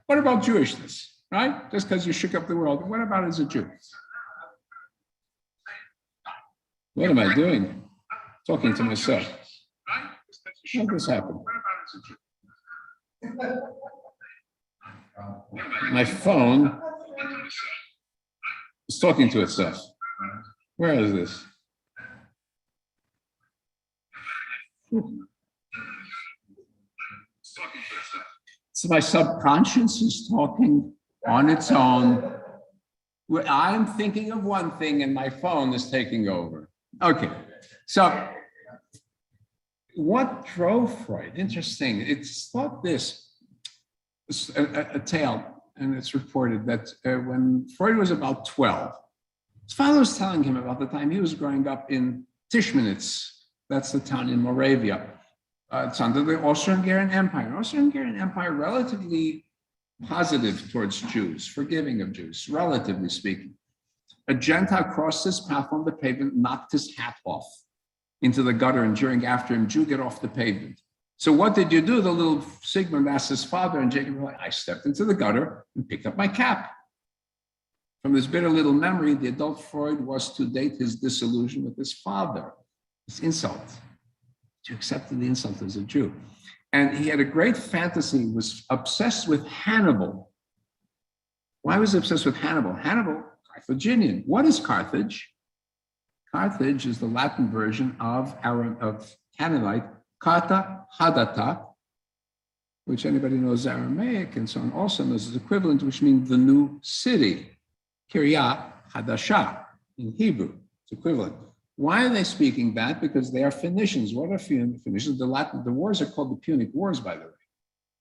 What about Jewishness, right? Just because you shook up the world, what about as a Jew? What am I doing? Talking to myself. How did this happen? My phone is talking to itself. Where is this? So my subconscious is talking on its own. I'm thinking of one thing and my phone is taking over. Okay, so what drove Freud? Interesting. It's thought this, a tale, and it's reported that when Freud was about 12, his father was telling him about the time he was growing up in Tischmanitz. That's the town in Moravia. It's under the Austro-Hungarian Empire. Austro-Hungarian Empire, relatively positive towards Jews, forgiving of Jews, relatively speaking. A Gentile crossed his path on the pavement, knocked his hat off into the gutter, and jeering after him, Jew, get off the pavement. So what did you do? The little Sigmund asked his father, and Jacob replied, I stepped into the gutter and picked up my cap. From this bitter little memory, the adult Freud was to date his disillusion with his father, his insult. He accepted the insult as a Jew. And he had a great fantasy, he was obsessed with Hannibal. Why was he obsessed with Hannibal? Hannibal, Carthaginian. What is Carthage? Carthage is the Latin version of Canaanite, Kata Hadata, which anybody knows Aramaic and so on also knows is equivalent, which means the new city. Kiryat Hadashah in Hebrew, it's equivalent. Why are they speaking that? Because they are Phoenicians. What are Phoenicians? The wars are called the Punic Wars, by the way.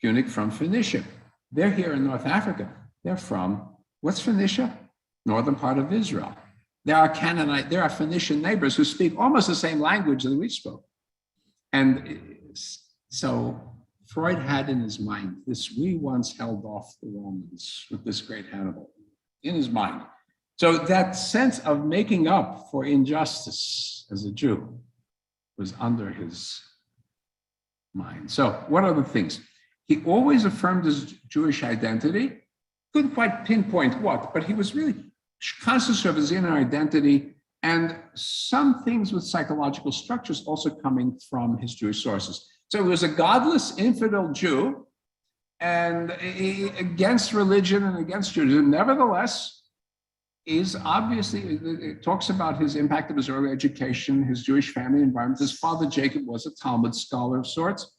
Punic from Phoenicia. They're here in North Africa. They're from, what's Phoenicia? Northern part of Israel. There are Canaanite, there are Phoenician neighbors who speak almost the same language that we spoke. And so Freud had in his mind this, we once held off the Romans with this great Hannibal, in his mind. So that sense of making up for injustice as a Jew was under his mind. So what are the things? He always affirmed his Jewish identity, couldn't quite pinpoint what, but he was really conscious of his inner identity and some things with psychological structures also coming from his Jewish sources. So he was a godless, infidel Jew and against religion and against Judaism. Nevertheless, is obviously, it talks about his impact of his early education, his Jewish family environment. His father, Jacob, was a Talmud scholar of sorts,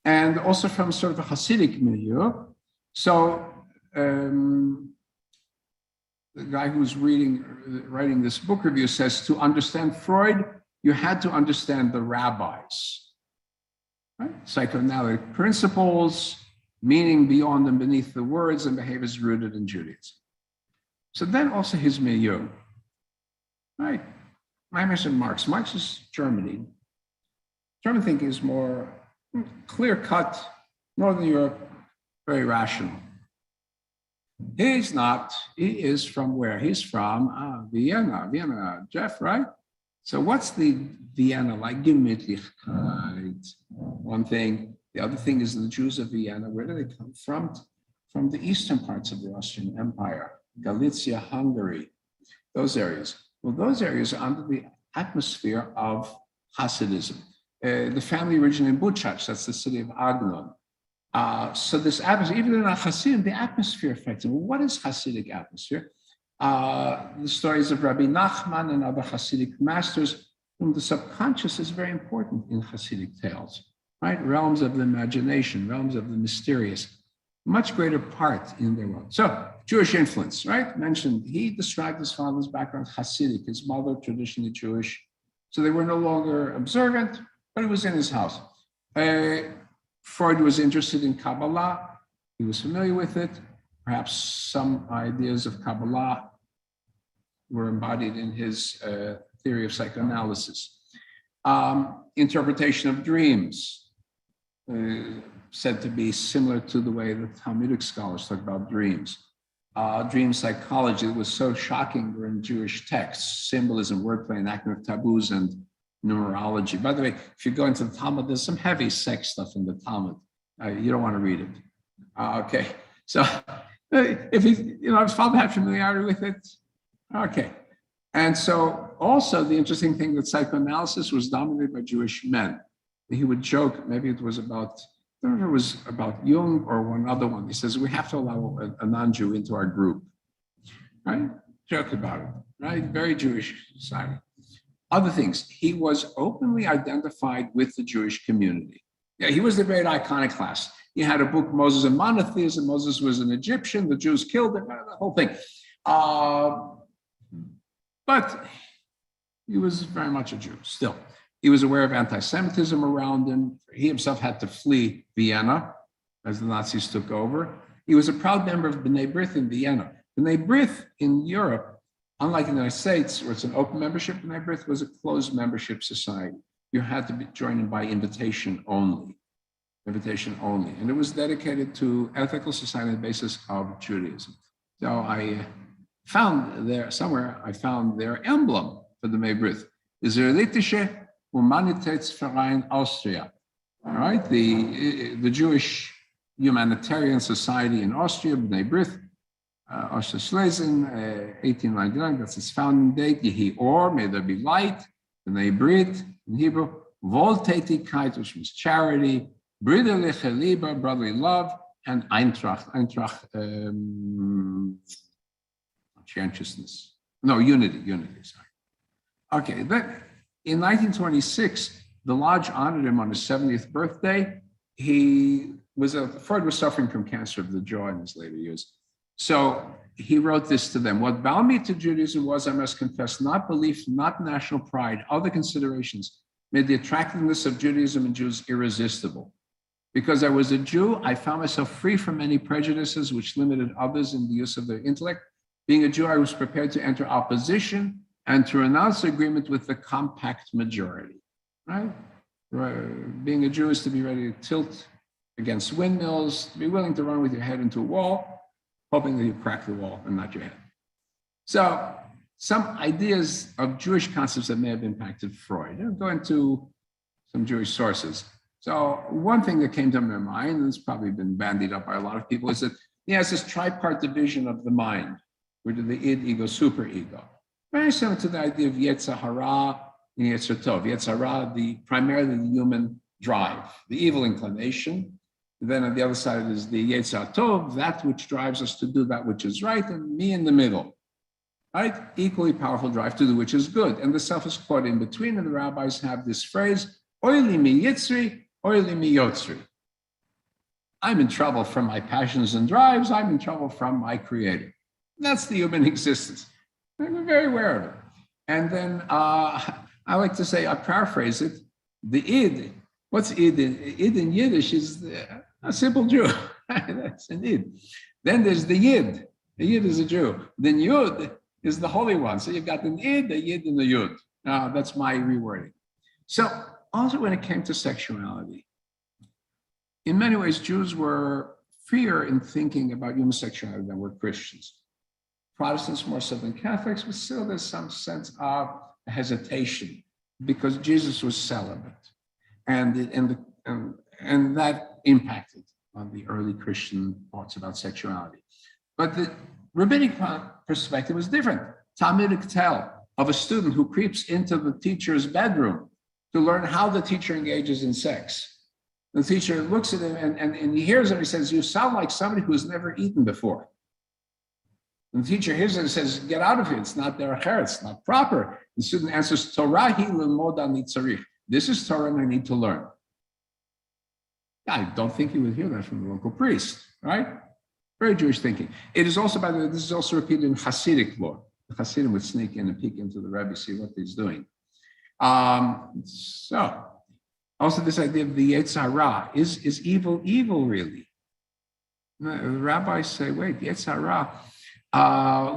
and also from sort of a Hasidic milieu. So the guy who's writing this book review says, to understand Freud, you had to understand the rabbis, right? Psychoanalytic principles, meaning beyond and beneath the words, and behaviors rooted in Judaism. So then also his milieu, right? I mentioned Marx. Marx is Germany. German thinking is more clear-cut, Northern Europe, very rational. He's not, he is from where? He's from Vienna, Jeff, right? So what's the Vienna like? Gemütlichkeit, one thing. The other thing is the Jews of Vienna, where do they come from? From the eastern parts of the Austrian Empire. Galicia, Hungary, those areas. Well, those areas are under the atmosphere of Hasidism. The family origin in Buchach, that's the city of Agnon. So this atmosphere, even in a Hasidim, the atmosphere affects them. Well, what is Hasidic atmosphere? The stories of Rabbi Nachman and other Hasidic masters, whom the subconscious is very important in Hasidic tales, right? Realms of the imagination, realms of the mysterious, much greater part in their world. So Jewish influence, right? Mentioned, he described his father's background Hasidic, his mother traditionally Jewish. So they were no longer observant, but it was in his house. Freud was interested in Kabbalah. He was familiar with it. Perhaps some ideas of Kabbalah were embodied in his theory of psychoanalysis. Interpretation of dreams, said to be similar to the way the Talmudic scholars talk about dreams. Dream psychology was so shocking during Jewish texts, symbolism, wordplay, enactment of taboos, and numerology. By the way, if you go into the Talmud, there's some heavy sex stuff in the Talmud. You don't want to read it. Okay, so if he, his father had familiarity with it, okay. And so also the interesting thing that psychoanalysis was dominated by Jewish men. He would joke, maybe it was about, I don't know if it was about Jung or one other one. He says, we have to allow a non-Jew into our group, right? Joke about it, right? Very Jewish society. Other things, he was openly identified with the Jewish community. Yeah, he was the great iconoclast. He had a book, Moses and Monotheism. Moses was an Egyptian, the Jews killed him, the whole thing. But he was very much a Jew still. He was aware of anti-Semitism around him. He himself had to flee Vienna as the Nazis took over. He was a proud member of B'nai B'rith in Vienna. B'nai B'rith in Europe, unlike in the United States, where it's an open membership, B'nai B'rith was a closed membership society. You had to be joined in by invitation only. Invitation only. And it was dedicated to ethical society on the basis of Judaism. So I found there, somewhere, I found their emblem for the B'nai B'rith. Israelitische Humanitätsverein Austria. All right, the Jewish Humanitarian Society in Austria, B'nai B'rith, Ostschlesien, 1899, that's its founding date. Yehi Or, may there be light. B'nai B'rith, in Hebrew, Wohltätigkeit, which means charity, brüderliche Liebe, brotherly love, and Eintracht, conscientiousness. No, unity, sorry. Okay, then in 1926, the Lodge honored him on his 70th birthday. Freud was suffering from cancer of the jaw in his later years. So he wrote this to them. What bound me to Judaism was, I must confess, not belief, not national pride, other considerations made the attractiveness of Judaism and Jews irresistible. Because I was a Jew, I found myself free from many prejudices which limited others in the use of their intellect. Being a Jew, I was prepared to enter opposition and to renounce agreement with the compact majority, right? Being a Jew is to be ready to tilt against windmills, to be willing to run with your head into a wall, hoping that you crack the wall and not your head. So some ideas of Jewish concepts that may have impacted Freud. I'll go into some Jewish sources. So one thing that came to my mind, and it's probably been bandied up by a lot of people, is that he has this tripart division of the mind, which is the id, ego, superego. Very similar to the idea of Yetzer Hara and Yetzer Tov. Yetzer Hara, primarily the human drive, the evil inclination. Then on the other side is the Yetzer Tov, that which drives us to do that which is right, and me in the middle. Right? Equally powerful drive to do which is good. And the self is caught in between, and the rabbis have this phrase, Oili mi yitzri, oili mi yotzri. I'm in trouble from my passions and drives, I'm in trouble from my creator. That's the human existence. We're very aware of it. And then I like to say, I paraphrase it, the id, what's id? Id in Yiddish is a simple Jew. That's an id. Then there's the yid. The yid is a Jew. Then yud is the Holy One. So you've got an id, a yid, and a yud. That's my rewording. So also when it came to sexuality, in many ways, Jews were freer in thinking about human sexuality than were Christians. Protestants more so than Catholics, but still there's some sense of hesitation because Jesus was celibate. And that impacted on the early Christian thoughts about sexuality. But the rabbinic perspective was different. Talmudic tell of a student who creeps into the teacher's bedroom to learn how the teacher engages in sex. The teacher looks at him and he hears it and he says, you sound like somebody who's never eaten before. And the teacher hears it and says, get out of here, it's not derech eretz, it's not proper. The student answers, Torah hi lilmod ani tzarich. This is Torah and I need to learn. I don't think you would hear that from the local priest, right? Very Jewish thinking. It is also, by the way, this is also repeated in Hasidic law. The Hasidim would sneak in and peek into the Rebbe, see what he's doing. So, also this idea of the Yetzer Hara, is evil really? The rabbis say, wait, Yetzer Hara,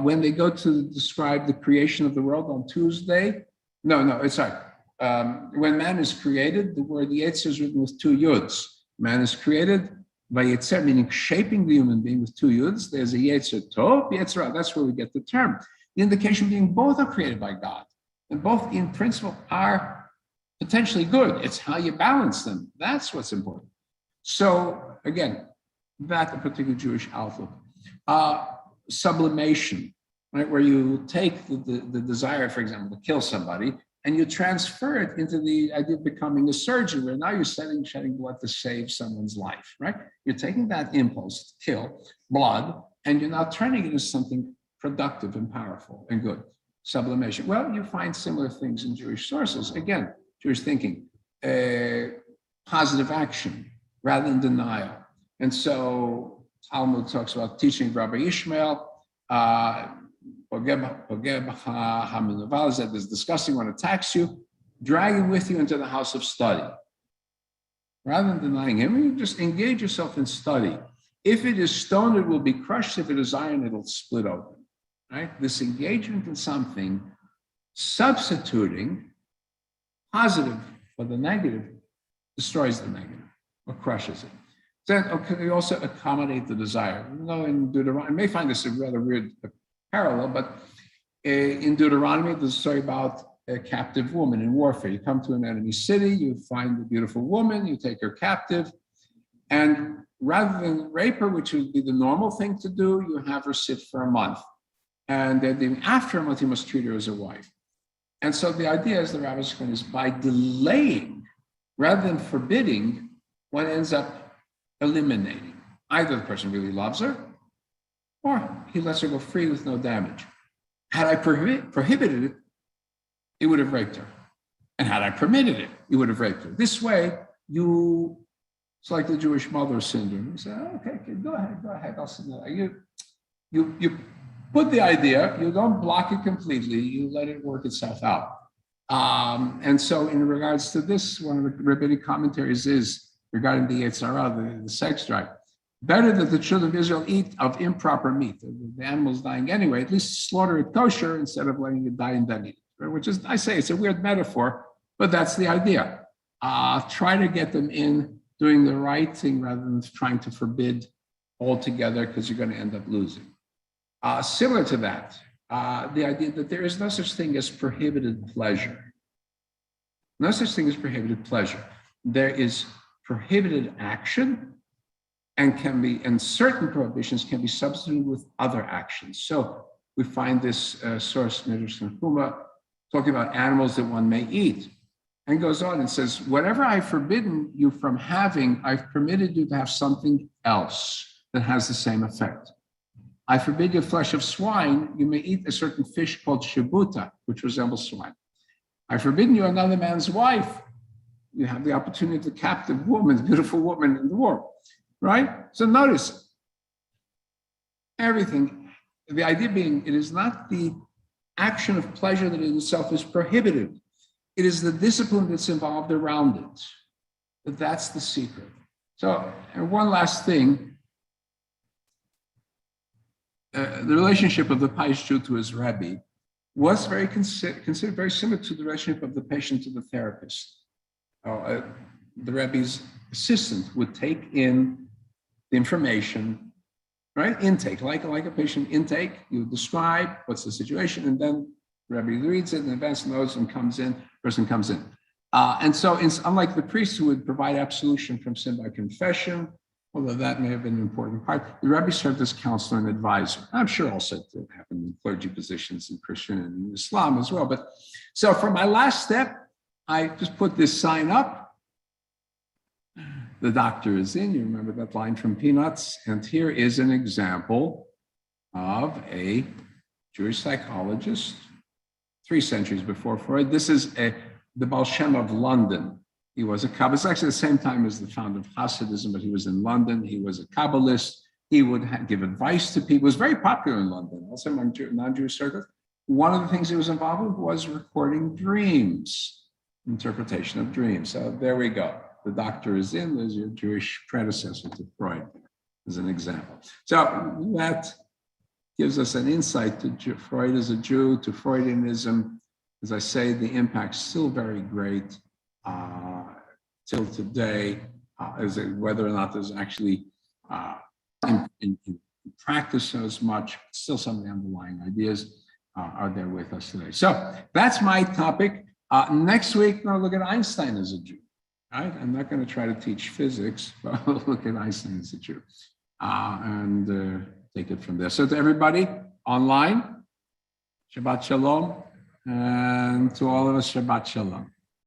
when they go to describe the creation of the world on Tuesday, when man is created, the word Yetzer is written with two yuds. Man is created by Yetzer, meaning shaping the human being with two yuds. There's a Yetzer Tov, Yetzer Hara, that's where we get the term. The indication being both are created by God, and both in principle are potentially good. It's how you balance them. That's what's important. So again, that's a particular Jewish outlook. Sublimation, right, where you take the desire, for example, to kill somebody, and you transfer it into the idea of becoming a surgeon, where now you're shedding blood to save someone's life, right? You're taking that impulse to kill blood, and you're now turning it into something productive and powerful and good. Sublimation. Well, you find similar things in Jewish sources. Again, Jewish thinking, positive action rather than denial. And so Talmud talks about teaching Rabbi Ishmael, that is disgusting one attacks you, drag him with you into the house of study. Rather than denying him, you just engage yourself in study. If it is stone, it will be crushed. If it is iron, it'll split open. Right? This engagement in something, substituting positive for the negative, destroys the negative or crushes it. Then we also accommodate the desire. You know, in Deuteronomy, you may find this a rather weird parallel, but in Deuteronomy, there's a story about a captive woman in warfare. You come to an enemy city, you find a beautiful woman, you take her captive, and rather than rape her, which would be the normal thing to do, you have her sit for a month. And then after a month, you must treat her as a wife. And so the idea, as the rabbi explained, is by delaying rather than forbidding, one ends up eliminating. Either the person really loves her, or he lets her go free with no damage. Had I prohibited it, he would have raped her. And had I permitted it, he would have raped her. This way, it's like the Jewish mother syndrome. You say, okay, go ahead, I'll send that. You put the idea, you don't block it completely, you let it work itself out. And so in regards to this, one of the rabbinic commentaries is regarding the Yetzirah, the sex drive. Better that the children of Israel eat of improper meat. The animal's dying anyway, at least slaughter it kosher instead of letting it die and then eat it. Which is, I say, it's a weird metaphor, but that's the idea. Try to get them in doing the right thing rather than trying to forbid altogether, because you're going to end up losing. Similar to that, the idea that there is no such thing as prohibited pleasure. No such thing as prohibited pleasure. There is prohibited action, and certain prohibitions can be substituted with other actions. So we find this source, Midrash Tanhuma, talking about animals that one may eat, and goes on and says, whatever I've forbidden you from having, I've permitted you to have something else that has the same effect. I forbid you flesh of swine, you may eat a certain fish called shibuta, which resembles swine. I've forbidden you another man's wife. You have the opportunity of the captive woman, the beautiful woman in the war, right? So notice, everything, the idea being, it is not the action of pleasure that in itself is prohibited. It is the discipline that's involved around it. But that's the secret. So, and one last thing, the relationship of the pious Jew to his Rebbe was considered very similar to the relationship of the patient to the therapist. The Rebbe's assistant would take in the information, right? Intake, like a patient intake, you describe what's the situation, and then the Rebbe reads it in advance, knows, and person comes in. And so it's unlike the priest who would provide absolution from sin by confession, although that may have been an important part, the Rebbe served as counselor and advisor. I'm sure also it happened in clergy positions in Christian and in Islam as well. But so for my last step, I just put this sign up. The doctor is in, you remember that line from Peanuts? And here is an example of a Jewish psychologist 3 centuries before Freud. This is the Baal Shem of London. He was a Kabbalist, it's actually the same time as the founder of Hasidism, but he was in London. He was a Kabbalist. He would give advice to people. He was very popular in London, also among non-Jewish circles. One of the things he was involved with was recording dreams, interpretation of dreams. So there we go. The doctor is in, there's your Jewish predecessor to Freud as an example. So that gives us an insight to Freud as a Jew, to Freudianism. As I say, the impact's still very great till today, whether or not there's actually in practice as much, still some of the underlying ideas are there with us today. So that's my topic. Next week, we're going to look at Einstein as a Jew. Right? I'm not going to try to teach physics, but we'll look at Einstein as a Jew and take it from there. So to everybody online, Shabbat Shalom, and to all of us, Shabbat Shalom.